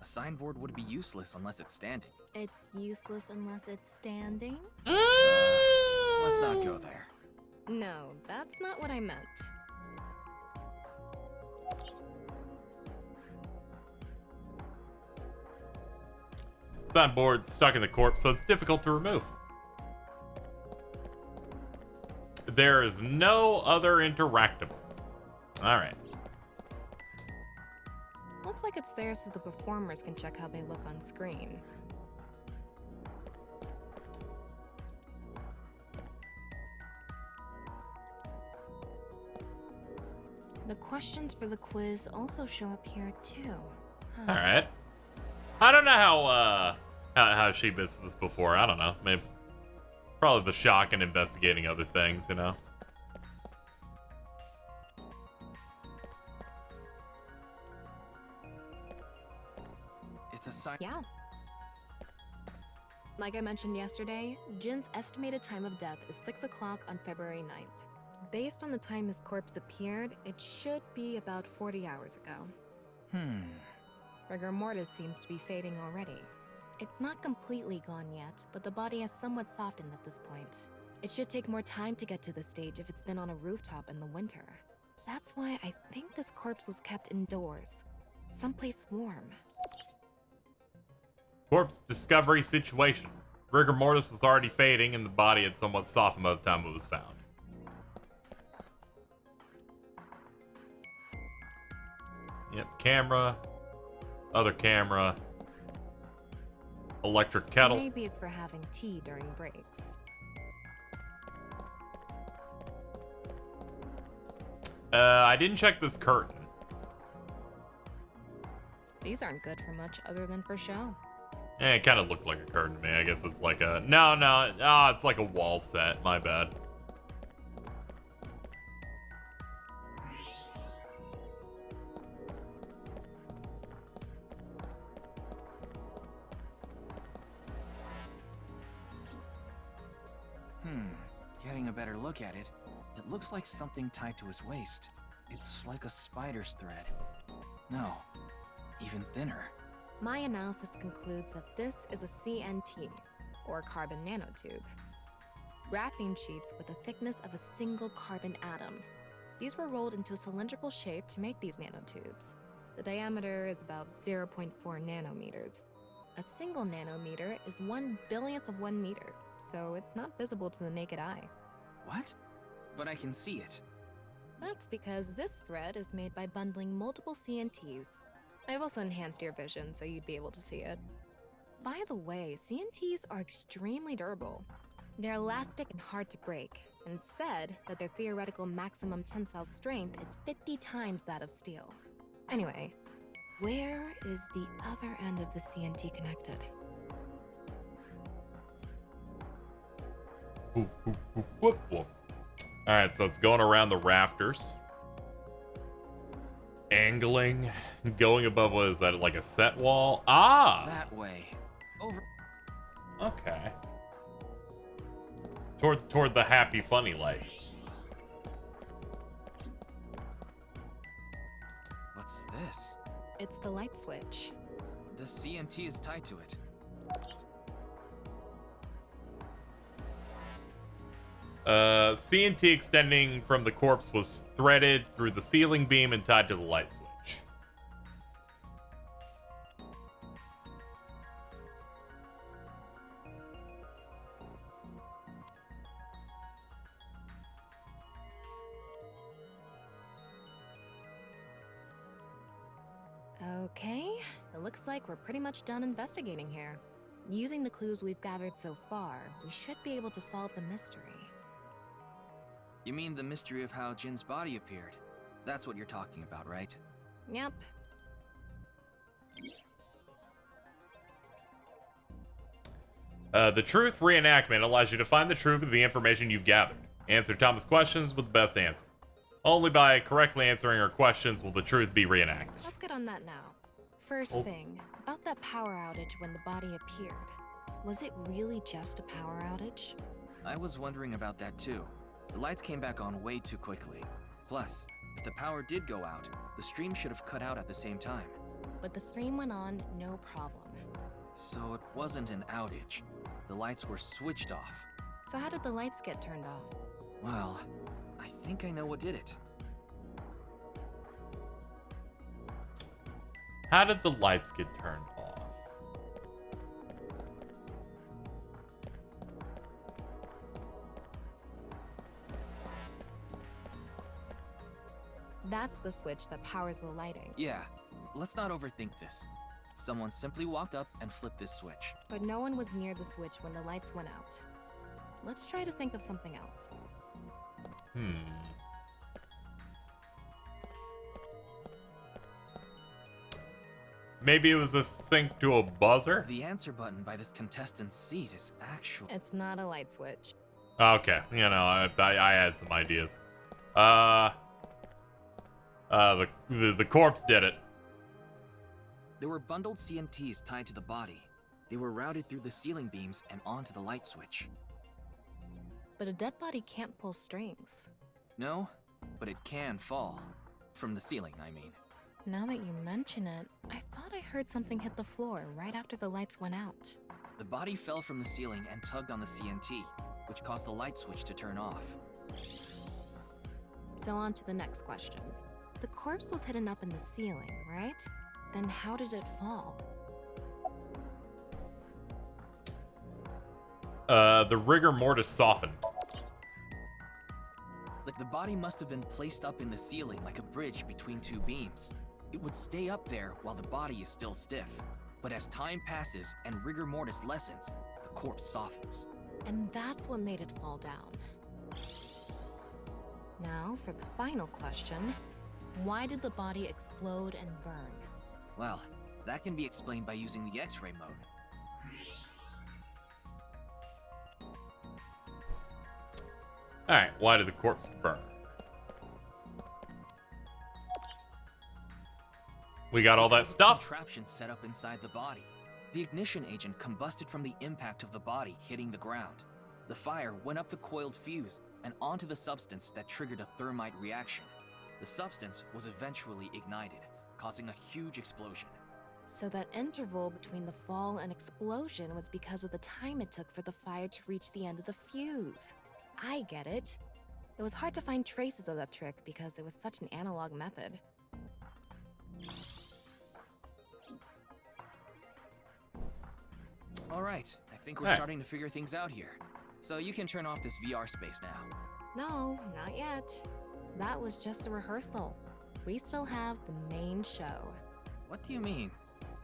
A signboard would be useless unless it's standing. It's useless unless it's standing? Let's not go there. No, that's not what I meant. Signboard stuck in the corpse, so it's difficult to remove. There is no other interactables. All right. Looks like it's there so the performers can check how they look on screen. The questions for the quiz also show up here too. All right. I don't know how she missed this before. I don't know. Maybe probably the shock and investigating other things, you know. It's a sign. Yeah. Like I mentioned yesterday, Jin's estimated time of death is 6 o'clock on February 9th. Based on the time his corpse appeared, it should be about 40 hours ago. Rigor mortis seems to be fading already. It's not completely gone yet, but the body has somewhat softened at this point. It should take more time to get to this stage if it's been on a rooftop in the winter. That's why I think this corpse was kept indoors, someplace warm. Corpse discovery situation. Rigor mortis was already fading and the body had somewhat softened by the time it was found. Yep, camera. Other camera. Electric kettle. Maybe it's for having tea during breaks. I didn't check this curtain. These aren't good for much other than for show. It kind of looked like a curtain to me. I guess it's like a... No. It's like a wall set. My bad. Getting a better look at it, it looks like something tied to his waist. It's like a spider's thread. No, even thinner. My analysis concludes that this is a CNT, or carbon nanotube. graphene sheets with the thickness of a single carbon atom. These were rolled into a cylindrical shape to make these nanotubes. The diameter is about 0.4 nanometers. A single nanometer is 1/1000th of 1 meter, so it's not visible to the naked eye. What? But I can see it. That's because this thread is made by bundling multiple CNTs. I've also enhanced your vision so you'd be able to see it. By the way, CNTs are extremely durable. They're elastic and hard to break, and it's said that their theoretical maximum tensile strength is 50 times that of steel. Anyway, where is the other end of the CNT connected? Whoop, whoop, whoop, whoop, whoop. All right, so it's going around the rafters. Angling, going above, what is that, like a set wall? Ah! That way. Over. Okay. Toward the happy, funny light. What's this? It's the light switch. The CNT is tied to it. CNT extending from the corpse was threaded through the ceiling beam and tied to the light switch. Okay, it looks like we're pretty much done investigating here. Using the clues we've gathered so far, we should be able to solve the mystery. You mean the mystery of how Jin's body appeared? That's what you're talking about, right? Yep. The truth reenactment allows you to find the truth of the information you've gathered. Answer Thomas' questions with the best answer. Only by correctly answering her questions will the truth be reenacted. Let's get on that now. First thing, about that power outage when the body appeared. Was it really just a power outage? I was wondering about that too. The lights came back on way too quickly. Plus, if the power did go out, the stream should have cut out at the same time. But the stream went on, no problem. So it wasn't an outage. The lights were switched off. So how did the lights get turned off? Well, I think I know what did it. How did the lights get turned off? That's the switch that powers the lighting. Yeah, let's not overthink this. Someone simply walked up and flipped this switch. But no one was near the switch when the lights went out. Let's try to think of something else. Maybe it was a sync to a buzzer? The answer button by this contestant's seat is actual. It's not a light switch. Okay, you know, I had some ideas. The corpse did it. There were bundled CNTs tied to the body. They were routed through the ceiling beams and onto the light switch. But a dead body can't pull strings. No, but it can fall. From the ceiling, I mean. Now that you mention it, I thought I heard something hit the floor right after the lights went out. The body fell from the ceiling and tugged on the CNT, which caused the light switch to turn off. So on to the next question. The corpse was hidden up in the ceiling, right? Then how did it fall? The rigor mortis softened. Like the body must have been placed up in the ceiling like a bridge between two beams. It would stay up there while the body is still stiff. But as time passes and rigor mortis lessens, the corpse softens. And that's what made it fall down. Now, for the final question. Why did the body explode and burn? Well, that can be explained by using the X-ray mode. Alright, why did the corpse burn? We got all that stuff. Contraption set up inside the body. The ignition agent combusted from the impact of the body hitting the ground. The fire went up the coiled fuse and onto the substance that triggered a thermite reaction. The substance was eventually ignited, causing a huge explosion. So that interval between the fall and explosion was because of the time it took for the fire to reach the end of the fuse. I get it. It was hard to find traces of that trick because it was such an analog method. All right, I think we're Hey. starting to figure things out here. So you can turn off this VR space now. No, not yet. That was just a rehearsal. We still have the main show. What do you mean?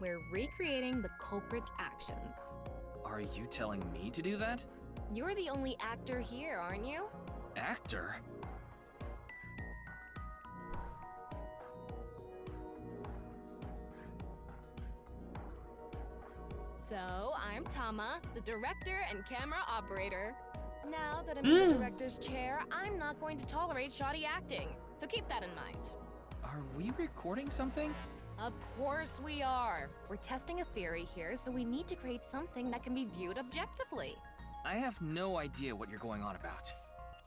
We're recreating the culprit's actions. Are you telling me to do that? You're the only actor here, aren't you? Actor? So, I'm Tama, the director and camera operator. Now that I'm in the director's chair, I'm not going to tolerate shoddy acting. So keep that in mind. Are we recording something? Of course we are. We're testing a theory here, so we need to create something that can be viewed objectively. I have no idea what you're going on about.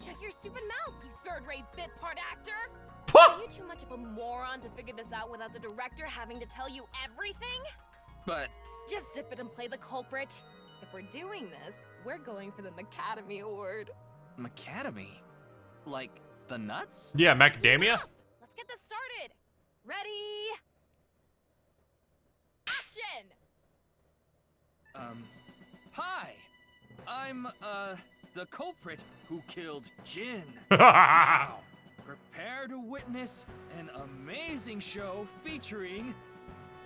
Shut your stupid mouth, you third-rate bit part actor! Are you too much of a moron to figure this out without the director having to tell you everything? But... Just zip it and play the culprit. If we're doing this, we're going for the Macadamy Award. Macadamy? Like, the nuts? Yeah, macadamia? Let's get this started! Ready... Action! Hi! I'm, the culprit who killed Jin. Prepare to witness an amazing show featuring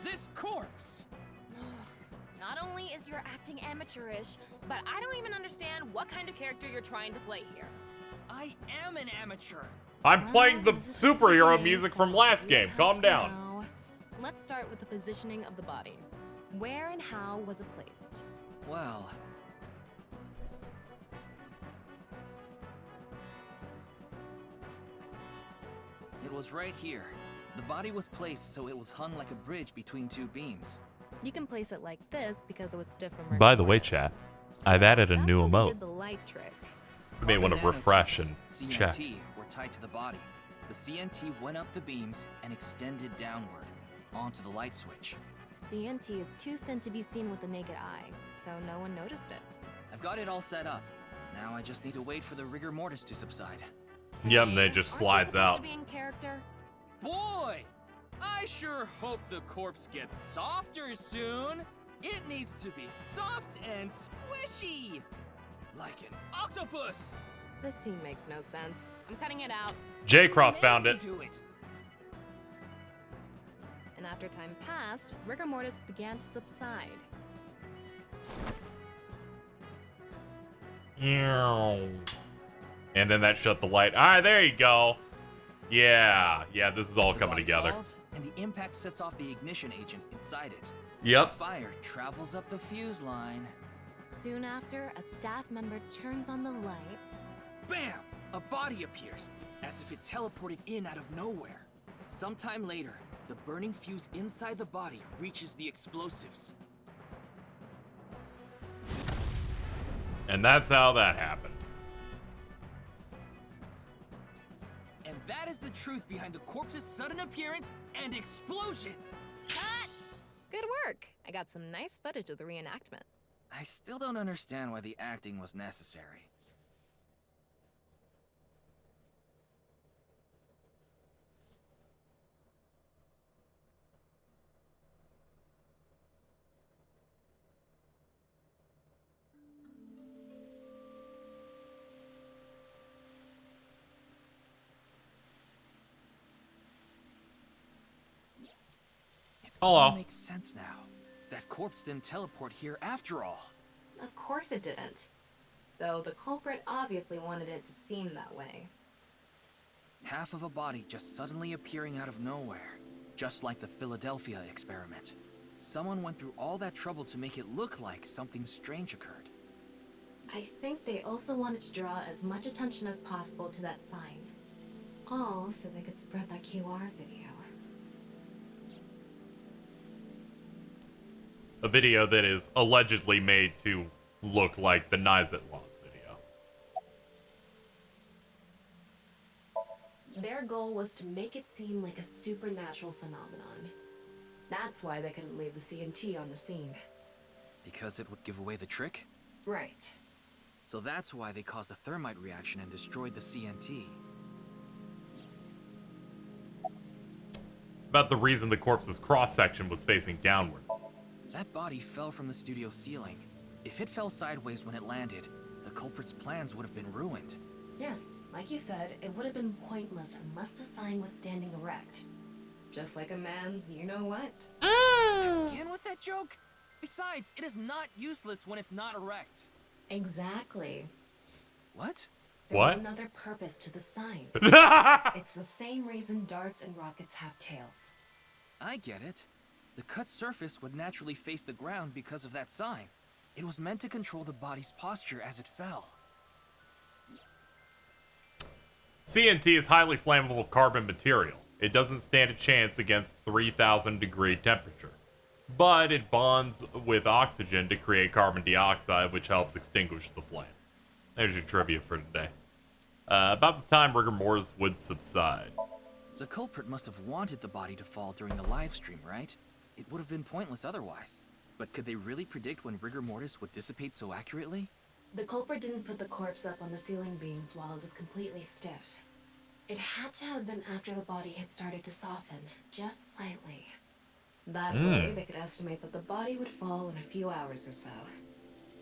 this corpse. Not only is your acting amateurish, but I don't even understand what kind of character you're trying to play here. I am an amateur. I'm playing the superhero music from last game. Calm down. Now, let's start with the positioning of the body. Where and how was it placed? Well... It was right here. The body was placed so it was hung like a bridge between two beams. You can place it like this because it was stiff from By the way, chat, I've added a new We emote. did the light trick. You may want to refresh and check. CNT were tied to the body. The CNT went up the beams and extended downward onto the light switch. CNT is too thin to be seen with the naked eye, so no one noticed it. I've got it all set up. Now I just need to wait for the rigor mortis to subside. Yep, and then it just slides out. To be in character? Boy! I sure hope the corpse gets softer soon. It needs to be soft and squishy. Like an octopus. This scene makes no sense. I'm cutting it out. J. Croft found it. Do it. And after time passed, rigor mortis began to subside. And then that shut the light. All right, there you go. Yeah, this is all The coming body together. falls, and the impact sets off the ignition agent inside it. Yep. The fire travels up the fuse line. Soon after, a staff member turns on the lights. Bam! A body appears, as if it teleported in out of nowhere. Sometime later, the burning fuse inside the body reaches the explosives. And that's how that happened. And that is the truth behind the corpse's sudden appearance and explosion. Cut! Good work. I got some nice footage of the reenactment. I still don't understand why the acting was necessary. Hello. It makes sense now. That corpse didn't teleport here after all. Of course it didn't. Though the culprit obviously wanted it to seem that way. Half of a body just suddenly appearing out of nowhere. Just like the Philadelphia experiment. Someone went through all that trouble to make it look like something strange occurred. I think they also wanted to draw as much attention as possible to that sign. All so they could spread that QR video. A video that is allegedly made to look like the Nizet Laws video. Their goal was to make it seem like a supernatural phenomenon. That's why they couldn't leave the CNT on the scene. Because it would give away the trick? Right. So that's why they caused a thermite reaction and destroyed the CNT. About the reason the corpse's cross-section was facing downward. That body fell from the studio ceiling. If it fell sideways when it landed, the culprit's plans would have been ruined. Yes, like you said, it would have been pointless unless the sign was standing erect. Just like a man's you-know-what. Again with that joke? Besides, it is not useless when it's not erect. Exactly. What? There's another purpose to the sign. It's the same reason darts and rockets have tails. I get it. The cut surface would naturally face the ground because of that sign. It was meant to control the body's posture as it fell. CNT is highly flammable carbon material. It doesn't stand a chance against 3,000 degree temperature. But it bonds with oxygen to create carbon dioxide, which helps extinguish the flame. There's your trivia for today. About the time rigor mortis would subside. The culprit must have wanted the body to fall during the live stream, right? It would have been pointless otherwise. But could they really predict when rigor mortis would dissipate so accurately? The culprit didn't put the corpse up on the ceiling beams while it was completely stiff. It had to have been after the body had started to soften, just slightly. That way, they could estimate that the body would fall in a few hours or so.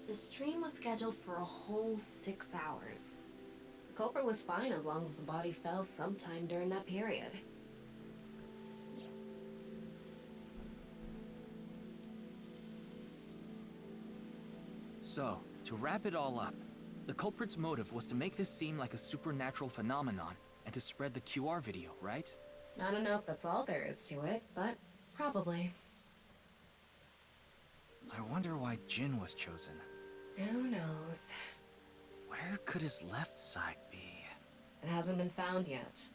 The stream was scheduled for a whole 6 hours. The culprit was fine as long as the body fell sometime during that period. So, to wrap it all up, the culprit's motive was to make this seem like a supernatural phenomenon and to spread the QR video, right? I don't know if that's all there is to it, but probably. I wonder why Jin was chosen. Who knows? Where could his left side be? It hasn't been found yet.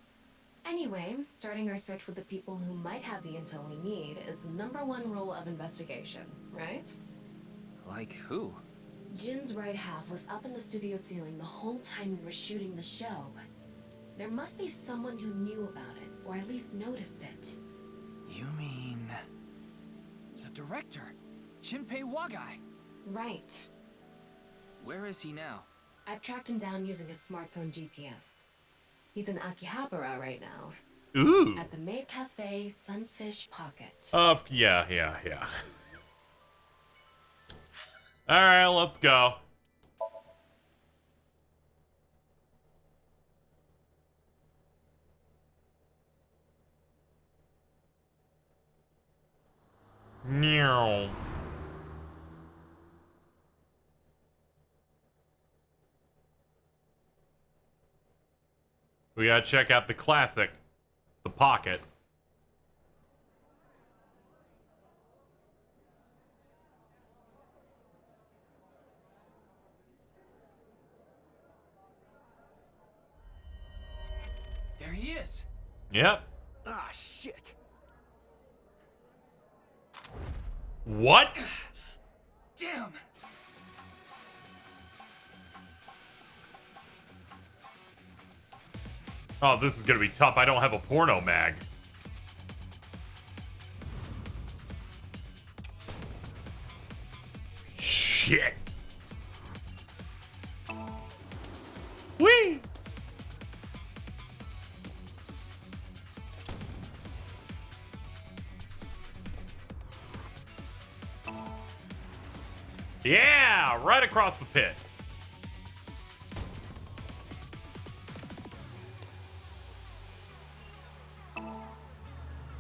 Anyway, starting our search for the people who might have the intel we need is the #1 rule of investigation, right? Like who? Jin's right half was up in the studio ceiling the whole time we were shooting the show. There must be someone who knew about it, or at least noticed it. You mean... the director, Shinpei Wagai? Right. Where is he now? I've tracked him down using his smartphone GPS. He's in Akihabara right now. Ooh. At the Maid Cafe Sunfish Pocket. Yeah. Alright, let's go. Meow. We gotta check out the classic, the Pocket. There he is. Yep. Ah, shit. What? Damn. Oh, this is gonna be tough. I don't have a porno mag. Shit. Whee! Yeah, right across the pit.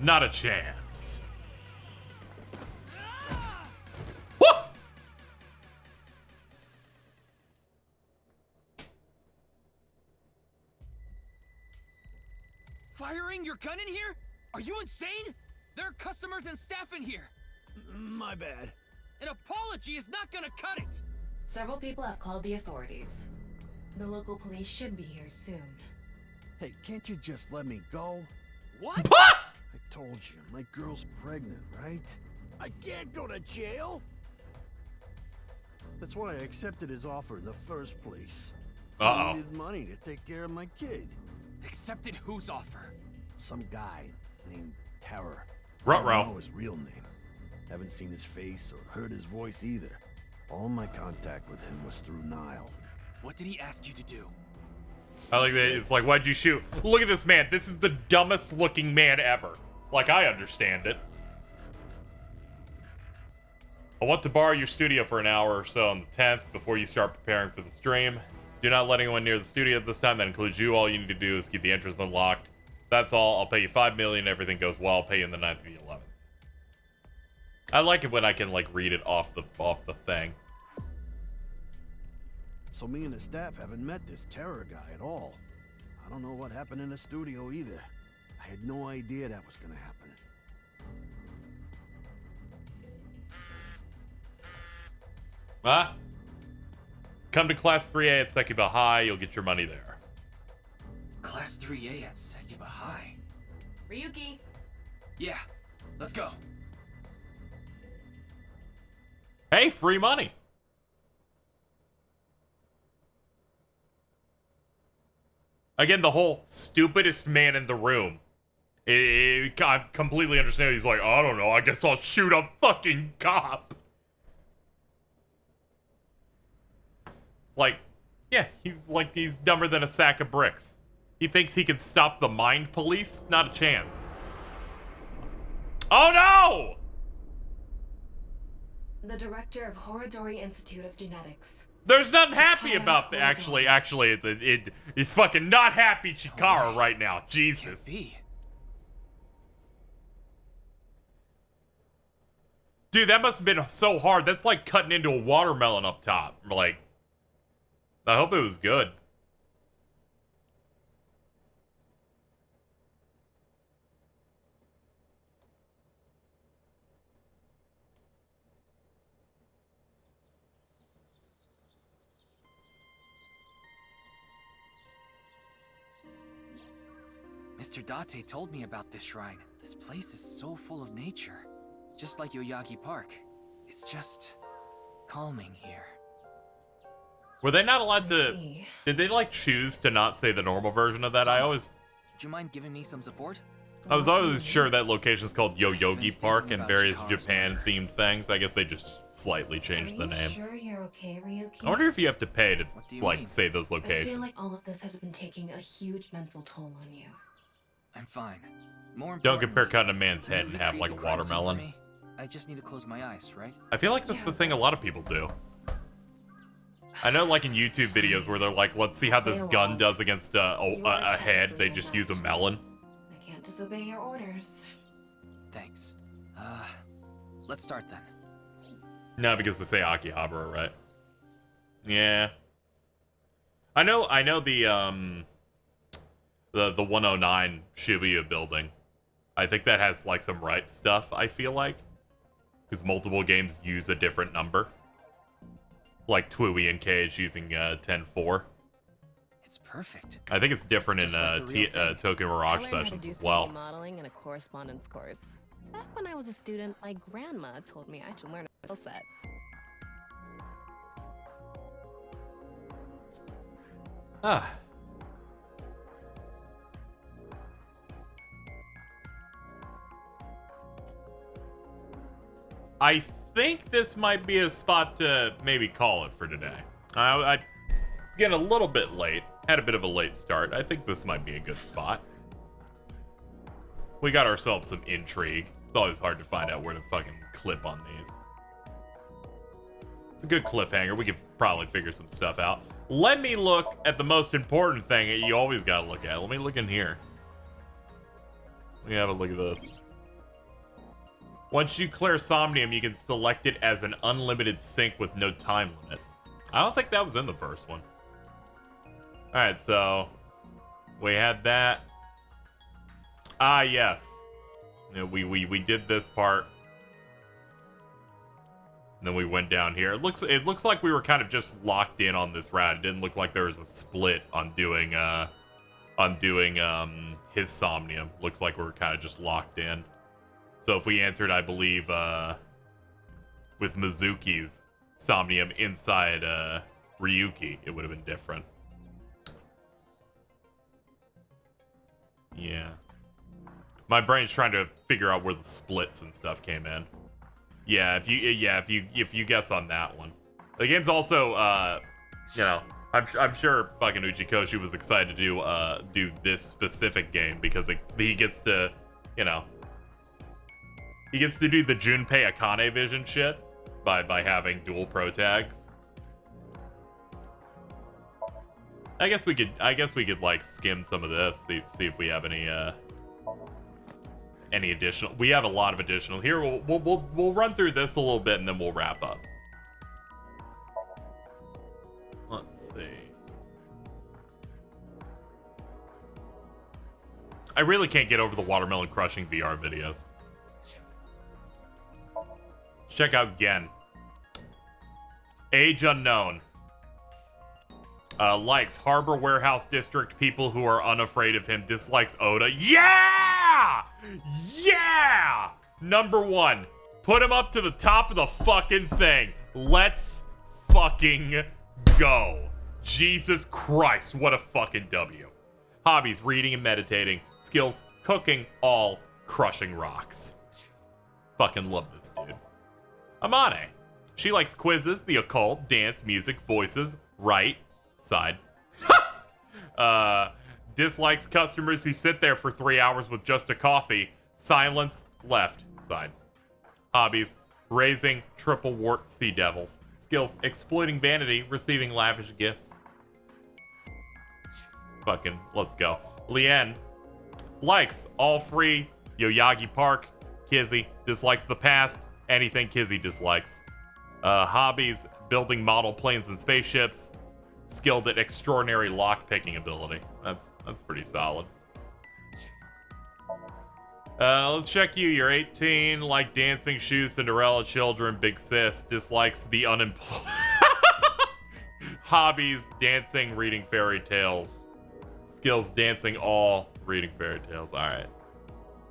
Not a chance. Woo! Firing your gun in here? Are you insane? There are customers and staff in here. My bad. An apology is not gonna cut it. Several people have called the authorities. The local police should be here soon. Hey, can't you just let me go? What? I told you, my girl's pregnant, right? I can't go to jail! That's why I accepted his offer in the first place. I needed money to take care of my kid. Accepted whose offer? Some guy named Terror. I don't Ruh-roh. know his real name. Haven't seen his face or heard his voice either. All my contact with him was through Nile. What did he ask you to do? I like that. It's like, why'd you shoot? Look at this man. This is the dumbest looking man ever. Like, I understand it. I want to borrow your studio for an hour or so on the 10th before you start preparing for the stream. Do not let anyone near the studio at this time. That includes you. All you need to do is keep the entrance unlocked. That's all. I'll pay you $5 million. Everything goes well. I'll pay you in the 9th of the 11th. I like it when I can, like, read it off the thing. So me and the staff haven't met this terror guy at all. I don't know what happened in the studio either. I had no idea that was gonna happen. Huh? Come to Class 3A at Sekiba High. You'll get your money there. Class 3A at Sekiba High. Ryuki! Yeah, let's go. Hey, free money. Again, the whole stupidest man in the room. I completely understand. He's like, I don't know. I guess I'll shoot a fucking cop. Like, yeah, he's dumber than a sack of bricks. He thinks he can stop the mind police? Not a chance. Oh no! The director of Horodori Institute of Genetics. There's nothing happy about the actually it's fucking not happy Chikara right now. Jesus. Dude, that must have been so hard. That's like cutting into a watermelon up top. Like, I hope it was good. Mr. Date told me about this shrine. This place is so full of nature. Just like Yoyagi Park. It's just calming here. Were they not allowed to... Did they, like, choose to not say the normal version of that? Would you mind giving me some support? I was always sure that location is called Yoyogi Park and various Japan-themed things. I guess they just slightly changed the name. Sure you're okay, Ryuki? I wonder if you have to pay to, like, say those I locations. feel like all of this has been taking a huge mental toll on you. I'm fine. More Don't compare cutting a man's head and have, like, a watermelon. I just need to close my eyes, right? I feel like that's the thing a lot of people do. I know, like, in YouTube videos where they're like, let's see how this gun does against a head. They just use a melon. I can't disobey your orders. Thanks. Let's start then. No, because they say Akihabara, right? Yeah. I know the 109 Shibuya building. I think that has, like, some right stuff, I feel like. Because multiple games use a different number. Like Twiwi and Cage using 10-4. It's perfect. I think it's different in Tokyo Mirage I learned how to Sessions do as well. 3D modeling in a correspondence course. Back when I was a student, my grandma told me I should learn a skill set. Ah. I think this might be a spot to maybe call it for today. I it's getting a little bit late. Had a bit of a late start. I think this might be a good spot. We got ourselves some intrigue. It's always hard to find out where to fucking clip on these. It's a good cliffhanger. We could probably figure some stuff out. Let me look at the most important thing that you always gotta look at. Let me look in here. Let me have a look at this. Once you clear Somnium, you can select it as an unlimited sync with no time limit. I don't think that was in the first one. Alright, so we had that. Ah, yes. You know, we did this part. And then we went down here. It looks like we were kind of just locked in on this route. It didn't look like there was a split on doing his Somnium. Looks like we were kind of just locked in. So if we answered, I believe, with Mizuki's Somnium inside Ryuki, it would have been different. Yeah. My brain's trying to figure out where the splits and stuff came in. Yeah, if you guess on that one. The game's also, you know, I'm sure fucking Uchikoshi was excited to do this specific game because he gets to, you know, he gets to do the Junpei Akane vision shit by having dual pro tags. I guess we could like skim some of this, see if we have any additional. We have a lot of additional here. We'll run through this a little bit and then we'll wrap up. Let's see. I really can't get over the watermelon crushing VR videos. Let's check out Gen. Age unknown. Likes Harbor Warehouse District, people who are unafraid of him. Dislikes Oda. Yeah! Yeah! Number 1. Put him up to the top of the fucking thing. Let's fucking go. Jesus Christ, what a fucking W. Hobbies, reading and meditating. Skills, cooking, all crushing rocks. Fucking love this dude. Amane. She likes quizzes, the occult, dance, music, voices, right side. Dislikes customers who sit there for 3 hours with just a coffee. Silence, left side. Hobbies, raising triple wart sea devils. Skills, exploiting vanity, receiving lavish gifts. Fucking, let's go. Lien likes all free Yoyagi Park. Kizzy dislikes the past. Anything Kizzy dislikes. Hobbies, building model planes and spaceships. Skilled at extraordinary lock-picking ability. That's pretty solid. Let's check you. You're 18, like dancing, shoes, Cinderella, children, big sis. Dislikes the unemployed. Hobbies, dancing, reading fairy tales. Skills, dancing, all reading fairy tales. All right.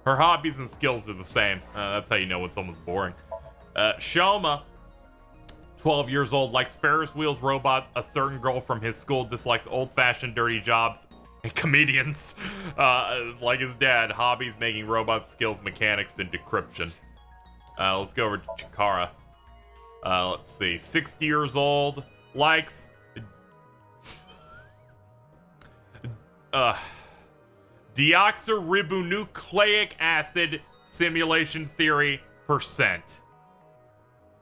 Her hobbies and skills are the same. That's how you know when someone's boring. Shoma, 12 years old, likes Ferris wheels, robots. A certain girl from his school dislikes old-fashioned dirty jobs and comedians. Like his dad, hobbies, making robots, skills, mechanics, and decryption. Let's go over to Chikara. Let's see. 60 years old, likes deoxyribonucleic acid simulation theory %.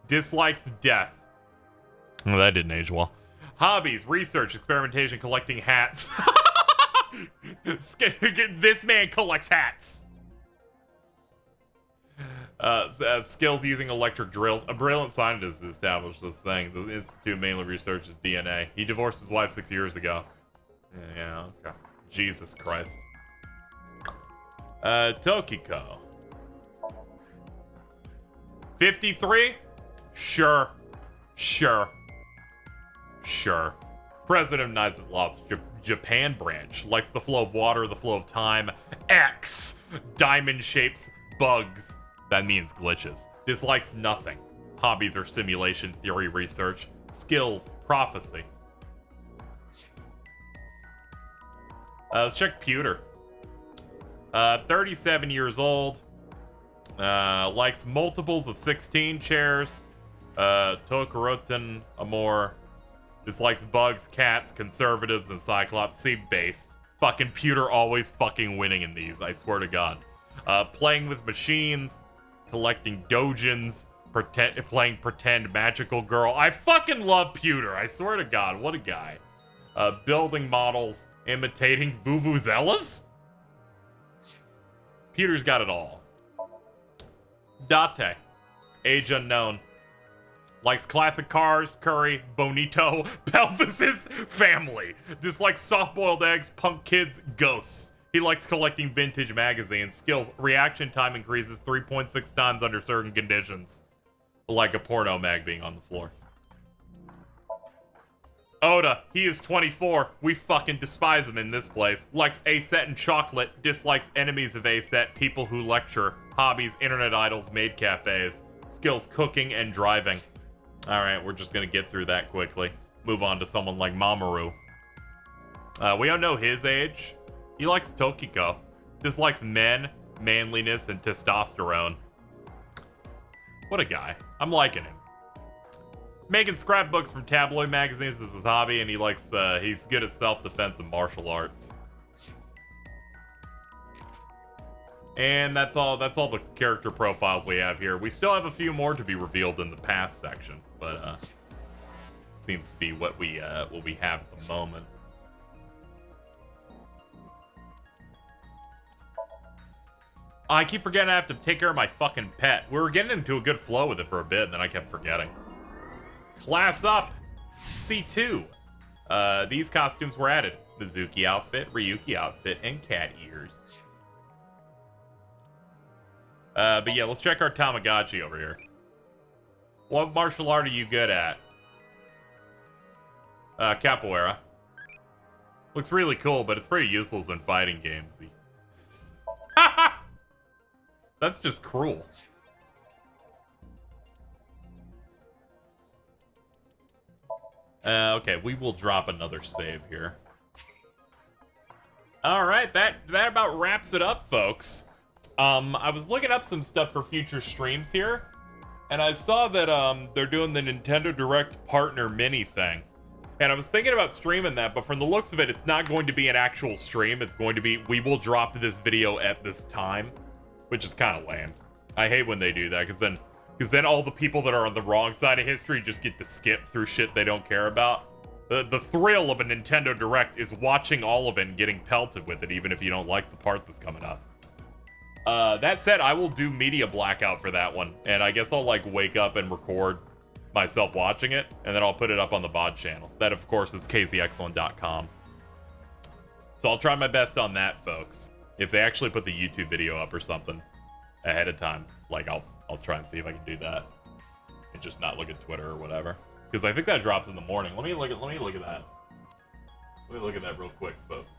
Dislikes death. Well, that didn't age well. Hobbies, research, experimentation, collecting hats. This man collects hats. Skills using electric drills. A brilliant scientist established this thing. The institute mainly researches DNA. He divorced his wife 6 years ago. Yeah, okay. Jesus Christ. Tokiko. 53? Sure. President of Knights of Lost Japan branch. Likes the flow of water, the flow of time. X. Diamond shapes, bugs. That means glitches. Dislikes nothing. Hobbies are simulation, theory, research. Skills, prophecy. Let's check Pewter. 37 years old. Likes multiples of 16 chairs. Tokoroten Amor. Dislikes bugs, cats, conservatives, and Cyclops. Seed-based. Fucking Pewter always fucking winning in these, I swear to God. Playing with machines. Collecting dojins. Playing pretend magical girl. I fucking love Pewter, I swear to God, what a guy. Building models. Imitating vuvuzelas? Pewter's got it all. Date. Age unknown. Likes classic cars, curry, bonito, pelvises, family. Dislikes soft-boiled eggs, punk kids, ghosts. He likes collecting vintage magazines. Skills, reaction time increases 3.6 times under certain conditions. Like a porno mag being on the floor. Oda, he is 24. We fucking despise him in this place. Likes A-set and chocolate. Dislikes enemies of A-set, people who lecture. Hobbies, internet idols, maid cafes. Skills, cooking and driving. Alright, we're just gonna get through that quickly. Move on to someone like Mamoru. We don't know his age. He likes Tokiko. Dislikes men, manliness and testosterone. What a guy. I'm liking him. Making scrapbooks from tabloid magazines is his hobby, and he likes, he's good at self-defense and martial arts. And that's all the character profiles we have here. We still have a few more to be revealed in the past section, but seems to be what we have at the moment. I keep forgetting I have to take care of my fucking pet. We were getting into a good flow with it for a bit, and then I kept forgetting. Class up! C2. These costumes were added. Mizuki outfit, Ryuki outfit, and cat ears. But yeah, let's check our Tamagotchi over here. What martial art are you good at? Capoeira. Looks really cool, but it's pretty useless in fighting games. That's just cruel. Okay, we will drop another save here. Alright, that about wraps it up, folks. I was looking up some stuff for future streams here, and I saw that they're doing the Nintendo Direct Partner Mini thing. And I was thinking about streaming that, but from the looks of it, it's not going to be an actual stream. It's going to be, we will drop this video at this time, which is kind of lame. I hate when they do that, because then all the people that are on the wrong side of history just get to skip through shit they don't care about. The thrill of a Nintendo Direct is watching all of it and getting pelted with it, even if you don't like the part that's coming up. That said, I will do media blackout for that one, and I guess I'll, like, wake up and record myself watching it, and then I'll put it up on the VOD channel. That, of course, is KZXcellent.com. So I'll try my best on that, folks. If they actually put the YouTube video up or something ahead of time, like, I'll try and see if I can do that. And just not look at Twitter or whatever. Because I think that drops in the morning. Let me look at that. Let me look at that real quick, folks.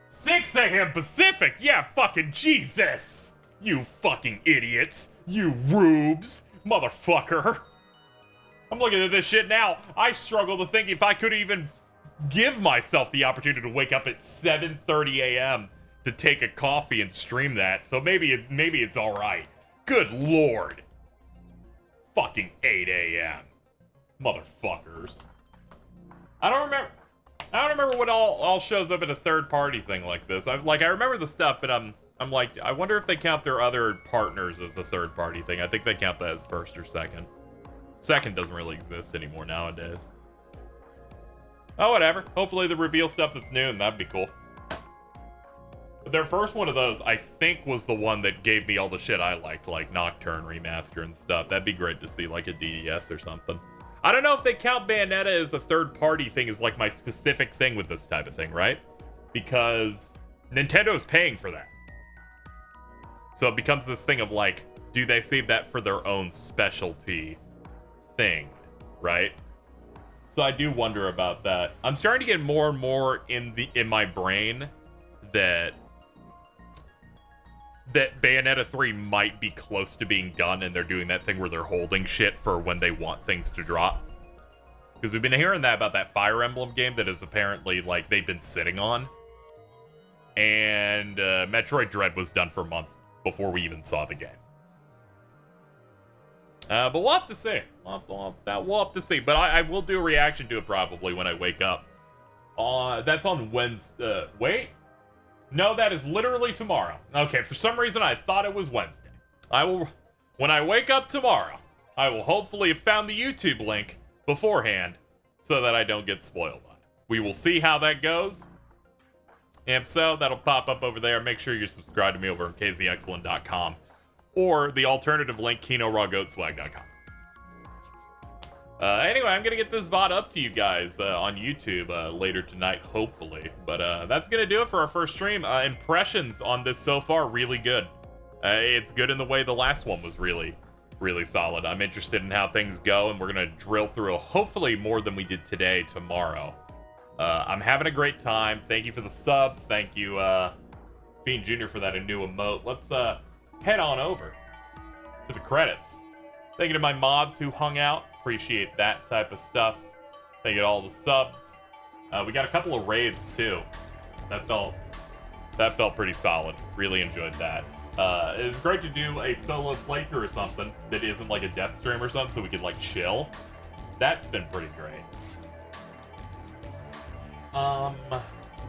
6 a.m. Pacific! Yeah, fucking Jesus! You fucking idiots! You rubes! Motherfucker! I'm looking at this shit now. I struggle to think if I could even give myself the opportunity to wake up at 7:30 a.m. to take a coffee and stream that. So maybe it's alright. Good lord! Fucking 8 a.m. Motherfuckers. I don't remember what all shows up in a third-party thing like this. I remember the stuff, but I'm like, I wonder if they count their other partners as the third-party thing. I think they count that as first or second. Second doesn't really exist anymore nowadays. Oh, whatever. Hopefully the reveal stuff that's new, and that'd be cool. But their first one of those, I think, was the one that gave me all the shit I liked, like Nocturne Remaster and stuff. That'd be great to see, like a DDS or something. I don't know if they count Bayonetta as a third-party thing as, like, my specific thing with this type of thing, right? Because Nintendo's paying for that. So it becomes this thing of, like, do they save that for their own specialty thing, right? So I do wonder about that. I'm starting to get more and more in my brain that Bayonetta 3 might be close to being done, and they're doing that thing where they're holding shit for when they want things to drop. Because we've been hearing that about that Fire Emblem game that is apparently, like, they've been sitting on. And Metroid Dread was done for months before we even saw the game. But we'll have to see. We'll have to see. But I will do a reaction to it probably when I wake up. That's on Wednesday. Wait. No, that is literally tomorrow. Okay, for some reason I thought it was Wednesday. When I wake up tomorrow, I will hopefully have found the YouTube link beforehand so that I don't get spoiled on it. We will see how that goes. If so, that'll pop up over there. Make sure you're subscribed to me over at KZXcellent.com or the alternative link, KinoRawGoatSwag.com. Anyway, I'm going to get this VOD up to you guys on YouTube later tonight, hopefully. But that's going to do it for our first stream. Impressions on this so far, really good. It's good in the way the last one was really, really solid. I'm interested in how things go, and we're going to drill through hopefully more than we did today, tomorrow. I'm having a great time. Thank you for the subs. Thank you, Fiend Jr. for that new emote. Let's head on over to the credits. Thank you to my mods who hung out. Appreciate that type of stuff. Thank you to all the subs. We got a couple of raids, too. That felt pretty solid. Really enjoyed that. It was great to do a solo playthrough or something that isn't like a death stream or something, so we could like chill. That's been pretty great.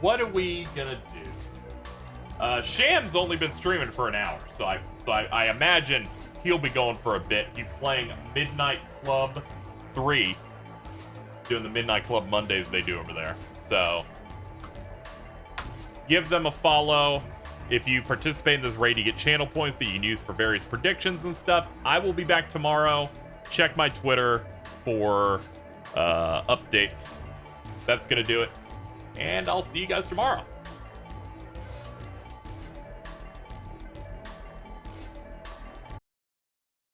What are we gonna do? Sham's only been streaming for an hour, so I imagine he'll be going for a bit. He's playing Midnight Club 3, doing the Midnight Club Mondays they do over there. So give them a follow. If you participate in this raid, you get channel points that you can use for various predictions and stuff. I will be back tomorrow. Check my Twitter for updates. That's gonna do it, and I'll see you guys tomorrow.